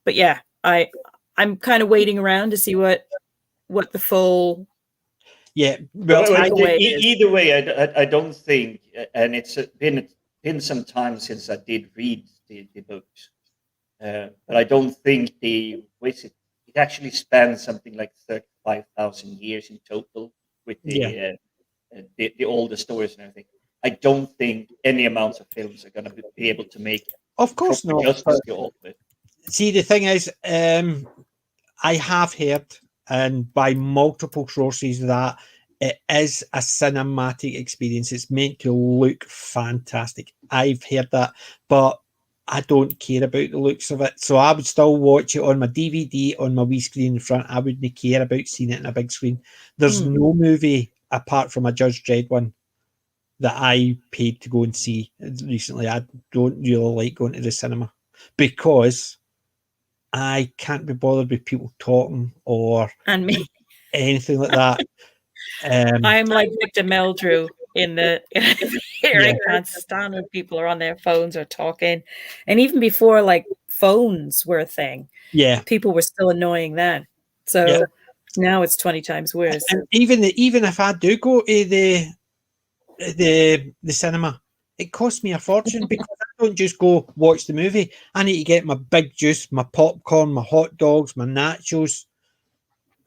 yeah, I'm kind of waiting around to see what the full either way, I don't think, and it's been some time since I did read the books, but I don't think it actually spans something like 35,000 years in total with the older stories and everything. I don't think any amounts of films are going to be able to make of course not justice to all of it. See, the thing is, I have heard, and by multiple sources, that it is a cinematic experience. It's meant to look fantastic. I've heard that, but I don't care about the looks of it. So I would still watch it on my DVD, on my wee screen in front. I wouldn't care about seeing it in a big screen. There's no movie, apart from a Judge Dredd one, that I paid to go and see recently. I don't really like going to the cinema because I can't be bothered with people talking or anything like that. I'm like Victor Meldrew in the hearing. I can't stand when people are on their phones or talking. And even before like phones were a thing, people were still annoying then. So Now it's 20 times worse. And even if I do go to the cinema, it costs me a fortune because I don't just go watch the movie. I need to get my big juice, my popcorn, my hot dogs, my nachos,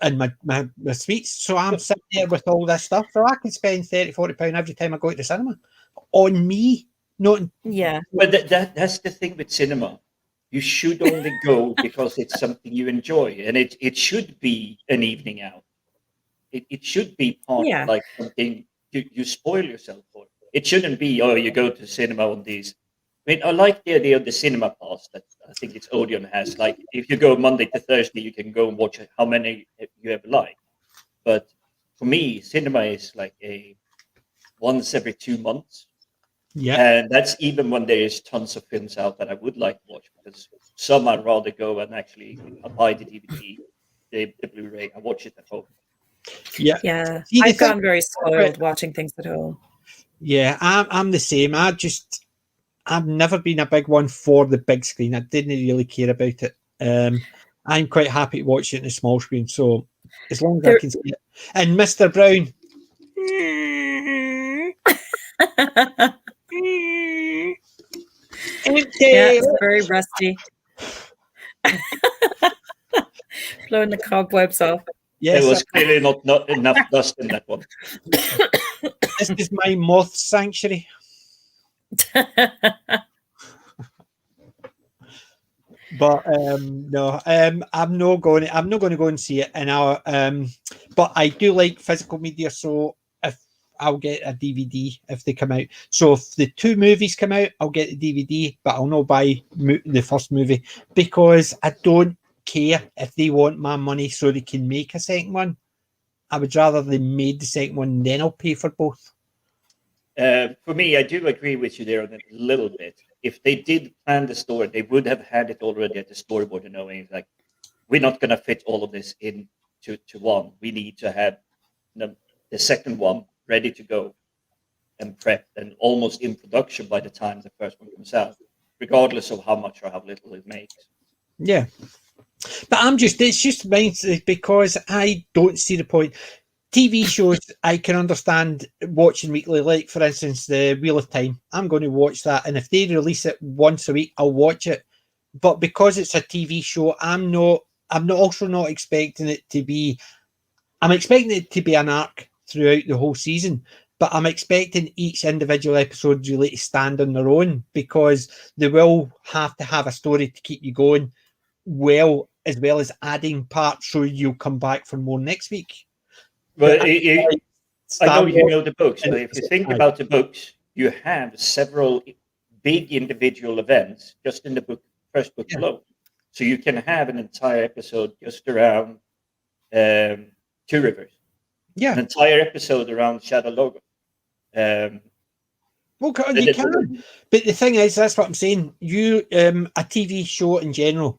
and my sweets. So I'm sitting there with all this stuff. So I can spend £30-40 every time I go to the cinema on me. Not Yeah. But that's the thing with cinema. You should only go because it's something you enjoy, and it should be an evening out. It should be part of like something you spoil yourself for. It shouldn't be, you go to cinema on these. I mean, I like the idea of the cinema pass that I think it's Odeon has. Like, if you go Monday to Thursday, you can go and watch how many you ever like. But for me, cinema is like a once every 2 months. Yeah. And that's even when there is tons of films out that I would like to watch, because some I'd rather go and actually buy the DVD, the Blu-ray, and watch it at home. Yeah. Yeah. See, I've gotten very spoiled watching things at home. Yeah, I'm the same. I've never been a big one for the big screen. I didn't really care about it. I'm quite happy to watch it in the small screen. So as long as I can see it. And Mr. Brown. Yeah, it's very rusty. Blowing the cobwebs off. Yes, there was clearly not enough dust in that one. This is my moth sanctuary. But no, I'm not going to go and see it. And but I do like physical media, so if I'll get a DVD if they come out. So if the 2 movies come out, I'll get the DVD, but I'll not buy the first movie because I don't care if they want my money so they can make a second one. I would rather they made the second one, then I'll pay for both. For me, I do agree with you there a little bit. If they did plan the story, they would have had it already at the storyboard, knowing like, we're not going to fit all of this into one. We need to have the second one ready to go and prepped and almost in production by the time the first one comes out, regardless of how much or how little it makes. Yeah. But it's just mine because I don't see the point. TV shows, I can understand watching weekly, like for instance, the Wheel of Time. I'm going to watch that, and if they release it once a week, I'll watch it. But because it's a TV show, I'm also not expecting it to be. I'm expecting it to be an arc throughout the whole season, but I'm expecting each individual episode really to stand on their own because they will have to have a story to keep you going, as well as adding parts so you'll come back for more next week. Well, I know you know the books, but if you think about the books, you have several big individual events just in the first book alone. So you can have an entire episode just around Two Rivers. Yeah. An entire episode around Shadow Logo. Well, you can. But the thing is, that's what I'm saying. You, a TV show in general,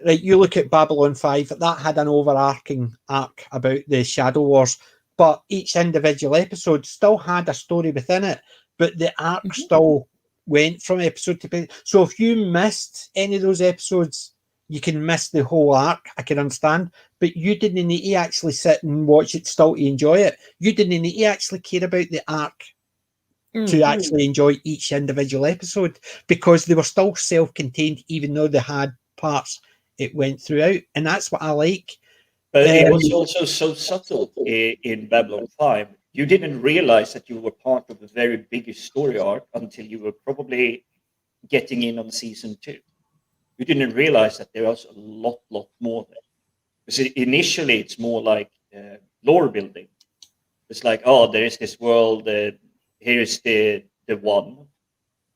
like you look at Babylon 5, that had an overarching arc about the Shadow Wars, but each individual episode still had a story within it, but the arc still went from episode to episode. So if you missed any of those episodes, you can miss the whole arc. I can understand, but you didn't need to actually sit and watch it still to enjoy it. You didn't need to actually care about the arc to actually enjoy each individual episode because they were still self-contained, even though they had parts it went throughout, and that's what I like. But it was also so subtle in Babylon 5. You didn't realize that you were part of a very big story arc until you were probably getting in on season 2. You didn't realize that there was a lot more there. Because initially it's more like lore building. It's like, there is this world, here's the one.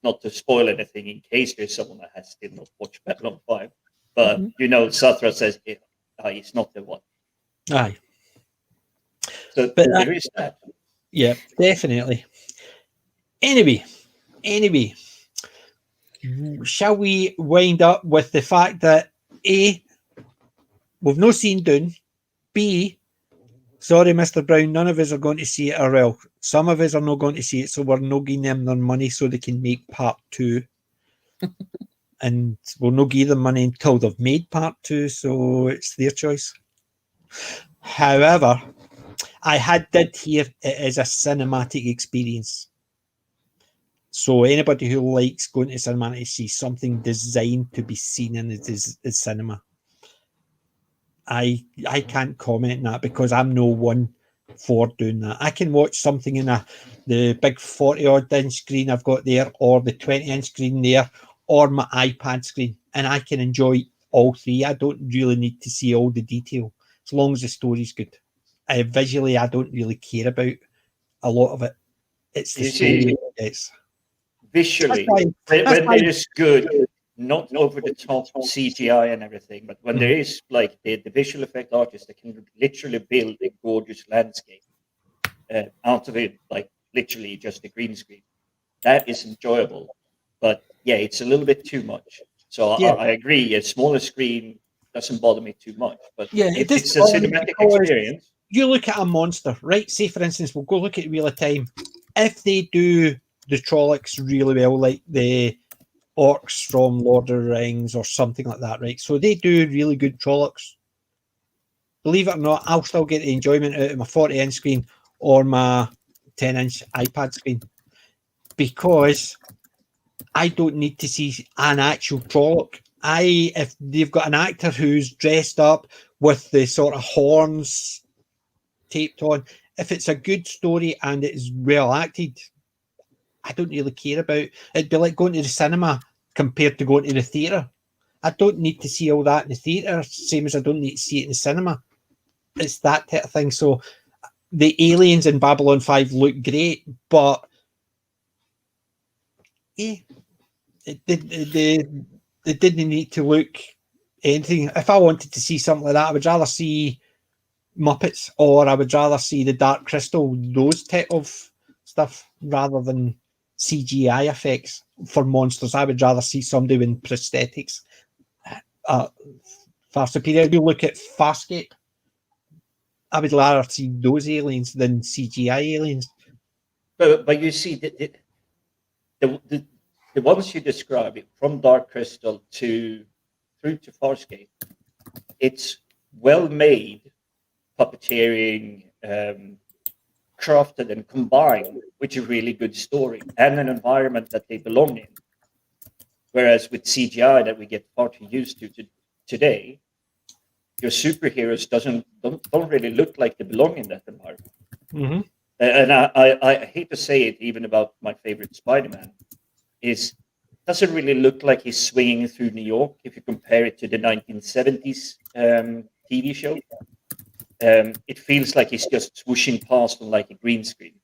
Not to spoil anything in case there's someone that has still not watched Babylon 5. But, Satra says he's not the one. Aye. So but there is that. Yeah, definitely. Anyway, shall we wind up with the fact that A, we've no seen Dune. B, sorry, Mr. Brown, none of us are going to see it, or well, some of us are not going to see it, so we're not giving them their money so they can make part 2. And we'll not give them money until they've made part 2, so it's their choice. However, I did hear it is a cinematic experience. So anybody who likes going to cinema to see something designed to be seen in the cinema, I can't comment on that because I'm no one for doing that. I can watch something in the big 40-odd inch screen I've got there, or the 20-inch screen there, or my iPad screen, and I can enjoy all three. I don't really need to see all the detail as long as the story's good. Visually, I don't really care about a lot of it. It's the story. It's visually when it is good, not over the top CGI and everything, but when there is like the visual effect artist that can literally build a gorgeous landscape out of it, like literally just a green screen, that is enjoyable. But yeah, it's a little bit too much. So I agree. A smaller screen doesn't bother me too much. But if it's a cinematic experience, you look at a monster, right? Say for instance, we'll go look at Wheel of Time. If they do the Trollocs really well, like the orcs from Lord of the Rings or something like that, right? So they do really good Trollocs. Believe it or not, I'll still get the enjoyment out of my 40-inch screen or my 10-inch iPad screen because I don't need to see an actual Trolloc. If they've got an actor who's dressed up with the sort of horns taped on, if it's a good story and it's well acted, I don't really care about it. It'd be like going to the cinema compared to going to the theatre. I don't need to see all that in the theatre, same as I don't need to see it in the cinema. It's that type of thing. So the aliens in Babylon 5 look great, but they didn't need to look anything. If I wanted to see something like that, I would rather see Muppets, or I would rather see the Dark Crystal, those type of stuff, rather than CGI effects for monsters. I would rather see somebody with prosthetics. Far superior. If you look at Farscape, I would rather see those aliens than CGI aliens. But you see, the ones you describe, from Dark Crystal through to Farscape, it's well made, puppeteering, crafted and combined with a really good story and an environment that they belong in. Whereas with CGI that we get far too used to today, your superheroes don't really look like they belong in that environment. Mm-hmm. And I hate to say it, even about my favorite Spider-Man, doesn't really look like he's swinging through New York if you compare it to the 1970s TV show. It feels like he's just swooshing past on like a green screen.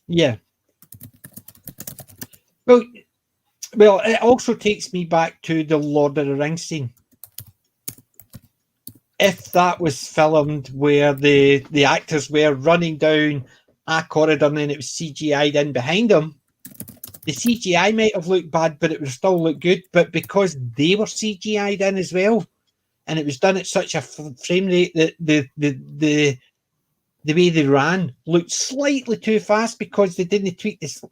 Yeah. Well, it also takes me back to the Lord of the Rings scene. If that was filmed where the actors were running down a corridor and then it was CGI'd in behind them, the CGI might have looked bad, but it would still look good. But because they were CGI'd in as well, and it was done at such a frame rate that the way they ran looked slightly too fast because they didn't tweak this.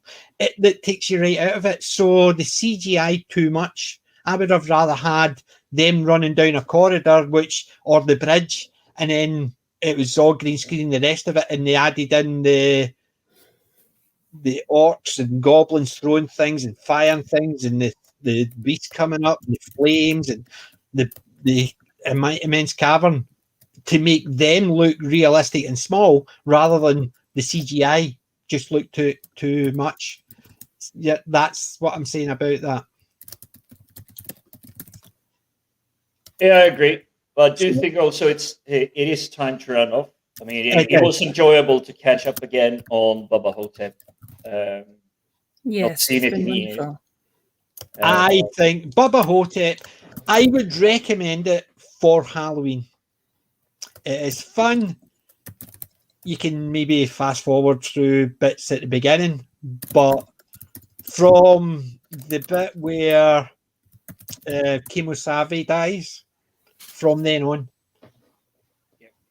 That takes you right out of it. So the CGI too much. I would have rather had them running down a corridor, or the bridge, and then it was all green screen the rest of it, and they added in the orcs and goblins throwing things and firing things, and the beasts coming up, and the flames, and the immense cavern, to make them look realistic and small, rather than the CGI just look too much. Yeah, that's what I'm saying about that. Yeah, I agree. But I do think also it is time to run off. I mean, it was enjoyable to catch up again on Bubba Ho-Tep. Yes, it's been wonderful. I think Bubba Ho-Tep, I would recommend it for Halloween. It is fun. You can maybe fast forward through bits at the beginning, but from the bit where Kemosabe dies, from then on,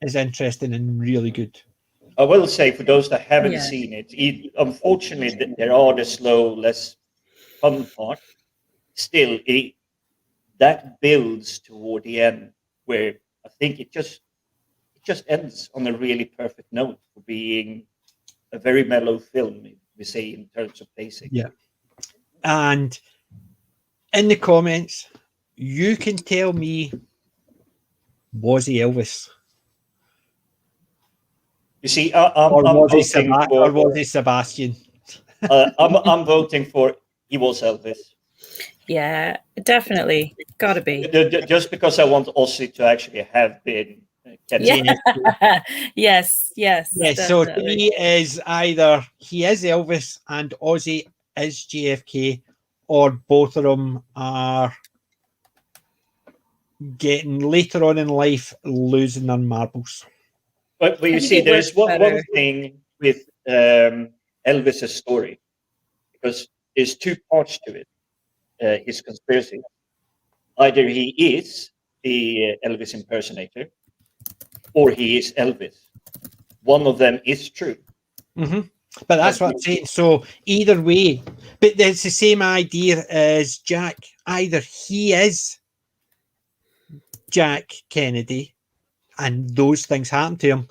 is interesting and really good. I will say, for those that haven't seen it, unfortunately, there are the slow, less fun part. Still, that builds toward the end, where I think it just just ends on a really perfect note for being a very mellow film, we say, in terms of pacing. Yeah. And in the comments, you can tell me, was he Elvis? You see, I'm was voting he Sebastian? I'm voting for he was Elvis. Yeah, definitely. Gotta be. Just because I want Ozzy to actually have been Yeah. Yes. Yeah, so to me is either he is Elvis and Ozzy is JFK, or both of them are getting later on in life losing their marbles. But you see, there is one thing with Elvis's story, because there's two parts to it. His conspiracy. Either he is the Elvis impersonator, or he is Elvis. One of them is true. Mm-hmm. But that's what I'm saying. So either way, but it's the same idea as Jack. Either he is Jack Kennedy and those things happen to him,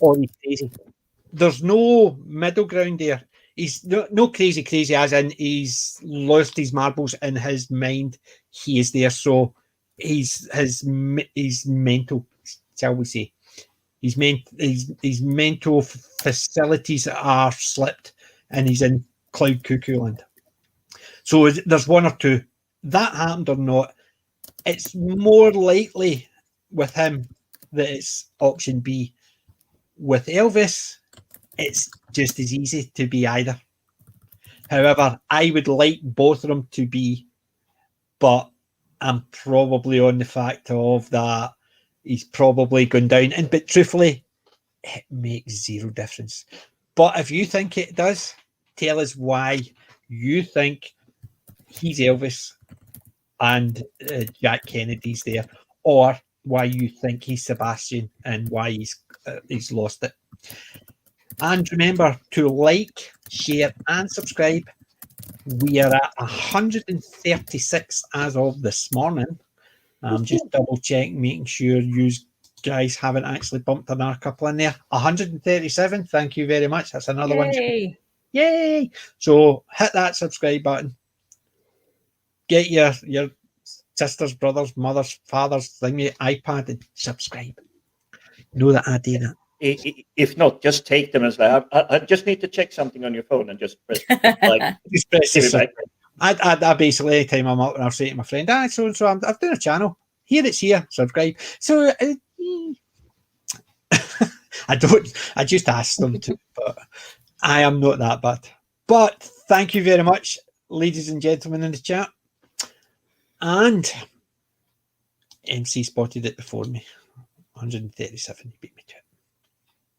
or he's crazy. There's no middle ground there. He's no crazy as in he's lost his marbles in his mind. He is there. So he's mental, shall we say. His mental facilities are slipped and he's in cloud cuckoo land. So there's one or two. That happened or not, it's more likely with him that it's option B. With Elvis, it's just as easy to be either. However, I would like both of them to be, but I'm probably on the fact of that he's probably gone down. But truthfully, it makes zero difference. But if you think it does, tell us why you think he's Elvis and Jack Kennedy's there, or why you think he's Sebastian and why he's lost it. And remember to like, share, and subscribe. We are at 136 as of this morning. I'm just double checking, making sure you guys haven't actually bumped another couple in there. 137. Thank you very much. That's another one. Yay! So hit that subscribe button. Get your sisters, brothers, mothers, fathers, thingy, iPad, and subscribe. Know that I do that. If not, just take them as well. I just need to check something on your phone and just press like. Just press this. I basically, anytime I'm up and I'll say to my friend, so I've done a channel. Here it's here, subscribe. So I just ask them to, but I am not that bad. But thank you very much, ladies and gentlemen in the chat. And MC spotted it before me. 137, beat me to it.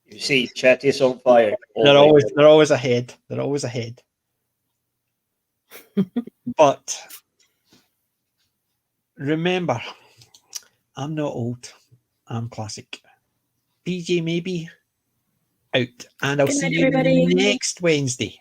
You see, chat is on fire. They're always ahead. They're always ahead. But remember, I'm not old. I'm classic. PJ maybe out, and I'll see you next Wednesday.